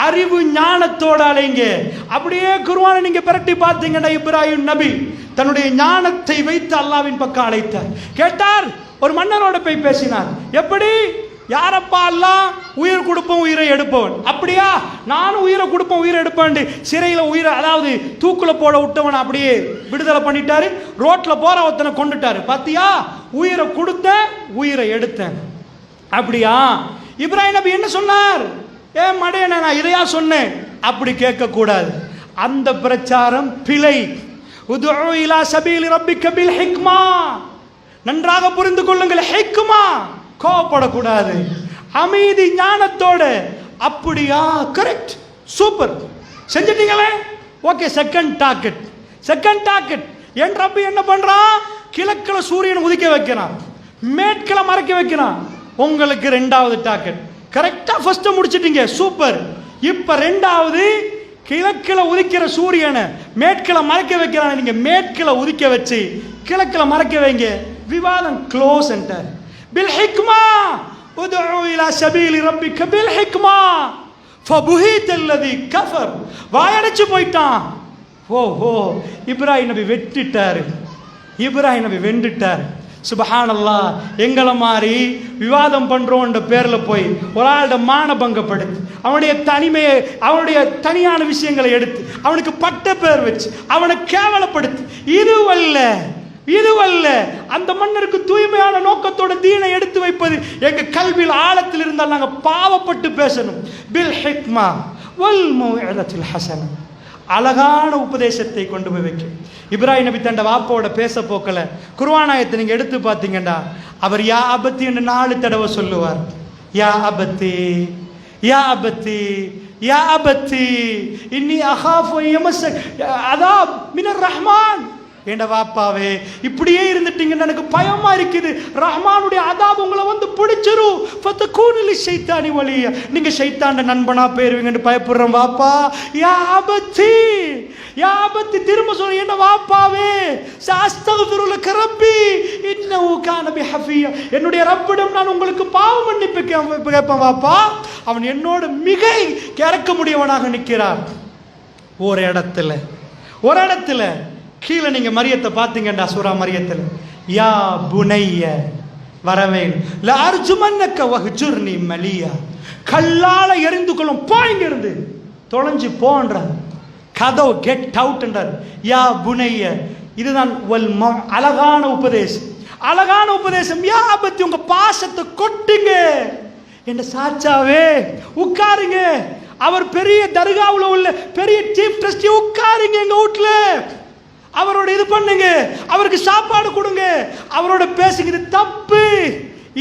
அறிவு ஞானத்தோட அழைங்க. அப்படியே குர்ஆனை நீங்க பிரட்டி பார்த்தீங்கன்னா, இப்ராஹிம் நபி தன்னுடைய ஞானத்தை வைத்து அல்லாஹ்வின் பக்கம் அழைத்தார். கேட்டார், ஒரு மன்னரோட போய் பேசினார். எப்படி? யாரப்பா அல்லாஹ் உயிர் கொடுப்போம் உயிரை எடுப்பவன், அப்படியா? நானும் உயிரை கொடுப்போம் உயிரை எடுப்பேன். சிறையில் உயிரை, அதாவது தூக்குல போட விட்டவன் அப்படியே விடுதலை பண்ணிட்டாரு. ரோட்ல போற ஒருத்தனை கொண்டுட்டாரு. பாத்தியா, உயிரை கொடுத்தேன் உயிரை எடுத்தேன். அப்படியா? இப்ராஹிம் நபி என்ன சொன்னார்? மடையன, நான் இதையா சொன்னேன்? அப்படி கேட்க கூடாது. அந்த பிரச்சாரம் பிழை. உதுஉ இலா சபீலி ரப்பிக பில் ஹிக்மா, நன்றாக புரிந்து கொள்ளுங்கள். ஹிக்மா, கோபப்படக்கூடாது, அமைதி ஞானத்தோட. அப்படியா? கரெக்ட், சூப்பர், செஞ்சிட்டீங்களே, okay, second target second target. என் ரப்பி என்ன பண்றான்? கிழக்குல சூரியன் உதிக்க வைக்கிறான், மேற்குல மறைக்க வைக்கிறான். உங்களுக்கு ரெண்டாவது டார்கெட். கரெக்டா ஃபர்ஸ்ட் முடிச்சிட்டீங்க, சூப்பர். இப்ப ரெண்டாவது, கிழக்குல உதிக்கிற சூரியனை மேற்குல மறைக்க வைக்கிறான். நீங்க மேற்குல உதிக்க வச்சு கிழக்குல மறைக்க வைங்க. விவாதம் க்ளோஸ் என்டர். பில் ஹிக்மா உதுஉ இலா சபீலி ரப்பிக பில் ஹிக்மா ஃபபுஹித அல்லதி கஃபர். வாயடைச்சு போயிட்டான். ஓஹோ, இப்ராஹிம் நபி வெட்டிட்டாரு, இப்ராஹிம் நபி வெண்டுட்டார். சுபஹானல்லாஹ். எங்களை மாதிரி விவாதம் பண்றோன்ற பேர்ல போய் ஒரு ஆளோட மானபங்கப்படுத்தி, அவனுடைய தனிமையை, அவனுடைய தனியான விஷயங்களை எடுத்து அவனுக்கு பட்ட பேர் வச்சு அவனை கேவலப்படுத்தி, இதுவல்ல அந்த மன்னருக்கு தூய்மையான நோக்கத்தோட தீனை எடுத்து வைப்பது எங்க கல்வியில் ஆழத்தில் இருந்தால் நாங்கள் பாவப்பட்டு பேசணும். பில் ஹிக்மா வல் மௌஇதத்தில் ஹஸனா, அழகான உபதேசத்தை கொண்டு போய் வைக்கும். இப்ராஹிம் நபி தண்ட வாப்போட பேச போக்கல குர்ஆனாயத்தை நீங்க எடுத்து பார்த்தீங்கன்னா, அவர் யா அபத்தி என்று 4 தடவை சொல்லுவார். யா அபத்தி யா அபத்தி யா அபத்தி இன்னி அகாஃபு யமஸக் அதாப் மினர் ரஹ்மான். ஏண்ட வாப்பாவே, இப்படியே இருந்துட்டீங்கன்னு எனக்கு பயமா இருக்குது. ரஹ்மானுடைய அதாப் உங்களை வந்து பிடிச்சிரும். ஃபதகூனு ஷைத்தானி வலியா, நீங்க ஷைத்தான நண்பனா போயிருவீங்கன்னு பயப்படுறேன் வாப்பா. யா அபத்தி யா அபத்தி, திரும்ப சொல்ல ஏண்ட வாப்பாவே. சஅஸ்தக்ஃபிரு லக ரப்பி இன்னஹு கான பி ஹஃபியா, என்னுடைய ரப்பிடம் நான் உங்களுக்கு பாவ மன்னிப்பு கேட்பேன் வாப்பா. அவன் என்னோட மிகை கேட்க முடியவனாக நிற்கிறார். ஒரு இடத்துல கீழே நீங்க மரியத்தை பார்த்தீங்கடா, சூரா மரியத்தில் யா புனைய வரவேன் ல அர்ஜுமன்னக வஹ்ஜுர்னி மலியா, கல்லால எரிந்து கொள்ளும், போய்ங்க இருந்து தொலைஞ்சு போன்ற கதவு, கெட் அவுட் என்றார். யா புனைய, இதுதான் அழகான உபதேசம். யா பத்தி உங்க பாசத்தை கொட்டுங்க. என்ற சாச்சாவே உட்காருங்க, அவர் பெரிய தர்காவுல உள்ள பெரிய சீஃப் ட்ரஸ்டி, உட்காருங்க எங்க வீட்டுல, அவரோட இது பண்ணுங்க, அவருக்கு சாப்பாடு கொடுங்க, அவரோட பேசுங்க. இது தப்பு,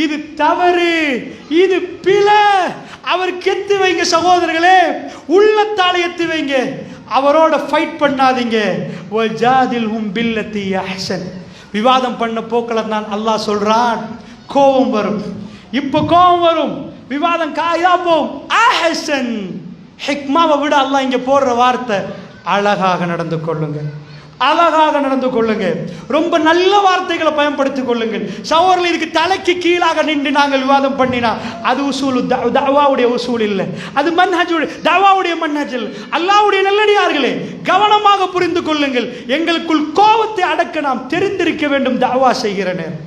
இது தவறு, இது பிழை. அவருக்கு எத்து வைங்க சகோதரர்களே, உள்ளத்தால எத்து வைங்க. அவரோட ஃபைட் பண்ணாதீங்க. வஜாதில்ஹும் பில்லதி அஹ்சன். விவாதம் பண்ண போக்கல தான் அல்லாஹ் சொல்றான், கோபம் வரும். இப்ப கோபம் வரும், விவாதம் காயா போகும். அஹ்சன், ஹிக்மாவை விட அல்லாஹ் இங்க போடுற வார்த்தை, அழகாக நடந்து கொள்ளுங்க, ரொம்ப நல்ல வார்த்தைகளை பயன்படுத்திக் கொள்ளுங்கள். சகோதரர்கள், இதுக்கு தலைக்கு கீழாக நின்று நாங்கள் விவாதம் பண்ணினா அது உசூல், தஅவாவுடைய உசூல் இல்லை, அது மன்ஹஜுடைய தஅவாவுடைய மன்ஹஜ். அல்லாஹ்வுடைய நல்லடியார்களே, கவனமாக புரிந்து கொள்ளுங்கள். எங்களுக்குள் கோபத்தை அடக்க நாம் தெரிந்திருக்க வேண்டும். தஅவா செய்கிற நேரம்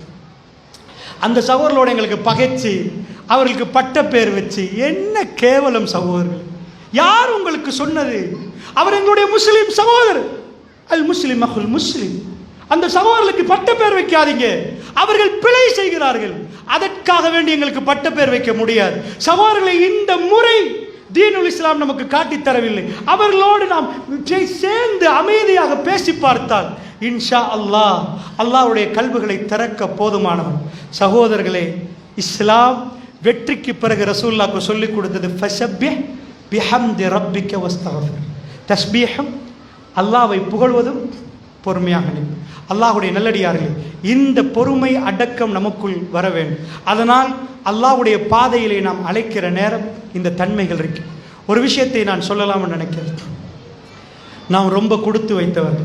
அந்த சகோதரர்களோட எங்களுக்கு பகைச்சு அவர்களுக்கு பட்ட பேர் வச்சு என்ன கேவலம் சகோதரர்கள். யார் உங்களுக்கு சொன்னது? அவர் எங்களுடைய முஸ்லிம் சகோதரர். அல் முஸ்லிம் அஹுல் முஸ்லிம். அந்த சகோதரர்களுக்கு பட்ட பேர் வைக்காதீங்க, அவர்கள் பிழை செய்கிறார்கள். அதற்காக வேண்டி எங்களுக்கு பட்ட பேர் வைக்க முடியாது சகோதரர்களை. இந்த முறை தீனுல் இஸ்லாம் நமக்கு காட்டித் தரவில்லை. அவர்களோடு நாம் சேர்ந்து அமைதியாக பேசி பார்த்தால் இன்ஷா அல்லாஹ் அல்லாஹ்வுடைய கல்புகளை திறக்க போதுமானவன். சகோதரர்களே, இஸ்லாம் வெற்றிக்கு பிறகு ரசூலுல்லாஹ்க்கு சொல்லிக் கொடுத்தது ஃபஸப்பிஹ் பிஹம்தி ரப்பிக வஸ்தக்ஃபிர். தஸ்பீஹும், அல்லாஹ்வை புகழ்வதும், பொறுமையாக நிற்பது. அல்லாஹ்வுடைய நல்லடியார்களே, இந்த பொறுமை அடக்கம் நமக்குள் வர வேண்டும். அதனால் அல்லாஹ்வுடைய பாதையிலே நாம் அழைக்கிற நேரம் இந்த தன்மைகள் இருக்கு. ஒரு விஷயத்தை நான் சொல்லலாம்னு நினைக்கிறேன். நாம் ரொம்ப கொடுத்து வைத்தவர்.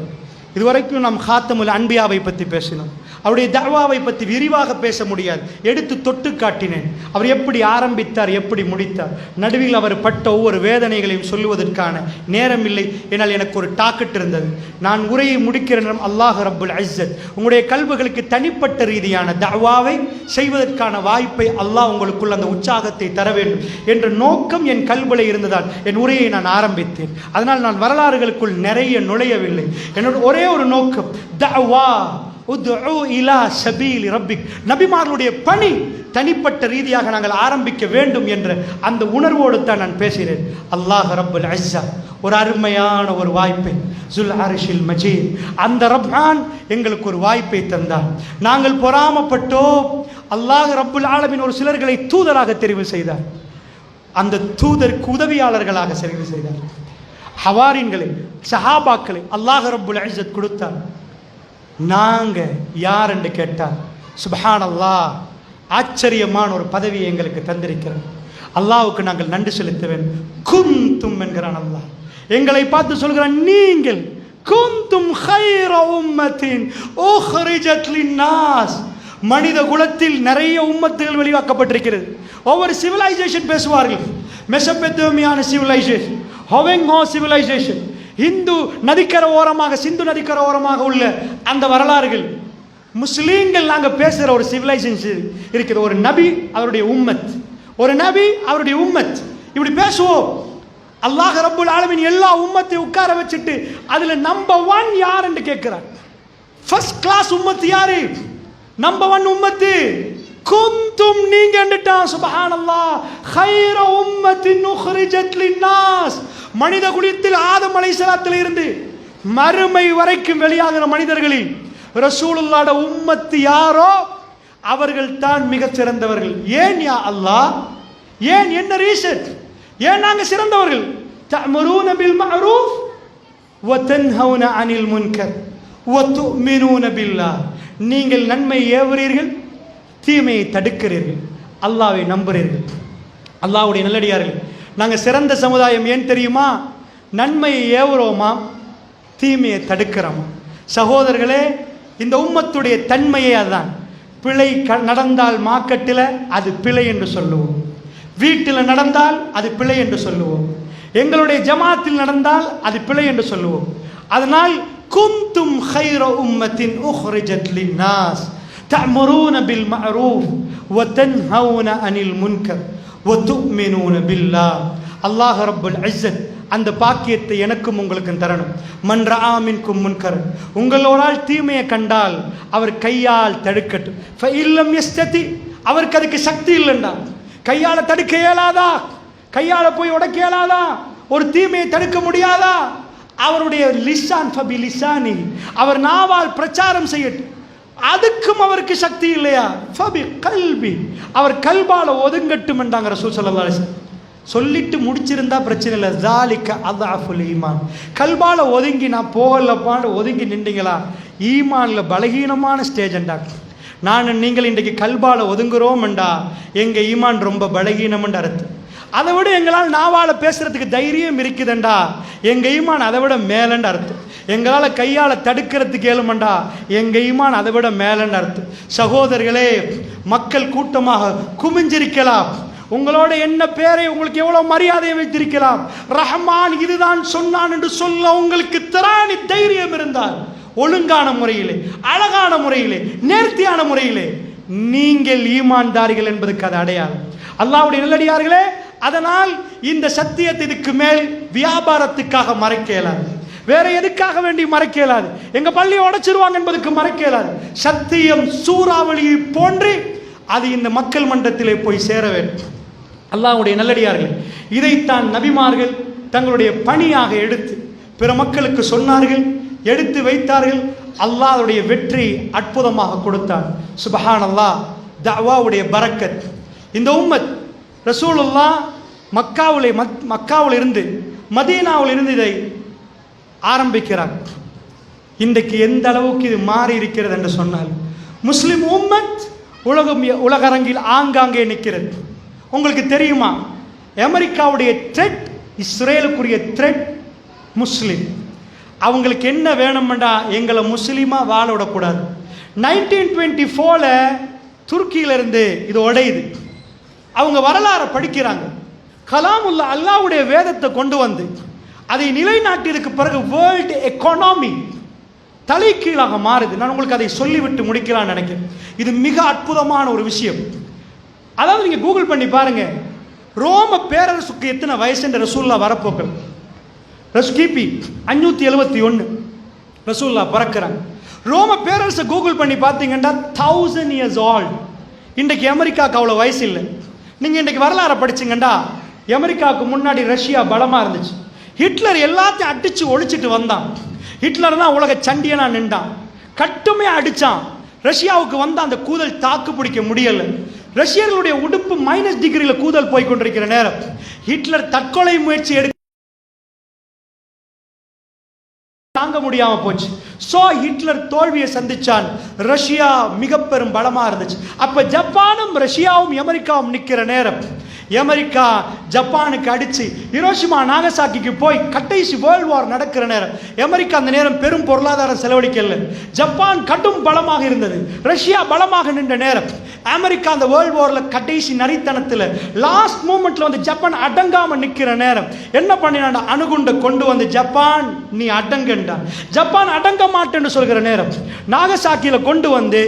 இதுவரைக்கும் நாம் ஹாத்தமுல் அன்பியாவை பற்றி பேசினோம். அவருடைய தஅவாவை பற்றி விரிவாக பேச முடியாது, எடுத்து தொட்டு காட்டினேன். அவர் எப்படி ஆரம்பித்தார், எப்படி முடித்தார், நடுவில் அவர் பட்ட ஒவ்வொரு வேதனைகளையும் சொல்லுவதற்கான நேரம் இல்லை. என்னால் எனக்கு ஒரு டாக்கெட் இருந்தது. நான் உரையை முடிக்கிற நேரம் அல்லாஹ் ரப்புல் இஸ்ஸத் உங்களுடைய கல்புகளுக்கு தனிப்பட்ட ரீதியான தஅவாவை செய்வதற்கான வாய்ப்பை அல்லாஹ் உங்களுக்குள் அந்த உற்சாகத்தை தர வேண்டும் என்ற நோக்கம் என் கல்புல இருந்ததால் என் உரையை நான் ஆரம்பித்தேன். அதனால் நான் வரலாறுகளுக்குள் நிறைய நுழையவில்லை. என்னோட ஒரே ஒரு நோக்கம், தஅவா உதுஉ இலா சபீலி ரப்பிக், நபிமார்களுடைய பணி தனிப்பட்ட ரீதியாக நாங்கள் ஆரம்பிக்க வேண்டும் என்ற அந்த உணர்வோடு தான் நான் பேசுகிறேன். அல்லாஹ் ரப்புல் இஸ்ஸா ஒரு அருமையான ஒரு வாய்ப்பை, ஜுல் அர்ஷில் மஜீத், அந்த ரப்மான் எங்களுக்கு ஒரு வாய்ப்பை தந்தார். நாங்கள் பொறாமப்பட்டோம். அல்லாஹ் ரப்புல் ஆலமீன் ஒரு சிலர்களை தூதராக தெரிவு செய்தார். அந்த தூதருக்கு உதவியாளர்களாக தெரிவு செய்தார். ஹவாரின்களை சஹாபாக்களை அல்லாஹ் ரப்புல் இஸ்ஸத் கொடுத்தார். நாங்க யார் என்று கேட்டார். சுப்ஹானல்லாஹ், ஆச்சரியமான ஒரு பதவியை எங்களுக்கு தந்திருக்கிறார். அல்லாஹ்வுக்கு நாங்கள் நன்றி செலுத்த வேண்டும். குந்தும் என்கிறான் அல்லாஹ். எங்களை பார்த்து சொல்கிறான், நீங்கள் குந்தும் கைர உம்மத்தின் உஹ்ரிஜத் லின்னாஸ். மனித குலத்தில் நிறைய உம்மத்துகள் வெளியாக்கப்பட்டிருக்கிறது. ஒவ்வொரு சிவிலைசேஷன் பேசுவார்கள். மெசபெத்தோமியான சிவிலைசேஷன், ஹொவெங்கோ சிவிலைசேஷன், இந்து நதிக்கர ஓரமாக, சிந்து நதிக்கர ஓரமாக உள்ள அந்த வரலாறுகள். முஸ்லீம்கள் நாங்கள் பேசுகிற ஒரு சிவிலைசேஷன் இருக்குது. ஒரு நபி அவருடைய உம்மத், ஒரு நபி அவருடைய உம்மத், இப்படி பேசுவோம். அல்லாஹ் ரப்புல் ஆலமீன் எல்லா உம்மத்தை உட்கார வச்சுட்டு அதுல நம்பர் 1 யார் என்று கேட்கிறார். ஃபர்ஸ்ட் கிளாஸ் உம்மத்து யாரு? நம்பர் 1 உம்மத்து குந்தும் நீங்க என்றுட்டான். சுப்ஹானல்லாஹ், கைர உம்மத்தின் உஹ்ரிஜத் லின்னாஸ். மனித குலத்தில் ஆதம் அலைஹிஸ்ஸலாத்தில் இருந்து மறுமை வரைக்கும் வெளியாகிற மனிதர்களில் ரசூலுல்லாஹ்வுடைய உம்மத்து யாரோ அவர்கள் தான் மிக சிறந்தவர்கள். ஏன் யா அல்லாஹ்? ஏன்? என்ன ரீசன்? ஏன் நாங்க சிறந்தவர்கள்? தஅமுரூன பில் மஅரூஃப் வ தன்ஹவுன அனில் முன்கர் வ துமினூன பில்லாஹ். நீங்கள் நன்மை ஏவுறீர்கள், தீமையை தடுக்கிறீர்கள், அல்லாஹ்வை நம்புகிறீர்கள். அல்லாஹ்வுடைய நல்லடியார்கள், நாங்கள் சிறந்த சமுதாயம். ஏன் தெரியுமா? நன்மையை ஏவுறோமா, தீமையை தடுக்கிறோமா? சகோதரர்களே, இந்த உம்மத்துடைய தன்மையே அதுதான். பிழை நடந்தால் மார்க்கெட்டில் அது பிழை என்று சொல்லுவோம், வீட்டில் நடந்தால் அது பிழை என்று சொல்லுவோம், எங்களுடைய ஜமாத்தில் நடந்தால் அது பிழை என்று சொல்லுவோம். அதனால் குந்தும் கைர உம்மத்தின் உஹ்ரிஜத் லின்னாஸ் தஅமுரூன பில் மஅரூஃப் வ தன்ஹவுன அனில் முன்கர் வ துமினூன பில்லாஹ். அல்லாஹ் ரப்புல் இஸ்ஸத் அந்த பாக்கியத்தை எனக்கும் உங்களுக்கும் தரணும். மன் ரஆ மின்கும் முன்கர், உங்களோரால் தீமையை கண்டால் அவர் கையால் தடுக்கட்டும். ஃப இல்லம் யஸ்ததி, அவருக்கு அதுக்கு சக்தி இல்லைண்டா, கையால தடுக்க இயலாதா, கையால போய் உடைக்க இயலாதா, ஒரு தீமையை தடுக்க முடியாதா, அவருடைய லிசான் ஃபபி லிசானி, அவர் நாவால் பிரச்சாரம் செய்யட்டும். அதுக்கும் அவருக்கு சக்தி இல்லையா, ஃபபி கல்பி, அவர் கல்பால ஒதுங்கட்டும் என்றாங்க ரசூல் ஸல்லல்லாஹு அலைஹி வஸல்லம். சொல்லிட்டு முடிச்சிருந்தா பிரச்சனை இல்லை. ஜாலிக்க அத்அஃபுல் ஈமான். கல்பால ஒதுங்கி நான் போகலப்பான்னு ஒதுங்கி நின்றீங்களா, ஈமான்ல பலகீனமான ஸ்டேஜ் என்றா. நான் நீங்கள் இன்றைக்கு கல்பால ஒதுங்குறோம்டா எங்க ஈமான் ரொம்ப பலகீனம்ன்ற அர்த்தம். அதை விட எங்களால் நாவால பேசுறதுக்கு தைரியம் இருக்குதுண்டா எங்க ஈமான் அதை விட மேலன்னு அர்த்தம். எங்களால் கையால தடுக்கிறதுக்கு ஏழுமண்டா எங்க ஈமான் அதை விட மேலன்னு அர்த்தம். சகோதரர்களே, மக்கள் கூட்டமாக குமிஞ்சிருக்கலாம், உங்களோட என்ன பேரை, உங்களுக்கு எவ்வளவு மரியாதையை வைத்திருக்கலாம், ரஹ்மான் இதுதான் சொன்னான் என்று சொல்ல உங்களுக்கு திராணி தைரியம் இருந்தால் ஒழுங்கான முறையிலே, அழகான முறையிலே, நேர்த்தியான முறையிலே நீங்கள் ஈமான்தாரிகள் என்பதற்கு அது அடையாளம். அல்லாஹ்வுடைய நல்லடியார்களே, அதனால் இந்த சத்தியத்தை இதுக்கு மேல் வியாபாரத்துக்காக மறைக்க இயலாது, வேற எதுக்காக வேண்டி மறைக்க இயலாது, எங்க பள்ளியை உடைச்சிருவாங்க என்பதற்கு மறைக்க இயலாது. சத்தியம் சூறாவளியை போன்று அது இந்த மக்கள் மன்றத்திலே போய் சேர வேண்டும். அல்லாஹ்வுடைய நல்லடியார்கள், இதைத்தான் நபிமார்கள் தங்களுடைய பணியாக எடுத்து பிற மக்களுக்கு சொன்னார்கள், எடுத்து வைத்தார்கள். அல்லாஹ்வுடைய வெற்றி அற்புதமாக கொடுத்தான். சுப்ஹானல்லாஹ், தஅவாவுடைய பரக்கத். இந்த உம்மத் ரசூலுல்லாஹ் மக்காவில் இருந்து மதீனாவில் இருந்து இதை ஆரம்பிக்கிறார். இன்றைக்கு எந்த அளவுக்கு இது மாறி இருக்கிறது என்று சொன்னால், முஸ்லிம் உம்மத் உலகரங்கில் ஆங்காங்கே நிற்கிறது. உங்களுக்கு தெரியுமா, அமெரிக்காவுடைய த்ரெட், இஸ்ரேலுக்குரிய த்ரெட் முஸ்லிம். அவங்களுக்கு என்ன வேணும்டா, எங்களை முஸ்லீமா வாழ விடக்கூடாது. 1924 துருக்கியிலிருந்து இது உடையுது. அவங்க வரலாறை படிக்கிறாங்க. கலாமுல்லா அல்லாஹ்வுடைய வேதத்தை கொண்டு வந்து அதை நிலைநாட்டியதுக்கு பிறகு வேர்ல்டு எக்கானமி தலைகீழாக மாறுது. நான் உங்களுக்கு அதை சொல்லிவிட்டு முடிக்கலாம்னு நினைக்கிறேன். இது மிக அற்புதமான ஒரு விஷயம். அதாவது நீங்க கூகுள் பண்ணி பாருங்க, ரோம பேரரசுக்கு எத்தனை வயசு என்ற ரசூலுல்லாஹ் வரப்போக்கள். கிபி 571 ரசூலுல்லாஹ் பிறக்கிறாங்க. ரோம பேரரசை கூகுள் பண்ணி பார்த்தீங்கன்னா 1000 years old. இன்றைக்கு அமெரிக்காவுக்கு அவ்வளோ வயசு இல்லை. நீங்கள் இன்றைக்கு வரலாறை படிச்சிங்கண்டா, அமெரிக்காவுக்கு முன்னாடி ரஷ்யா பலமாக இருந்துச்சு. ஹிட்லர் எல்லாத்தையும் அடித்து ஒழிச்சிட்டு வந்தான். ஹிட்லர் தான் உலக சண்டியனா நின்றான், கட்டுமே அடித்தான். ரஷ்யாவுக்கு வந்து அந்த கூதல் தாக்கு பிடிக்க முடியலை. ரஷ்யர்களுடைய உடுப்பு -டிகிரியில் கூதல் போய் கொண்டிருக்கிற நேரம் ஹிட்லர் தற்கொலை முயற்சி முடியாம போச்சு. சோ ஹிட்லர் தோல்வியை சந்திச்சான். ரஷ்யா மிக பெரும் பலமா இருந்துச்சு. அப்ப ஜப்பானும் ரஷ்யாவும் அமெரிக்காவும் நிக்கிற நேரம் அமெரிக்கா ஜப்பானுக்கு அடிச்சு ஹிரோஷிமா நாகசாக்கிக்கு போய் கடைசி வேர்ல்ட் வார் நடக்கிற நேரம் அமெரிக்கா அந்த நேரம் பெரும் பொருளாதாரம் செலவழிக்கல. ஜப்பான் கடும் பலமாக இருந்தது, ரஷ்யா பலமாக நின்ற நேரம் அமெரிக்கா அந்த வேர்ல்ட் வார்ல கடைசி நரித்தனத்தில் லாஸ்ட் மூமெண்ட்ல வந்து ஜப்பான் அடங்காம நிக்கிற நேரம் என்ன பண்ணினான்? அணுகுண்டை கொண்டு வந்து ஜப்பான் நீ அடங்கண்டா. ஜப்பான் அடங்க மாட்டேன்னு சொல்கிற நேரம் நாகசாக்கியில கொண்டு வந்து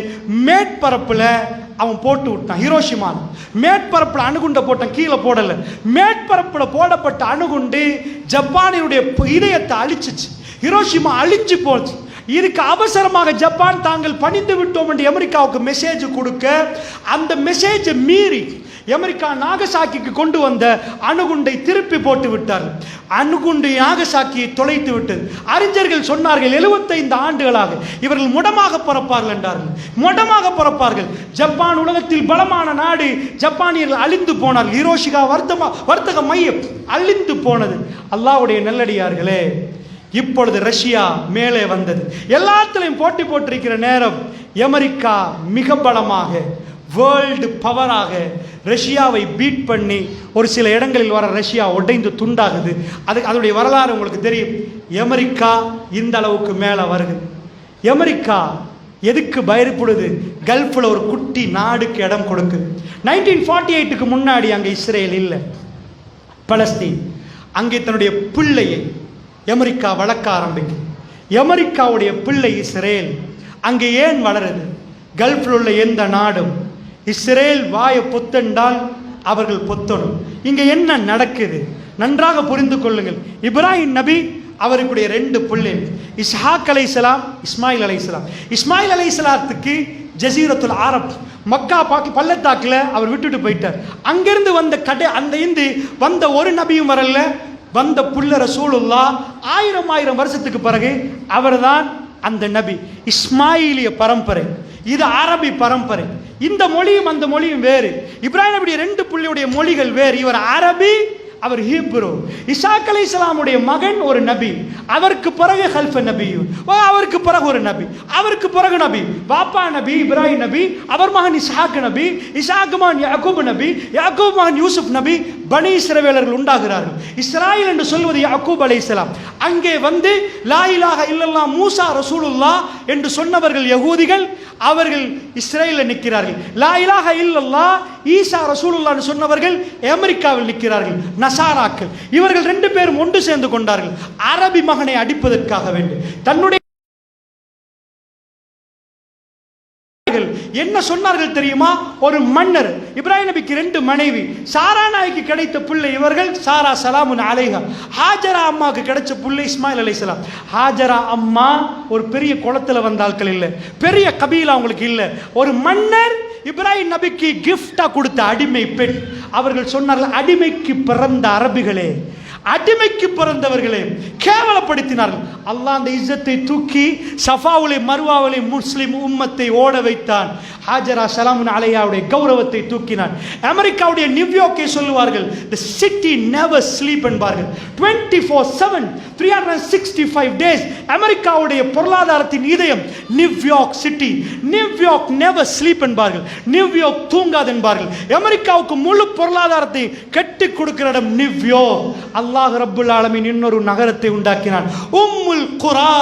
மேற்பரப்புல அவன் போட்டு விட்டான். ஹிரோஷிமா மேற்பரப்புல அணுகுண்டை போட்டான், கீழே போடல. மேற்பரப்புல போடப்பட்ட அணுகுண்டு ஜப்பானினுடைய இதயத்தை அழிச்சிச்சு. ஹிரோஷிமா அழிஞ்சு போச்சு. இதுக்கு அவசரமாக ஜப்பான் தாங்கள் பணிந்து விட்டோம் என்று அமெரிக்காவுக்கு மெசேஜ் கொடுக்க, அந்த மெசேஜை மீறி அமெரிக்கா நாகசாக்கிக்கு கொண்டு வந்த அணுகுண்டை திருப்பி போட்டு விட்டார்கள். அணுகுண்டு நாகசாக்கியை தொலைத்து விட்டது. அறிஞர்கள் சொன்னார்கள் 75 ஆண்டுகளாக இவர்கள் முடமாக பிறப்பார்கள் என்றார்கள். முடமாக பிறப்பார்கள். ஜப்பான் உலகத்தில் பலமான நாடு, ஜப்பானியர்கள் அழிந்து போனார்கள். ஹிரோஷிமா வர்த்தக மையம் அழிந்து போனது. அல்லாஹ்வுடைய நல்லடியார்களே, இப்பொழுது ரஷ்யா மேலே வந்தது. எல்லாத்திலையும் போட்டி போட்டிருக்கிற நேரம் அமெரிக்கா மிக பலமாக வேர்ல்டு பவராக ரஷ்யாவை பீட் பண்ணி ஒரு சில இடங்களில் வர ரஷ்யா உடைந்து துண்டாகுது. அதனுடைய வரலாறு உங்களுக்கு தெரியும். அமெரிக்கா இந்த அளவுக்கு மேலே வருது. அமெரிக்கா எதுக்கு பயப்படுது? கல்ஃபில் ஒரு குட்டி நாடுக்கு இடம் கொடுக்குது. 1948க்கு முன்னாடி அங்கே இஸ்ரேல் இல்லை, பலஸ்தீன். அங்கே தன்னுடைய பிள்ளையை அமெரிக்கா வளர்க்க ஆரம்பிக்கும். அமெரிக்காவுடைய பிள்ளை இஸ்ரேல் அங்கே ஏன் வளருது? கல்ஃபில் உள்ள எந்த நாடும் இஸ்ரேல் வாயை பொத்தென்றால் அவர்கள் பொத்தணும். இங்கே என்ன நடக்குது நன்றாக புரிந்து கொள்ளுங்கள். இப்ராஹிம் நபி அவருக்குடைய 2 பிள்ளைகள், இஸ்ஹாக் அலைஹிஸ்ஸலாம், இஸ்மாயில் அலைஹிஸ்ஸலாம். இஸ்மாயில் அலைஹிஸ்ஸலாத்துக்கு ஜசீரத்துல் அரப் மக்கா பள்ளத்தாக்கில் அவர் விட்டுட்டு போயிட்டார். அங்கிருந்து வந்த அந்த இந்து வந்த ஒரு நபியும் வரல. வந்த புள்ள ரசூலுல்லாஹ் 1000 வருஷத்துக்கு பிறகு அவர்தான் அந்த நபி. இஸ்மாயிலிய பரம்பரை, இது அரபி பரம்பரை. இந்த மொழியும் அந்த மொழியும் வேறு. இப்ராஹிம் நபியுடைய 2 பிள்ளையுடைய மொழிகள் வேறு. இவர் அரபி, அவர் ஹீப்ரு. இசாக் அலைஹிஸ்ஸலாமுடைய மகன் ஒரு நபி, அவருக்கு பிறகு ஹல்ஃப நபியு, அவருக்கு பிறகு ஒரு நபி, அவருக்கு பிறகு நபி, பாப்பா நபி இப்ராஹிம் நபி, அவர் மகன் இஸ்ஹாக் நபி, இஸ்ஹாக் மகன் யாக்கூப் நபி, யாக்கூப் மகன் யூசுப் நபி. பனி இஸ்ரவேலர்கள் உண்டாகிறார்கள். இஸ்ராயேல் என்று சொல்வது யாக்கூப் அலைஹிஸ்ஸலாம். அங்கே வந்து லா இலாஹ இல்லல்லாஹ் மூசா ரசூலுல்லாஹ் என்று சொன்னவர்கள் யகூதிகள், அவர்கள் இஸ்ரேலில் நிற்கிறார்கள். லா இலாஹ இல்லல்லாஹ் ஈசா ரசூலுல்லாஹ் என்று சொன்னவர்கள் அமெரிக்காவில் நிற்கிறார்கள், நசாராக்கள். இவர்கள் 2 பேரும் ஒன்று சேர்ந்து கொண்டார்கள் அரபி மகனை அடிப்பதற்காக வேண்டி. தன்னுடைய என்ன சொன்னார்கள் தெரியுமா? ஒரு மன்னர், இப்ராஹிம் நபிக்கு 2 மனைவி, சாரா நாய்க்கு கிடைத்த பிள்ளை இவர்கள், சாரா சலாமுன் அலைஹா. ஹாஜரா அம்மாவுக்கு கிடைச்ச பிள்ளை இஸ்மாயில் அலைஹிஸ்ஸலாம். ஹாஜரா அம்மா ஒரு பெரிய குளத்துல வந்த ஆட்கள் இல்லை, பெரிய கபீலா அவங்களுக்கு இல்லை. ஒரு மன்னர் இப்ராஹிம் நபிக்கு கிஃப்டா கொடுத்த அடிமை பெண். அவர்கள் சொன்னார்கள், அடிமைக்கு பிறந்த அரபிகளே, அடிமைக்கு பிறந்தவர்களே, கேவலப்படுத்தினார்கள். அல்லாஹ் அந்த இஸ்ஸத்தை தூக்கி சஃபாவுலே மர்வாவிலே முஸ்லிம் உம்மத்தை ஓட வைத்தான். ஹாஜரா சலாமுன் அலையாவுடைய கௌரவத்தை தூக்கினான். அமெரிக்காவுடைய நியூயார்க்கை சொல்லுவார்கள், the city never sleep என்பார்கள். 24/7 365 days அமெரிக்காவுடைய பொருளாதாரத்தின் இதயம் New York city. New York never sleep என்பார்கள். நியூயார்க் தூங்காது என்பார்கள். அமெரிக்காவுக்கு முழு பொருளாதாரத்தை கட்டி கொடுக்கிற இடம் நியூயார்க். அல்லாஹ் ரப்புல் ஆலமீன் இன்னொரு நகரத்தை உண்டாக்கினான், உம்முல் குரா.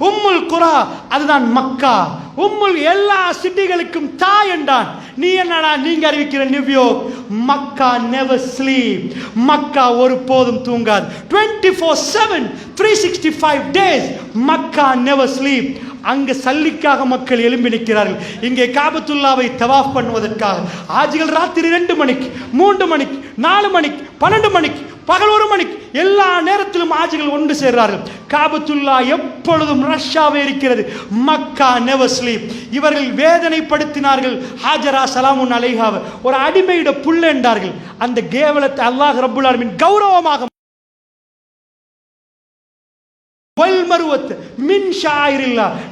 உம்முல் குரா அதுதான் மக்கா. உம்முல் எல்லா சிட்டிகளுக்கும் தாய் என்றான். நீ என்னடா நீங்க அறிவிக்கிற நியூயார்க்? மக்கா நெவர் ஸ்லீப். மக்கா ஒருபோதும் தூங்காது. 24/7 365 days மக்கா நெவர் ஸ்லீப். அங்கு சல்லிக்காக மக்கள் எழும்பி நிற்கிறார்கள். இங்கே காபத்துல்லாவை தவாஃப் பண்ணுவதற்காக ஆஜிகள் ராத்திரி 2 மணிக்கு 3 மணிக்கு 4 மணிக்கு 12 மணிக்கு பகல் 1 மணிக்கு எல்லா நேரத்திலும் ஆஜிகள் ஒன்று சேர்றார்கள். காபத்துல்லா எப்பொழுதும் ரஷ்யாவே இருக்கிறது. மக்கா நெவர் ஸ்லீப். இவர்கள் வேதனைப்படுத்தினார்கள் ஹாஜரா சலாமுன் அலைஹாவை. ஒரு அடிமையிட புள்ள என்றார்கள். அந்த கேவலத்தை அல்லாஹ் ரப்புல் ஆலமீன் கௌரவமாக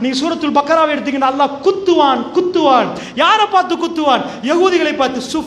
நீ சூரத்துல் பக்கராவை எடுத்தீங்கன்னா அல்லாஹ் குத்துவான். குத்துவான் யாரை பார்த்து குத்துவான்? யகூதிகளை பார்த்து.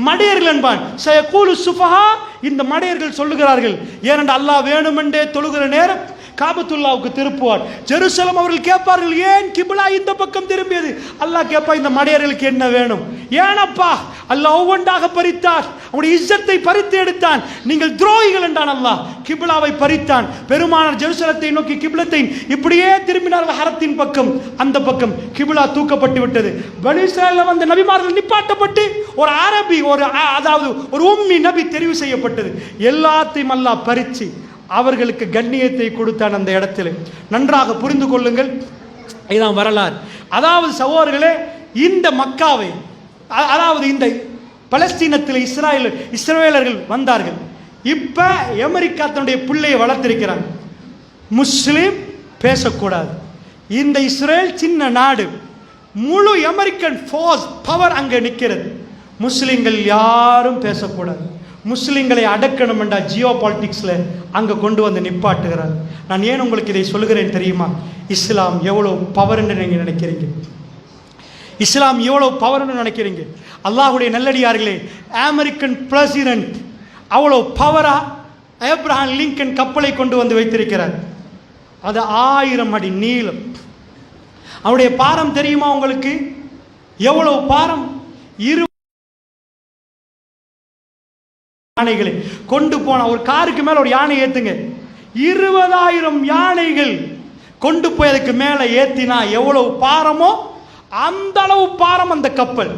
மடையர்கள் என்பான். சயகூலு சுஃபஹா, இந்த மடையர்கள் சொல்லுகிறார்கள். ஏனென்றால் அல்லாஹ் வேணுமென்றே தொழுகிற நேரம் காபத்துல்லாவுக்கு திருப்புவார். ஜெருசலம் அவர்கள் கேட்பார்கள், ஏன் கிபிலா இந்த பக்கம் திரும்பியது? அல்லாஹ் கேட்பா, இந்த மடையர்களுக்கு என்ன வேணும்? ஏனப்பா அல்லாஹ் ஒவ்வொன்றாக பறித்தார், அவனுடைய இஸ்ஸத்தை பறித்து எடுத்தான், நீங்கள் துரோகிகள் என்றான். அல்லாஹ் கிபிலாவை பறித்தான். பெருமானார் ஜெருசலத்தை நோக்கி கிபிலத்தை இப்படியே திரும்பினார்கள், ஹரத்தின் பக்கம். அந்த பக்கம் கிபிலா தூக்கப்பட்டு விட்டது. பனி இஸ்ராயேல்ல வந்த நபிமார்கள் நிப்பாட்டப்பட்டு ஒரு அரபி, அதாவது ஒரு உம்மி நபி தெரிவு செய்யப்பட்டது. எல்லாத்தையும் அல்லாஹ் பறிச்சு அவர்களுக்கு கண்ணியத்தை கொடுத்தான் அந்த இடத்துல. நன்றாக புரிந்து கொள்ளுங்கள், இதுதான் வரலாறு. அதாவது சகோதரர்களே, இந்த மக்காவை, அதாவது இந்த பலஸ்தீனத்தில் இஸ்ரவேலர்கள் வந்தார்கள். இப்ப அமெரிக்கா தன்னுடைய பிள்ளையை வளர்த்திருக்கிறாங்க. முஸ்லிம் பேசக்கூடாது. இந்த இஸ்ரேல் சின்ன நாடு, முழு அமெரிக்கன் ஃபோர்ஸ் பவர் அங்கே நிற்கிறது. முஸ்லிம்கள் யாரும் பேசக்கூடாது. முஸ்லிம்களை அடக்கணும் என்றா ஜியோ பாலிட்டிக்ஸில் அங்கே கொண்டு வந்து நிப்பாட்டுகிறார். நான் ஏன் உங்களுக்கு இதை சொல்கிறேன் தெரியுமா? இஸ்லாம் எவ்வளோ பவர்ன்னு நீங்கள் நினைக்கிறீங்க? இஸ்லாம் எவ்வளோ பவர்ன்னு நினைக்கிறீங்க? அல்லாஹுடைய நல்லடியார்களே, அமெரிக்கன் பிரசிடென்ட் அவ்வளோ பவரா ஆப்ரஹாம் லிங்கன் கப்பலை கொண்டு வந்து வைத்திருக்கிறார். அது 1000 அடி நீளம். அவருடைய பாரம் தெரியுமா உங்களுக்கு? எவ்வளவு பாரம்? 20 யானைகளை கொண்டு போன ஒரு காருக்கு மேல ஒரு யானை ஏத்துங்க, 20,000 யானைகள் கொண்டு போய் அதுக்கு மேல ஏத்தினா எவ்வளவு பாரமோ அந்த அளவு பாரம் அந்த கப்பல்.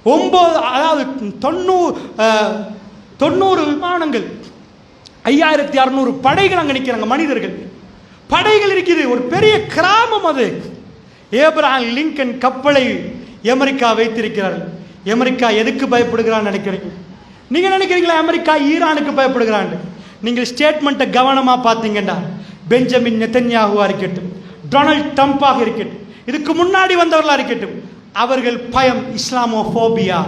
90 விமானங்கள், 5600 படைகள் அங்க நிற்கிறாங்க, மனிதர்கள் படைகள் இருக்குது. ஒரு பெரிய கிராமம் அது. ஆபிரகாம் லிங்கன் கப்பலை அமெரிக்கா வைத்திருக்கிறார்கள். அமெரிக்கா எதுக்கு பயப்படுகிறான்னு நினைக்கிறீங்க? நீங்க நினைக்கிறீங்களா அமெரிக்கா ஈரானுக்கு பயப்படுகிறான்? நீங்கள் ஸ்டேட்மெண்ட்டை கவனமா பார்த்தீங்கன்னா, பெஞ்சமின் நெதன்யாகுவா இருக்கட்டும், டொனால்ட் ட்ரம்பாக இருக்கட்டும், இதுக்கு முன்னாடி வந்தவர்களா இருக்கட்டும், அவர்கள் பயம் இஸ்லாமோபோபியா,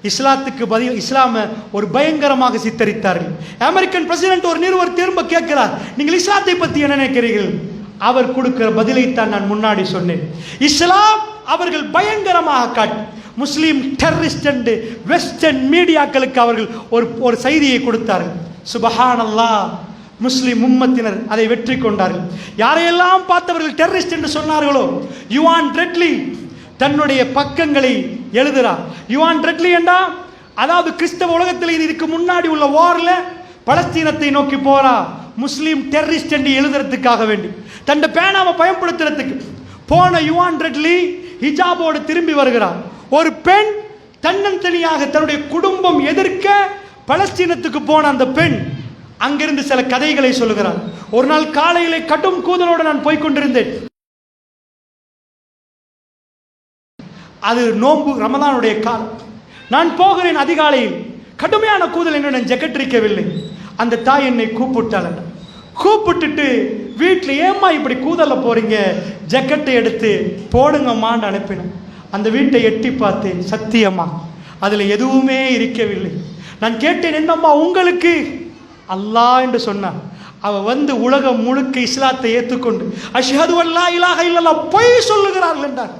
இஸ்லாத்துக்கு பதில் இஸ்லாம ஒரு பயங்கரமாக சித்தரித்தார்கள். அமெரிக்கன் பிரசிடென்ட் ஒரு நிருபர் திரும்ப கேட்கிறார், நீங்கள் இஸ்லாத்தை பற்றி என்ன நினைக்கிறீர்கள்? அவர் கொடுக்கிற பதிலைத்தான் நான் முன்னாடி சொன்னேன். இஸ்லாம் அவர்கள் பயங்கரமாக காட்டி முஸ்லீம் டெரரிஸ்ட் என்று வெஸ்டர்ன் மீடியாக்களுக்கு அவர்கள் ஒரு செய்தியை கொடுத்தார்கள். சுபஹானல்லாஹ், முஸ்லிம் உம்மத்தினர் அதை வெற்றி கொண்டார்கள். யாரையெல்லாம் பார்த்தவர்கள் டெரரிஸ்ட் என்று சொன்னார்களோ, யுவான் ரெட்லி தன்னுடைய பக்கங்களை எழுதுறார். யுவான் ரெட்லி என்றா, அதாவது கிறிஸ்தவ உலகத்தில் இதுக்கு முன்னாடி உள்ள வார்ல பலஸ்தீனத்தை நோக்கி போறா, முஸ்லீம் டெரரிஸ்ட் என்று எழுதுறதுக்காக வேண்டி தன் பேனாவை பயன்படுத்துறதுக்கு போன யுவான் ரெட்லி ஹிஜாபோடு திரும்பி வருகிறார். ஒரு பெண் தன்னந்தனியாக தன்னுடைய குடும்பம் எதிர்க்க பலஸ்தீனத்துக்கு போன அந்த பெண் அங்கிருந்து சில கதைகளை சொல்லுகிறார். ஒரு நாள் காலையிலே கடும் கூதலோடு நான் போய்கொண்டிருந்தேன். அது நோன்பு ரமதானுடைய காலம். நான் போகிறேன் அதிகாலையில், கடுமையான கூதல் என்று நான் ஜெகட்டிருக்கவில்லை. அந்த தாய் என்னை கூப்பிட்டாள். கூப்பிட்டுட்டு வீட்டில் ஏம்மா இப்படி கூதல்ல போறீங்க, ஜக்கெட்டை எடுத்து போடுங்கம்மான்னு அனுப்பினேன். அந்த வீட்டை எட்டி பார்த்தேன், சத்தியமா அதில் எதுவுமே இருக்கவில்லை. நான் கேட்டேன், என்னம்மா உங்களுக்கு? அல்லாஹ் என்று சொன்னான். அவ வந்து உலகம் முழுக்க இஸ்லாத்தை ஏற்றுக்கொண்டு அஷ்ஹது அல்லா இலாஹ இல்லல்லாஹ் பொய் சொல்லுகிறார்கள் என்றார்.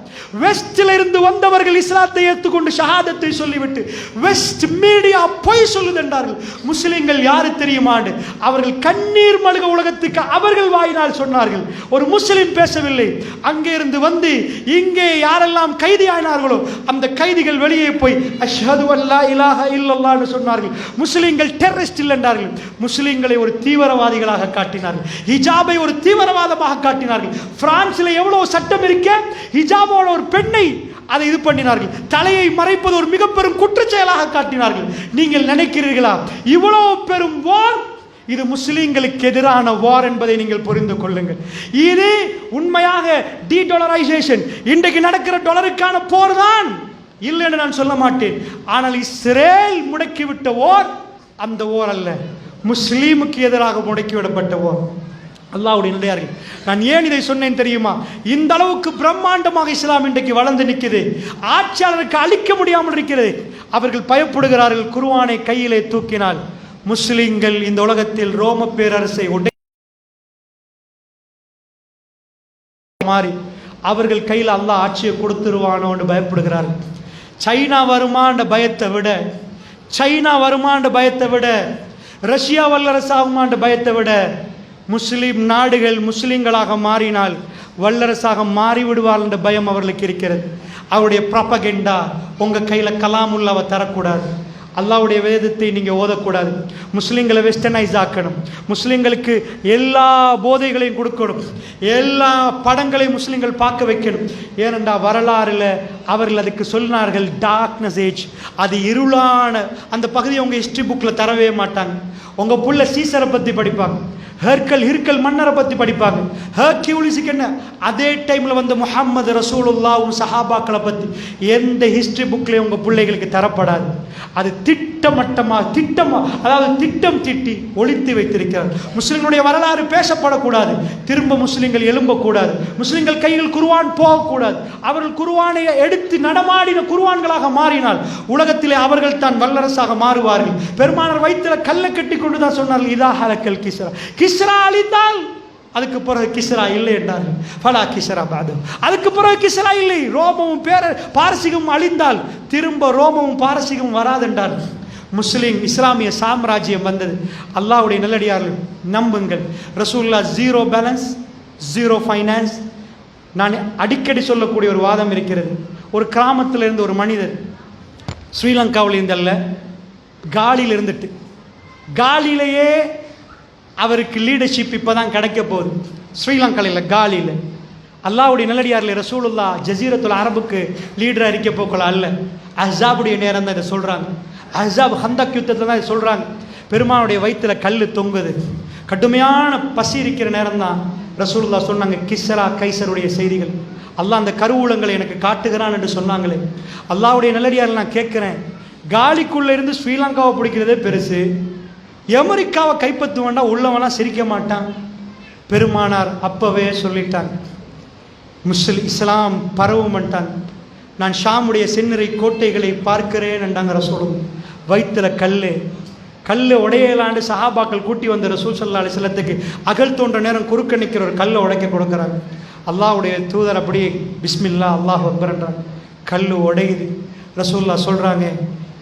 வெஸ்டில் இருந்து வந்தவர்கள் இஸ்லாத்தை ஏற்றுக்கொண்டு ஷஹாதத்தை சொல்லிவிட்டு வெஸ்ட் மீடியா பொய் சொல்லுது என்றார்கள். முஸ்லிம்கள் யாரு தெரியுமாண்டு அவர்கள் கண்ணீர் மல்க உலகத்துக்கு அவர்கள் வாயினால் சொன்னார்கள். ஒரு முஸ்லிம் பேசவில்லை. அங்கே இருந்து வந்து இங்கே யாரெல்லாம் கைதியானார்களோ அந்த கைதிகள் வெளியே போய் அஷ்ஹது அல்லா இலாஹ இல்லல்லாஹ் என்று சொன்னார்கள். முஸ்லிம்கள் டெரரிஸ்ட் இல்லை என்றார்கள். முஸ்லிம்களை ஒரு தீவிரவாதிகள் காட்டினார்கள். ஹிஜாபை ஒரு தீவிரவாதமாக காட்டினார்கள். பிரான்சில் எவ்வளவு சட்டம் இருக்க ஹிஜாபோட ஒரு பெண்ணை அதை இது பண்ணினார்கள். தலையை மறைப்பது ஒரு மிக பெரும் குற்றச்செயலாக காட்டினார்கள். நீங்கள் நினைக்கிறீர்களா இவ்வளவு பெரும் வார் இது முஸ்லிம்களுக்கு எதிரான வார் என்பதை நீங்கள் புரிந்து கொள்ளுங்கள். இது உண்மையாக டீடாலரைசேஷன், இன்றைக்கு நடக்கிற டாலருக்கான போர் தான் இல்லை என்று நான் சொல்ல மாட்டேன். ஆனால் இஸ்ரேல் முடக்கிவிட்ட வார் அந்த வார் அல்ல, முஸ்லீமுக்கு எதிராக முடக்கிவிடப்பட்ட வார். அல்லாஹ்வுடைய நல்லடியார்களே, நான் ஏன் இதை சொன்னேன் தெரியுமா? இந்த அளவுக்கு பிரம்மாண்டமாக இஸ்லாம் இன்றைக்கு வளர்ந்து நிற்கிறது. ஆட்சியாளருக்கு அழிக்க முடியாமல் இருக்கிறது. அவர்கள் பயப்படுகிறார்கள். குர்ஆனை கையிலே தூக்கினால் முஸ்லிம்கள் இந்த உலகத்தில் ரோம பேரரசை மாறி அவர்கள் கையில் அல்லாஹ் ஆட்சியை கொடுத்துருவானோன்னு பயப்படுகிறார்கள். சைனா வருமாண்ட பயத்தை விட ரஷ்யா வல்லரசாகுமாண்ட பயத்தை விட முஸ்லிம் நாடுகள் முஸ்லிம்களாக மாறினால் வல்லரசாக மாறிவிடுவார் என்ற பயம் அவர்களுக்கு இருக்கிறது. அவருடைய ப்ராபகெண்டா உங்கள் கையில் கலாமுல்லாவை தரக்கூடாது. அல்லாவுடைய வேதத்தை நீங்கள் ஓதக்கூடாது. முஸ்லீம்களை வெஸ்டர்னைஸ் ஆக்கணும். முஸ்லீம்களுக்கு எல்லா போதைகளையும் கொடுக்கணும். எல்லா படங்களையும் முஸ்லீம்கள் பார்க்க வைக்கணும். ஏனென்றா வரலாறில் அவர்கள் அதுக்கு சொன்னார்கள் டார்க்னஸ் ஏஜ், அது இருளான அந்த பகுதியை உங்கள் ஹிஸ்ட்ரி புக்கில் தரவே மாட்டாங்க. உங்கள் புள்ள சீசரை பற்றி படிப்பாங்க, ஹிர்கல் மன்னரை பற்றி படிப்பாங்க. ஹர்கியூலிஸுக்கு என்ன அதே டைமில் வந்து முஹம்மது ரசூலுல்லாவும் சஹாபாக்களை பற்றி எந்த ஹிஸ்ட்ரி புக்லேயும் உங்கள் பிள்ளைகளுக்கு தரப்படாது. அது அதாவது திட்டம் திட்டி ஒழித்து வைத்திருக்கிறார். முஸ்லிம்களுடைய வரலாறு பேசப்படக்கூடாது. திரும்ப முஸ்லிம்கள் எழும்பக்கூடாது. முஸ்லிம்கள் கையில் குர்ஆன் போகக்கூடாது. அவர்கள் குர்ஆனை எடுத்து நடமாடின குர்ஆன்களாக மாறினால் உலகத்திலே அவர்கள் தான் வல்லரசாக மாறுவார்கள். பெருமானார் வயிற்றில் கல்லை கட்டி கொண்டு தான் சொன்னார்கள், இதா ஹலக்கல் கிஸ்ரா அழிந்தால் அதுக்கு பிறகு கிஸ்ரா இல்லை என்றார்கள். ஃபலா கிஸ்ரா பாது, அதுக்கு பிறகு கிஸ்ரா இல்லை. ரோமமும் பாரசீகமும் அழிந்தால் திரும்ப ரோமமும் பாரசீகமும் வராது என்றார்கள். முஸ்லீம் இஸ்லாமிய சாம்ராஜ்யம் வந்தது. அல்லாஹ்வுடைய நல்லடியார்கள் நம்புங்கள், ரசூலுல்லாஹ் ஜீரோ பேலன்ஸ், ஜீரோ ஃபைனான்ஸ். நான் அடிக்கடி சொல்லக்கூடிய ஒரு வாதம் இருக்கிறது. ஒரு கிராமத்தில் இருந்து ஒரு மனிதர் ஸ்ரீலங்காவில் இருந்தல்ல, காலியில் இருந்துட்டு, காலிலேயே அவருக்கு லீடர்ஷிப் இப்போ தான் கிடைக்க போகுது. ஸ்ரீலங்காவில் காலியில் அல்லாஹ்வுடைய நல்லடியாரில் ரசூலுல்லாஹ் ஜசீரத்துல் அரபுக்கு லீடராக இருக்க போக்கல அல்ல, அஹ்ஸாபுடைய நேரம் தான் இதை சொல்கிறாங்க. அஹ்ஸாப் ஹந்தக் யுத்தத்தில் தான் இதை சொல்கிறாங்க. பெருமானுடைய வயிற்றில் கல் தொங்குது, கடுமையான பசி இருக்கிற நேரம் தான் ரசூலுல்லாஹ் சொன்னாங்க கிஸ்ரா கைசருடைய செய்திகள். அல்லாஹ் அந்த கருவூலங்களை எனக்கு காட்டுகிறான் என்று சொன்னாங்களே. அல்லாஹ்வுடைய நல்லடியாரில் நான் கேட்குறேன், காலிக்குள்ளே இருந்து ஸ்ரீலங்காவை பிடிக்கிறதே பெருசு, அமெரிக்காவை கைப்பற்றுவாண்டா உள்ளவனா சிரிக்க மாட்டான். பெருமானார் அப்பவே சொல்லிட்டாங்க, இஸ்லாம் பரவுமட்டாங்க. நான் ஷாமுடைய செந்நிறை கோட்டைகளை பார்க்கிறேன் என்றாங்க ரசூலும். வயிற்றில் கல் உடையலாண்டு சஹாபாக்கள் கூட்டி வந்த ரசூல் ஸல்லல்லாஹு அலைஹி வஸல்லத்துக்கு அகல் தோன்ற நேரம் குறுக்க நிற்கிற ஒரு கல்லை உடைக்க கொடுக்குறாங்க. அல்லாஹ்வுடைய தூதர் அப்படியே பிஸ்மில்லா அல்லாஹ் அக்பர்ன்றாங்க. கல் உடையுது. ரசூலுல்லாஹ் சொல்கிறாங்க,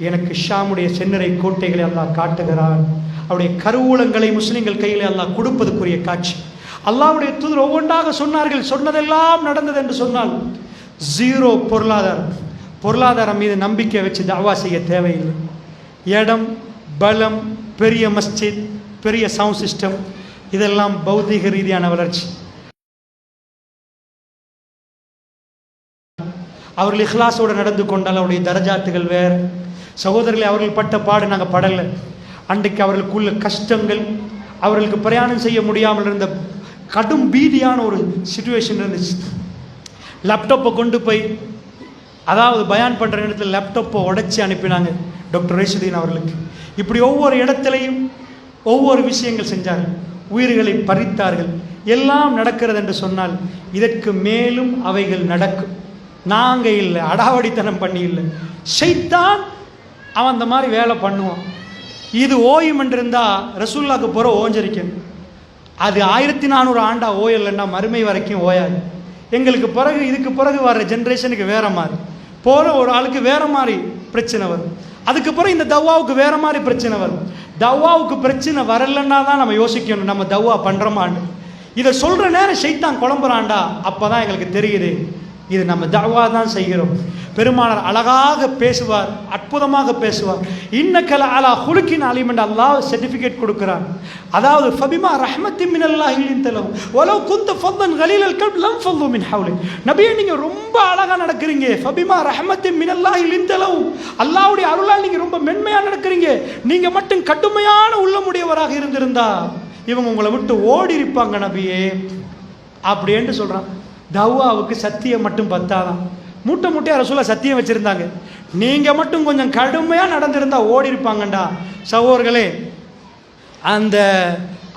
எனக்கு ஷாமுடைய செந்நிறை கோட்டைகளை அல்லாஹ் காட்டுகிறான். அவருடைய கருவூலங்களை முஸ்லிம்கள் கையில் அல்லாஹ் கொடுப்பதுக்குரிய காட்சி. அல்லாஹ்வுடைய தூதர் ஒவ்வொன்றாக சொன்னார்கள். சொன்னதெல்லாம் நடந்தது என்று சொன்னால் ஜீரோ பொருளாதாரம் மீது நம்பிக்கை வச்சு தஅவா செய்ய தேவையில்லை. இடம், பலம், பெரிய மஸ்ஜித், பெரிய சவுண்ட் சிஸ்டம், இதெல்லாம் பௌதிக ரீதியான வளர்ச்சி. அவர்கள் இஹ்லாஸோடு நடந்து கொண்டால் அவருடைய தரஜாத்துகள் வேறு. சகோதரர்களை, அவர்கள் பட்ட பாடு நாங்கள் படலை. அன்றைக்கு அவர்களுக்குள்ள கஷ்டங்கள், அவர்களுக்கு பிரயாணம் செய்ய முடியாமல் இருந்த கடும் பீதியான ஒரு சிச்சுவேஷன் இருந்துச்சு. லேப்டாப்பை கொண்டு போய், அதாவது பயான் பண்ணுற இடத்துல லேப்டாப்பை உடைச்சி அனுப்பினாங்க டாக்டர் ரைசுதீன் அவர்களுக்கு. இப்படி ஒவ்வொரு இடத்துலையும் ஒவ்வொரு விஷயங்கள் செஞ்சார்கள், உயிர்களை பறித்தார்கள். எல்லாம் நடக்கிறது என்று சொன்னால் இதற்கு மேலும் அவைகள் நடக்கும். நாங்கள் இல்லை, அடாவடித்தனம் பண்ணி இல்லை, ஷைத்தான் அவன் அந்த மாதிரி வேலை பண்ணுவான். இது ஓயும் என்றிருந்தால் ரசூலுல்லாஹ்க்கு போகிற ஓஞ்சரிக்கணும். அது 1400 ஆண்டா ஓயலைன்னா மறுமை வரைக்கும் ஓயாது. எங்களுக்கு பிறகு, இதுக்கு பிறகு வர்ற ஜென்ரேஷனுக்கு வேற மாதிரி, போகிற ஒரு ஆளுக்கு வேற மாதிரி பிரச்சனை வரும். அதுக்கு பிறகு இந்த தவ்வாவுக்கு வேற மாதிரி பிரச்சனை வரும். தவ்வாவுக்கு பிரச்சனை வரலன்னா தான் நம்ம யோசிக்கணும், நம்ம தவ்வா பண்ணுறோமான்னு. இதை சொல்கிற நேரம் ஷைத்தான் குழம்புறான்டா, அப்போ தான் எங்களுக்கு தெரியுது இது நம்ம தஅவா தான் செய்கிறோம். பெருமானார் அழகாக பேசுவார், அற்புதமாக பேசுவார். இன்னக்கல அலா ஹுலுகின் அலீம் என்று அல்லாஹ் சர்டிஃபிகேட் கொடுக்கிறான். அதாவது ஃபபிமா ரஹ்மத்தின் மினல்லாஹி லின்தலஹு வலவ் குன்த ஃபல்லன் கலீலல் கல்ப் லம் ஃபல்லு மின் ஹவ்லி. நபியே, நீங்கள் ரொம்ப அழகாக நடக்கிறீங்க. ஃபபிமா ரஹ்மத்தின் மினல்லாஹி லின்தலஹு, அல்லாஹ்வுடைய அருளால் நீங்கள் ரொம்ப மென்மையாக நடக்கிறீங்க. நீங்கள் மட்டும் கடுமையான உள்ளமுடையவராக இருந்திருந்தா இவங்க உங்களை விட்டு ஓடி இருப்பாங்க நபியே அப்படின்னு சொல்கிறான். தவ்வாவுக்கு சத்தியம் மட்டும் பத்தாதான். மூட்டையாக ரசூலுல்லாஹ் சத்தியம் வச்சுருந்தாங்க. நீங்கள் மட்டும் கொஞ்சம் கடுமையாக நடந்திருந்தால் ஓடி இருப்பாங்கண்டா. சகோதரர்களே,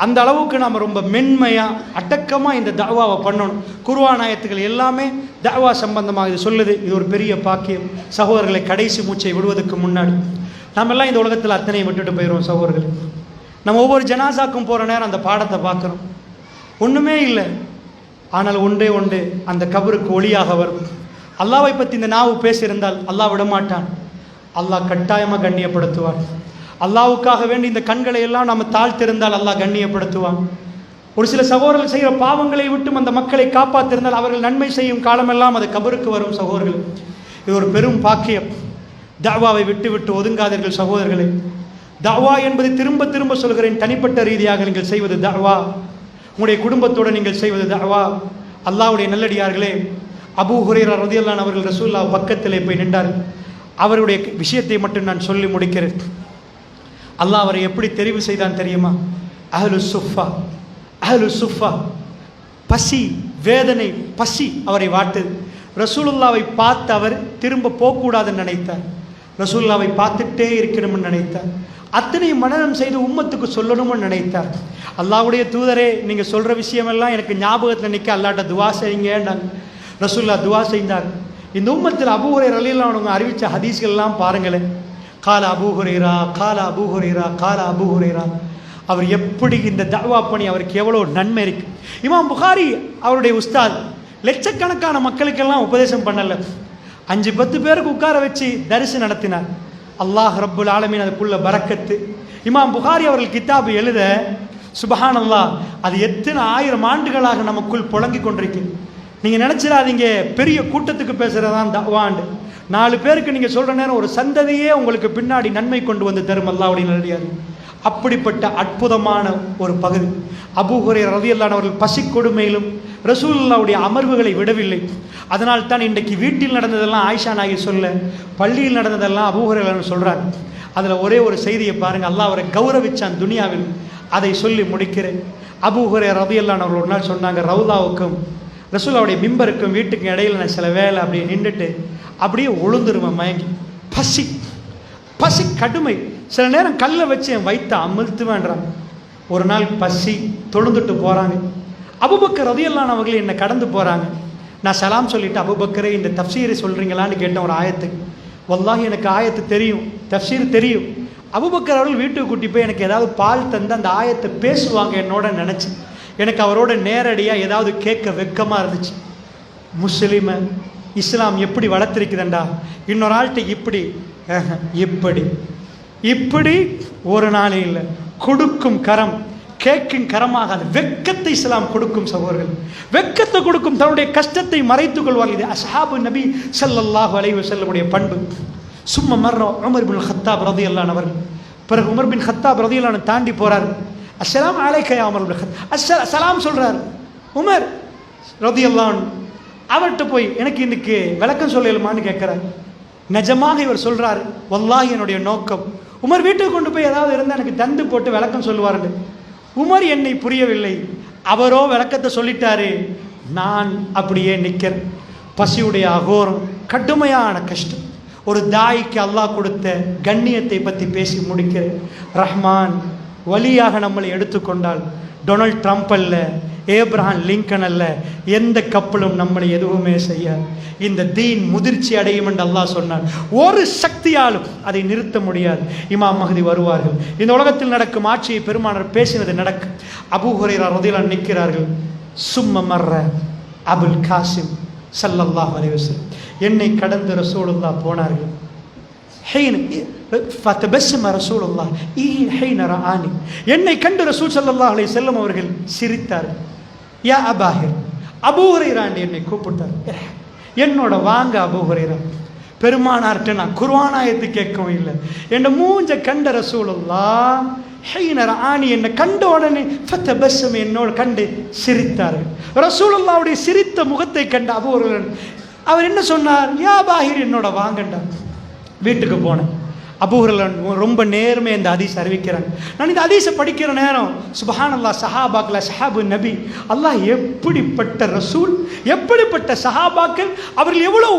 அந்த அளவுக்கு நாம் ரொம்ப மென்மையாக அடக்கமாக இந்த தஅவாவை பண்ணணும். குர்ஆன் ஆயத்துக்கள் எல்லாமே தஅவா சம்பந்தமாக இது சொல்லுது. இது ஒரு பெரிய பாக்கியம். சகோதரர்களை, கடைசி மூச்சை விடுவதற்கு முன்னாடி நம்மெல்லாம் இந்த உலகத்தில் அத்தனையும் விட்டுட்டு போயிடுவோம். சகோதரர்கள், நம்ம ஒவ்வொரு ஜனாசாக்கும் போகிற நேரம் அந்த பாடத்தை பார்க்குறோம். ஒன்றுமே இல்லை, ஆனால் ஒன்றே ஒன்று அந்த கபருக்கு ஒளியாக வரும். அல்லாவை பற்றி இந்த நாவு பேசியிருந்தால் அல்லாஹ் விடமாட்டான். அல்லாஹ் கட்டாயமாக கண்ணியப்படுத்துவான். அல்லாவுக்காக வேண்டி இந்த கண்களை எல்லாம் நம்ம தாழ்த்திருந்தால் அல்லாஹ் கண்ணியப்படுத்துவான். ஒரு சில சகோதரர்கள் செய்கிற பாவங்களை விட்டும் அந்த மக்களை காப்பாற்றிருந்தால் அவர்கள் நன்மை செய்யும் காலமெல்லாம் அது கபருக்கு வரும் சகோதரர்கள். இது ஒரு பெரும் பாக்கியம். தஅவாவை விட்டு விட்டு ஒதுங்காதீர்கள் சகோதரர்களே. தஅவா என்பது திரும்ப திரும்ப சொல்கிறேன், தனிப்பட்ட ரீதியாக நீங்கள் செய்வது தஅவா, உங்களுடைய குடும்பத்தோடு நீங்கள் செய்வது தஅவா. அல்லாஹ்வுடைய நல்லடியார்களே, அபூ ஹுரைரா ரலியல்லாஹு அன்ஹு அவர்கள் ரசூலுல்லாஹ் பக்கத்திலே போய் நின்றார்கள். அவருடைய விஷயத்தை மட்டும் நான் சொல்லி முடிக்கிறேன். அல்லாஹ் அவரை எப்படி தெரிவு செய்தான் தெரியுமா? அஹ்லு சுஃபா, அஹ்லு சுஃபா, பசி வேதனை பசி அவரை வாட்டுது. ரசூலுல்லாவை பார்த்து அவர் திரும்ப போகக்கூடாதுன்னு நினைத்தார். ரசூலுல்லாவை பார்த்துட்டே இருக்கணும்னு நினைத்தார். அத்தனை மனனம் செய்து உம்மத்துக்கு சொல்லணும்னு நினைத்தார். அல்லாஹ்வுடைய தூதரே, நீங்கள் சொல்கிற விஷயமெல்லாம் எனக்கு ஞாபகத்தில் நிற்க, அல்லாட்ட துவா செய்யுங்கன்றாங்க. ரசூலுல்லாஹ் துவா செய்தார். இந்த உம்மத்தில் அபூ ஹுரைரா ரலியல்லாஹு அன்ஹு அறிவித்த ஹதீஸ்கள்லாம் பாருங்களேன். கால அபூ ஹுரைரா, கால அபூ ஹுரைரா, கால அபூ ஹுரைரா. அவர் எப்படி இந்த தஅவா பண்ணி அவருக்கு எவ்வளோ நன்மை இருக்கு. இமாம் புகாரி அவருடைய உஸ்தாத் லட்சக்கணக்கான மக்களுக்கெல்லாம் உபதேசம் பண்ணல, 5-10 பேருக்கு உட்கார வச்சு தரிசு நடத்தினார். அல்லாஹ் ரப்புல் ஆலமீன் அதுக்குள்ள பரக்கத்து. இமாம் புகாரி அவர்கள் கிதாபு எழுத சுபஹானல்லாஹ், அது எத்தனை 1000 ஆண்டுகளாக நமக்குள் புழங்கி கொண்டிருக்கு. நீங்கள் நினச்சிடாதீங்க பெரிய கூட்டத்துக்கு பேசுகிறதான் தஅவாண்டு. 4 பேருக்கு நீங்கள் சொல்கிற நேரம் ஒரு சந்ததியே உங்களுக்கு பின்னாடி நன்மை கொண்டு வந்து தரும் அல்லாஹ்வுடைய நல்லடியார். அப்படிப்பட்ட அற்புதமான ஒரு பகுதி. அபூ ஹுரைரா ரலியல்லாஹு அன்ஹு அவர்கள் பசி கொடுமையிலும் ரசூலுல்லாஹ்வுடைய அமர்வுகளை விடவில்லை. அதனால் தான் இன்றைக்கு வீட்டில் நடந்ததெல்லாம் ஆயிஷா நாயகி சொல்ல, பள்ளியில் நடந்ததெல்லாம் அபூ ஹுரைரா சொல்கிறார். அதில் ஒரே ஒரு செய்தியை பாருங்கள், அல்லாஹ் அவரை கௌரவிச்சான் துனியாவில். அதை சொல்லி முடிக்கிறேன். அபூ ஹுரைரா ரலியல்லாஹு அன்ஹு அவர்கள் ஒரு நாள் சொன்னாங்க, ரவுதாவுக்கும் ரசூலுல்லாஹ்வுடைய மிம்பருக்கும் வீட்டுக்கும் இடையில் நான் சில வேலை அப்படியே நின்றுட்டு அப்படியே உளுந்துருவேன் மயங்கி. பசி பசி கடுமை. சில நேரம் கல்லை வச்சு என் வயிற்ற அமிழ்த்துவேன்றாங்க. ஒரு நாள் பசி தொழுந்துட்டு போகிறாங்க. அபூபக்கர் ரலியல்லாஹு அன்ஹு அவர்கள் என்னை கடந்து போகிறாங்க. நான் சலாம் சொல்லிவிட்டு, அபூபக்கரே இந்த தஃப்சீரை சொல்கிறீங்களான்னு கேட்டேன் ஒரு ஆயத்துக்கு. வல்லாஹி எனக்கு ஆயத்து தெரியும், தஃப்சீர் தெரியும். அபூபக்கர் அவர்கள் வீட்டுக்கு கூட்டி போய் எனக்கு ஏதாவது பால் தந்து அந்த ஆயத்தை பேசுவாங்க என்னோட நினச்சி எனக்கு அவரோட நேரடியாக ஏதாவது கேட்க வெக்கமாக இருந்துச்சு. முஸ்லீமை இஸ்லாம் எப்படி வளர்த்திருக்குதுண்டா, இன்னொரு ஆள்கிட்ட இப்படி இப்படி இப்படி ஒரு நாளே இல்லை, கொடுக்கும் கரம் கேட்கும் கரமாகாது. வெக்கத்தை இஸ்லாம் கொடுக்கும் சகோதரர்கள், வெக்கத்தை கொடுக்கும். தன்னுடைய கஷ்டத்தை மறைத்துக் கொள்வார்கள். இது அஸ்ஹாபு நபி ஸல்லல்லாஹு அலைஹி வஸல்லமுடைய பண்பு. சும்மா மர்ற உமர் பின் ஹத்தாப் ரலியல்லாஹு அன்ஹு அவர்கள். பிறகு உமர் பின் ஹத்தாப் ரலியல்லாஹு அன்ஹு தாண்டி போறார். அஸ்ஸலாமு அலைக்க யா உமர் பின் ஹத்தாப், சலாம் சொல்றார் உமர் ரலியல்லாஹு அன்ஹு. அவர்கிட்ட போய் எனக்கு இன்னைக்கு விளக்கம் சொல்லலுமான்னு கேட்கிறார். நிஜமாக இவர் சொல்றார், வல்லாஹி என்னுடைய நோக்கம் உமர் வீட்டுக்கு கொண்டு போய் ஏதாவது இருந்தால் எனக்கு தந்து போட்டு விளக்கம் சொல்லுவார்னு. உமர் என்னை புரியவில்லை, அவரோ விளக்கத்தை சொல்லிட்டாரு. நான் அப்படியே நிற்கிறேன். பசியுடைய அகோரம், கடுமையான கஷ்டம். ஒரு தாய்க்கு அல்லாஹ் கொடுத்த கண்ணியத்தை பற்றி பேசி முடிக்கிறேன். ரஹ்மான் வலியாக நம்மளை எடுத்துக்கொண்டால் டொனால்ட் ட்ரம்ப் அல்ல, ஏப்ரஹாம் லிங்கன் அல்ல, எந்த கப்பலும் நம்மளை எதுவுமே செய்யாது. இந்த தீன் முதிர்ச்சி அடையும் என்று அல்லாஹ் சொன்னான். ஒரு சக்தியாலும் அதை நிறுத்த முடியாது. இமாம் மஹ்தி வருவார்கள். இந்த உலகத்தில் நடக்கும் ஆட்சியை பெருமானார் பேசினது நடக்கும். அபூ ஹுரைரா ரலியல்லாஹு அன்ஹு நிற்கிறார்கள். சும்ம மர்ர அபுல் காசிம் ஸல்லல்லாஹு அலைஹி வஸல்லம். என்னை கடந்து ரசூலுல்லாஹ் போனார்கள். என்னை கண்டு ரசூல் ஸல்லல்லாஹு அலைஹி வஸல்லம் அவர்கள் சிரித்தார்கள். யா அபாஹிர், அபூ ஹுரைரா என்னை கூப்பிட்டார். என்னோட வாங்க அபூ ஹுரைரா. பெருமானார்கிட்ட நான் குர்ஆன் ஆயத்து கேட்கவும் இல்லை. என் மூஞ்ச கண்ட ரசூலுல்லாஹ் ஹைனர் ஆணி என்னை கண்ட உடனே ஃபதபஸ்ஸம் என்னோட கண்டு சிரித்தார்கள். ரசூலுல்லாஹ்வுடைய சிரித்த முகத்தை கண்ட அபூ ஹுரைரா அவர் என்ன சொன்னார்? யா பாஹிர் என்னோட வாங்கண்டார். வீட்டுக்கு போனேன். அபூ ஹுரைரா ரொம்ப நேர்மை இந்த ஹதீஸ் அறிவிக்கிறாங்க. நான் இந்த ஹதீஸை படிக்கிற நேரம் சுப்ஹானல்லாஹ், சஹாபாக்கள் சஹாபு நபி, அல்லாஹ் எப்படிப்பட்ட ரசூல், எப்படிப்பட்ட சஹாபாக்கள், அவர்கள் எவ்வளோ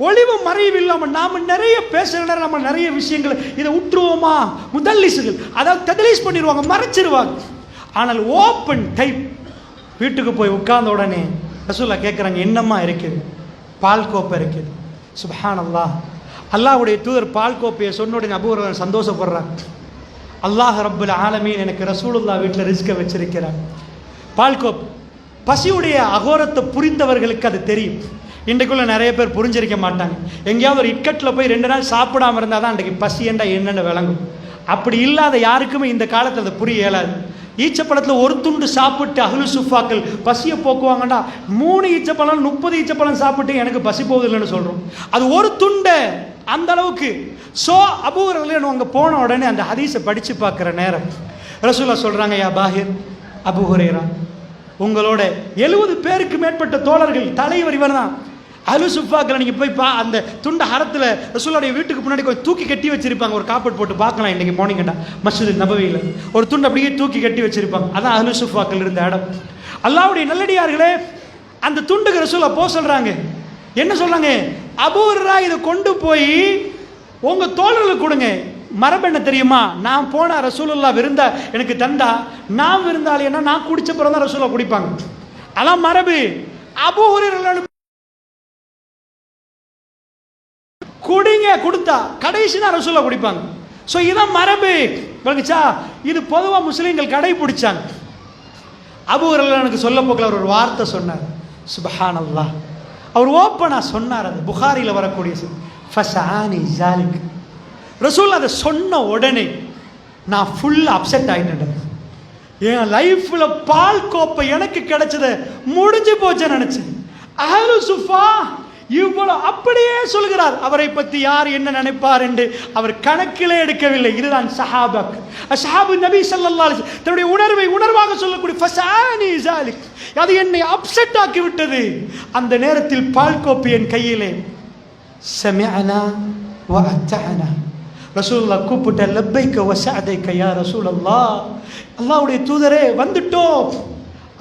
ஒளிவு மறைவு இல்லாமல். நாம் நிறைய பேசுகிற நேரம் நம்ம நிறைய விஷயங்கள் இதை விட்டுருவோமா, முதல்லிசுகள் அதாவது ததலீஸ் பண்ணிடுவாங்க, மறைச்சிருவாங்க. ஆனால் ஓப்பன் டைப். வீட்டுக்கு போய் உட்கார்ந்த உடனே ரசூலுல்லாஹ் கேட்குறாங்க, என்னம்மா இருக்குது? பால் கோப்பை இருக்குது. சுப்ஹானல்லாஹ், அல்லாஹ்வுடைய தூதர் பால் கோப்பையை சொன்ன உடனே அபூ ஹுரைரா சந்தோஷப்படுறாங்க. அல்லாஹ் ரப்புல் ஆலமீன் எனக்கு ரசூலுல்லாஹ் வீட்டில் ரிஸ்கை வச்சிருக்கிறார். பால் கோப்பை பசியுடைய அகோரத்தை புரிந்தவர்களுக்கு அது தெரியும். இன்றைக்குள்ள நிறைய பேர் புரிஞ்சிருக்க மாட்டாங்க. எங்கேயாவது ஒரு இக்கட்டில் போய் 2 நாள் சாப்பிடாமல் இருந்தால் தான் அன்றைக்கு பசி என்றா என்னென்ன விளங்கும். அப்படி இல்லாத யாருக்குமே இந்த காலத்தில் அதை புரிய இயலாது. ஈச்சப்பழத்தில் ஒரு துண்டு சாப்பிட்டு அஹ்லு சுஃபாக்கள் பசியை போக்குவாங்கடா, 3 ஈச்சப்பழம் 30 ஈச்சப்பழம் சாப்பிட்டு எனக்கு பசி போகுதில்லைன்னு சொல்கிறோம். அது ஒரு துண்டை அந்த அளவுக்கு. ஸோ அபூ ஹுரைரா அங்கே போன உடனே அந்த ஹதீஸை படித்து பார்க்குற நேரம் ரசூலுல்லாஹ் சொல்கிறாங்க, யா பாஹிர், அபூ ஹுரைரா, உங்களோட 70 பேருக்கு மேற்பட்ட தோழர்கள், தலைவர் இவர் தான். அஹ்லு சுஃபாக்களை நீங்கள் போய் அந்த துண்ட ஹரத்தில் ரசூலுல்லாஹ்வுடைய வீட்டுக்கு முன்னாடி கொஞ்சம் தூக்கி கட்டி வச்சிருப்பாங்க. ஒரு காப்பட் போட்டு பார்க்கலாம், இன்றைக்கி போனீங்கடா மஸ்ஜித் நபவியில் ஒரு துண்டு அப்படியே தூக்கி கட்டி வச்சிருப்பாங்க. அதான் அஹ்லு சுஃபாக்கள் இருந்த இடம். அல்லாஹ்வுடைய நல்லடியார்களே, அந்த துண்டுக்கு ரசூலுல்லாஹ் போக சொல்கிறாங்க. என்ன சொல்கிறாங்க? அபூ ஹுரைரா இதை கொண்டு போய் உங்கள் தோழர்களுக்கு கொடுங்க. மரபு என்ன தெரியுமா? நான் போன ரசூலுல்லாஹ் விருந்தா எனக்கு தந்தா, நான் விருந்தாளின்னா நான் குடிச்ச பிறகு தான் ரசூலுல்லாஹ் குடிப்பாங்க. அதான் மரபு. அபூ ஹுரைரா குடிங்க கொடுத்தா கடைசி தான் ரசூலுல்லாஹ் குடிப்பாங்க. ஸோ இதான் மரபு. விளங்குச்சா? இது பொதுவாக முஸ்லீம்கள் கடைபிடிச்சாங்க. அபூ ஹுரைரா எனக்கு சொல்ல போக்கில் அவர் ஒரு வார்த்தை சொன்னார். சுப்ஹானல்லாஹ். அவர் ஓப்பனாக சொன்னார். அது புகாரியில் வரக்கூடிய ஃபஸானி ஜாலிக். ரசூல் அதை சொன்ன உடனே நான் ஃபுல்லாக அப்செட் ஆகிட்டேன். என் லைஃப்பில் பால் கோப்பை எனக்கு கிடைச்சத முடிஞ்சு போச்சேன்னு நினச்சேன். அஹ்லு சுஃபா இவ்வளோ அப்படியே சொல்கிறார். அவரை பற்றி யார் என்ன நினைப்பார் என்று அவர் கணக்கிலே எடுக்கவில்லை. இதுதான் சஹாபாக், அஸ்ஹாபு நபி ஸல்லல்லாஹு அலைஹி வஸல்லம். தன்னுடைய உணர்வை உணர்வாக சொல்லக்கூடிய ஃபஸானி ஜாலிக், அது என்னை அப்செட் ஆக்கி விட்டது. அந்த நேரத்தில் பால் கோப்பை என் கையிலே. சமிஅனா வ அத்தஅனா. ரசூலுல்லாஹ் கூப்பிட்ட, லப்பைக்க வ சஅதைக்க யா ரசூலல்லாஹ், அல்லாஹ்வுடைய தூதரே வந்துட்டோம்.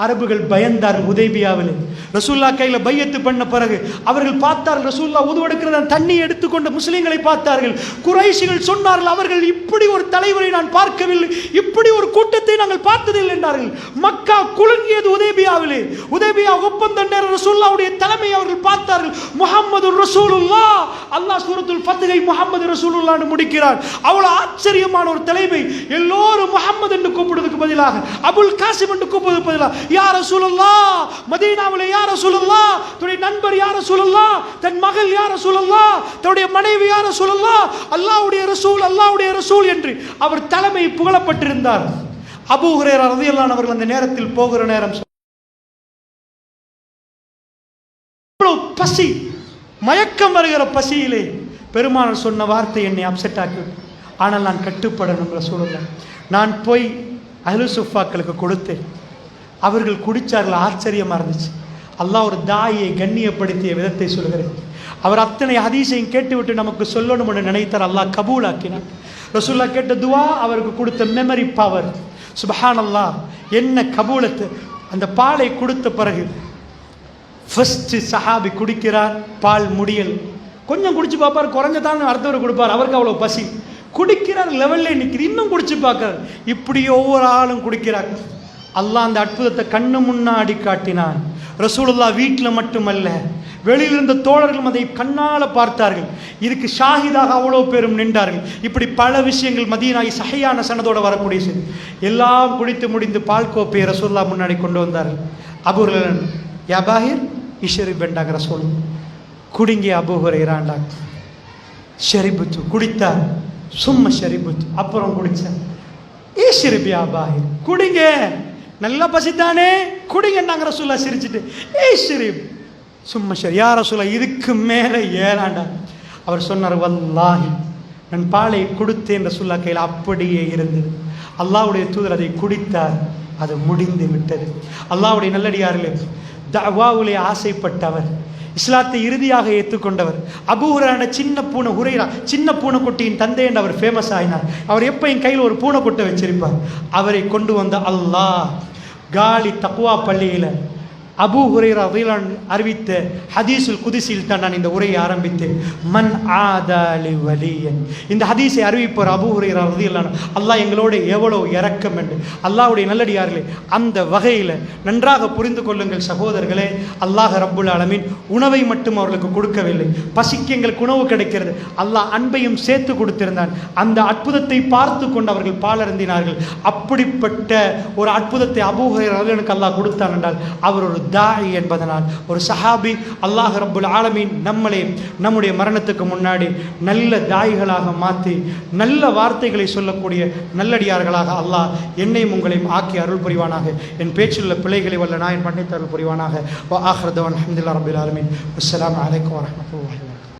அரபுகள் பயந்தார்கள். ஹுதைபியாவில் ரசூலுல்லாஹ் கையில் பையத்து பண்ண பிறகு அவர்கள் பார்த்தார்கள், ரசூலுல்லாஹ் உதுவெடுக்கிற தண்ணி எடுத்துக்கொண்ட முஸ்லீம்களை பார்த்தார்கள். குறைஷிகள் சொன்னார்கள், அவர்கள் இப்படி ஒரு தலைவரை நான் பார்க்கவில்லை, இப்படி ஒரு கூட்டத்தை நாங்கள் பார்த்ததில்லை என்றார்கள். மக்கா குலுங்கியது ஹுதைபியாவில். ஹுதைபியா ஒப்பந்த நேரம் ரசூலுல்லாஹ்வுடைய தலைமை அவர்கள் பார்த்தார்கள். முஹம்மது ரசூலுல்லாஹ். அல்லாஹ் சூரத்துல் ஃபத்ஹை முஹம்மது ரசூலுல்லாஹ்னு முடிக்கிறார். அவ்வளவு ஆச்சரியமான ஒரு தலைமை. எல்லோரும் முஹம்மது என்று கூப்பிடுவதற்கு பதிலாக அபுல் காசிம் என்று கூப்பிடுவதற்கு பதிலாக யா ரசூலுல்லாஹ், மதீனாவிலே யா ரசூலுல்லாஹ், தன்னுடைய நண்பர் யா ரசூலுல்லாஹ், தன் மகள் யா ரசூலுல்லாஹ், தன்னுடைய மனைவி யா ரசூலுல்லாஹ், அல்லாஹ்வுடைய ரசூல், அல்லாஹ்வுடைய ரசூல் என்று அவர் தலைமை புகழப்பட்டிருந்தார். அபூ ஹுரைரா ரலியல்லாஹு அன்ஹு அவர்கள் அந்த நேரத்தில் போகிற நேரம் பசி, மயக்கம் வருகிற பசியிலே பெருமானார் சொன்ன வார்த்தை என்னை அப்செட் ஆக்கி. ஆனால் நான் கட்டுப்படணும் ரசூலுல்லாஹ். நான் போய் அஹ்லு சுஃபாக்களுக்கு கொடுத்தேன். அவர்கள் குடிச்சார்கள். ஆச்சரியமாக இருந்துச்சு. அல்லாஹ் ஒரு தாயை கண்ணியப்படுத்திய விதத்தை சொல்கிறேன். அவர் அத்தனை ஹதீஸையும் கேட்டுவிட்டு நமக்கு சொல்லணும்னு நினைத்தார். அல்லாஹ் கபூலாக்கினார். ரசூலுல்லாஹ் கேட்ட துவா அவருக்கு கொடுத்த மெமரி பவர். சுப்ஹானல்லாஹ், என்ன கபூலத்து. அந்த பாலை கொடுத்த பிறகு ஃபர்ஸ்ட் சஹாபி குடிக்கிறார். பால் முடியல். கொஞ்சம் குடிச்சு பார்ப்பார், குறைஞ்சதான் அடுத்தவர் கொடுப்பார். அவருக்கு அவ்வளோ பசி. குடிக்கிறார், லெவல்ல நிற்கிற, இன்னும் குடிச்சு பார்க்கிறார். இப்படி ஒவ்வொரு ஆளும் குடிக்கிறார். அல்லாஹ் அந்த அற்புதத்தை கண்ணு முன்னாடி காட்டினான். ரசூலுல்லாஹ் வீட்டில் மட்டுமல்ல, வெளியில் இருந்த தோழர்களும் அதை கண்ணால் பார்த்தார்கள். இதுக்கு ஷாஹிதாக அவ்வளோ பேரும் நின்றார்கள். இப்படி பல விஷயங்கள் மதீனாய் சஹீஹான சனதோடு வரக்கூடிய செய்தி. எல்லாம் குடித்து முடிந்து பால் கோப்பையை ரசூலுல்லாஹ் முன்னாடி கொண்டு வந்தார்கள். அபூ ஹுரைரா, யா பாஹிர் இஷ்ரிப் என்றாங்க ரசூல். குடிங்க அபூ ஹுரைராண்டா. ஷரிபுத்து, குடித்தார். சும்மா ஷரிபுத்து, அப்புறம் குடித்தார். இஷ்ரிப் யா பாஹிர், குடிங்க, நல்லா பசித்தானே, குடிங்கன்னாங்க ரசூலுல்லாஹ் சிரிச்சுட்டு. இஷ்ரிப், சும்மா ஷரி. யா ரசூலுல்லாஹ் இதுக்கு மேலே ஏறாண்டா. அவர் சொன்னார், வல்லாஹி நான் பாலை கொடுத்தேன் ரசூலுல்லாஹ் கையில் அப்படியே இருந்தது. அல்லாஹ்வுடைய தூதர் அதை குடித்தார். அது முடிந்து விட்டது. அல்லாஹ்வுடைய நல்லடியார்களே, தஅவாவுலே ஆசைப்பட்டவர், இஸ்லாத்தை இறுதியாக ஏற்றுக்கொண்டவர், அபூ ஹுரைரா சின்ன பூனை, ஹுரைரா சின்ன பூனைக்குட்டியின் தந்தை என்று அவர் ஃபேமஸ் ஆகினார். அவர் எப்பயும் கையில் ஒரு பூனைக்குட்டை வச்சிருப்பார். அவரை கொண்டு வந்த அல்லாஹ் காலி தக்வா பள்ளியில் அபூ ஹுரைரா ரலியல்லாஹு அன்ஹு அறிவித்த ஹதீஸுல் குதிஸில் தான் நான் இந்த உரையை ஆரம்பித்தேன். மன் ஆதாலி வலியன், இந்த ஹதீஸை அறிவிப்பவர் அபூ ஹுரைரா ரலியல்லாஹு அன்ஹு. அல்லாஹ் எங்களோட எவ்வளோ இரக்கம் என்று. அல்லாஹ்வுடைய நல்லடியார்களே, அந்த வகையில் நன்றாக புரிந்து கொள்ளுங்கள் சகோதரர்களே. அல்லாஹ் ரப்புல் ஆலமீன் உணவை மட்டும் அவர்களுக்கு கொடுக்கவில்லை, பசிக்கு எங்களுக்கு உணவு கிடைக்கிறது. அல்லாஹ் அன்பையும் சேர்த்து கொடுத்திருந்தான். அந்த அற்புதத்தை பார்த்து கொண்டு அவர்கள் பாலருந்தினார்கள். அப்படிப்பட்ட ஒரு அற்புதத்தை அபூ ஹுரைரா ரலியல்லாஹு அன்ஹு அல்லாஹ் கொடுத்தான் என்றால் அவர் ஒரு தாயி என்பதனால் ஒரு சஹாபி அல்லாஹ் ரப்புல் ஆலமீன் நம்முடைய மரணத்துக்கு முன்னாடி நல்ல தாய்களாக மாற்றி நல்ல வார்த்தைகளை சொல்லக்கூடிய நல்லடியார்களாக அல்லாஹ் என்னையும் உங்களையும் ஆக்கி அருள் புரிவானாக. என் பேச்சிலுள்ள பிழைகளை வல்ல நான் மன்னித்து அருள் புரிவானாக. வ ஆஹிரு தஅவானா அல்ஹம்துலில்லாஹி ரப்பில் ஆலமீன். அஸ்ஸலாமு அலைக்கும் வரஹ்மத்துல்லாஹி.